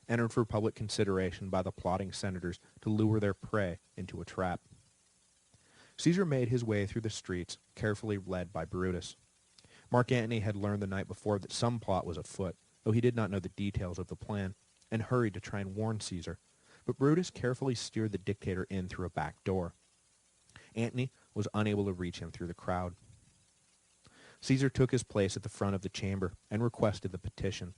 entered for public consideration by the plotting senators to lure their prey into a trap. Caesar made his way through the streets, carefully led by Brutus. Mark Antony had learned the night before that some plot was afoot, though he did not know the details of the plan, and hurried to try and warn Caesar. But Brutus carefully steered the dictator in through a back door. Antony was unable to reach him through the crowd. Caesar took his place at the front of the chamber and requested the petition.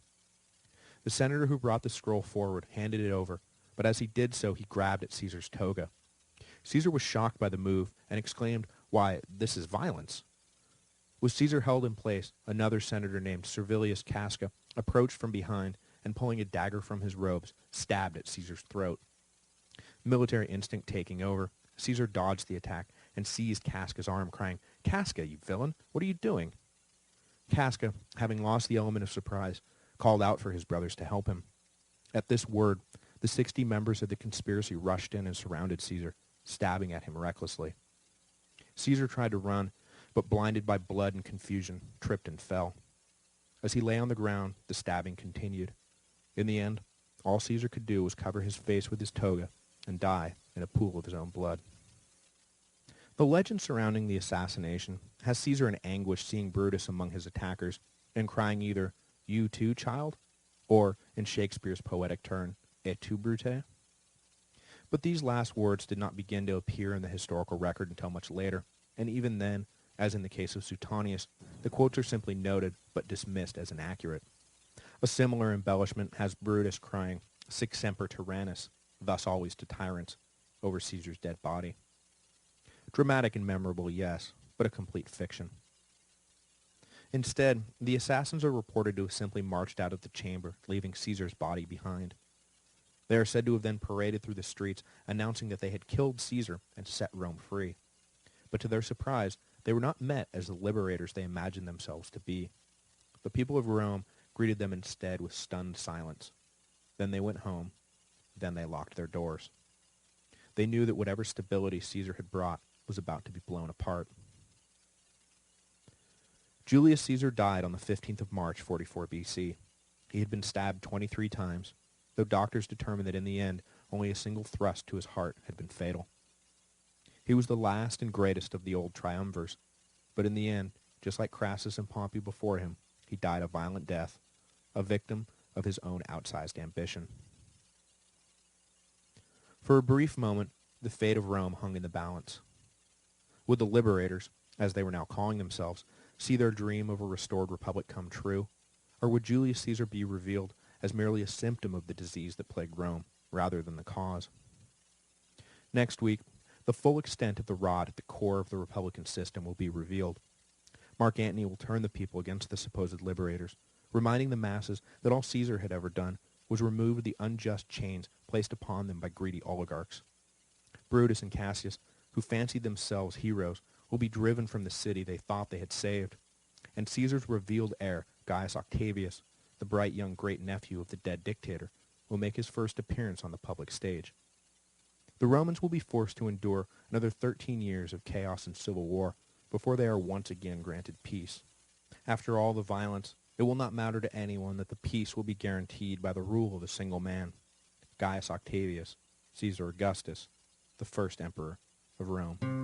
The senator who brought the scroll forward handed it over, but as he did so, he grabbed at Caesar's toga. Caesar was shocked by the move and exclaimed, "Why, this is violence." With Caesar held in place, another senator named Servilius Casca approached from behind and, pulling a dagger from his robes, stabbed at Caesar's throat. Military instinct taking over, Caesar dodged the attack and seized Casca's arm, crying, "Casca, you villain, what are you doing?" Casca, having lost the element of surprise, called out for his brothers to help him. At this word, the 60 members of the conspiracy rushed in and surrounded Caesar, stabbing at him recklessly. Caesar tried to run, but blinded by blood and confusion, tripped and fell. As he lay on the ground, the stabbing continued. In the end, all Caesar could do was cover his face with his toga and die in a pool of his own blood. The legend surrounding the assassination has Caesar in anguish seeing Brutus among his attackers and crying either, "You too, child?" or, in Shakespeare's poetic turn, "Et tu, Brute?" But these last words did not begin to appear in the historical record until much later, and even then, as in the case of Suetonius, the quotes are simply noted but dismissed as inaccurate. A similar embellishment has Brutus crying, "Sic semper tyrannus," thus always to tyrants, over Caesar's dead body. Dramatic and memorable, yes, but a complete fiction. Instead, the assassins are reported to have simply marched out of the chamber, leaving Caesar's body behind. They are said to have then paraded through the streets, announcing that they had killed Caesar and set Rome free. But to their surprise, they were not met as the liberators they imagined themselves to be. The people of Rome greeted them instead with stunned silence. Then they went home. Then they locked their doors. They knew that whatever stability Caesar had brought was about to be blown apart. Julius Caesar died on the 15th of March, 44 BC. He had been stabbed 23 times, though doctors determined that in the end, only a single thrust to his heart had been fatal. He was the last and greatest of the old triumvirs, but in the end, just like Crassus and Pompey before him, he died a violent death, a victim of his own outsized ambition. For a brief moment, the fate of Rome hung in the balance. Would the liberators, as they were now calling themselves, see their dream of a restored republic come true, or would Julius Caesar be revealed as merely a symptom of the disease that plagued Rome, rather than the cause? Next week, the full extent of the rot at the core of the republican system will be revealed. Mark Antony will turn the people against the supposed liberators, reminding the masses that all Caesar had ever done was remove the unjust chains placed upon them by greedy oligarchs. Brutus and Cassius, who fancied themselves heroes, will be driven from the city they thought they had saved, and Caesar's revealed heir, Gaius Octavius, the bright young great-nephew of the dead dictator, will make his first appearance on the public stage. The Romans will be forced to endure another 13 years of chaos and civil war before they are once again granted peace. After all the violence, it will not matter to anyone that the peace will be guaranteed by the rule of a single man, Gaius Octavius, Caesar Augustus, the first emperor of Rome.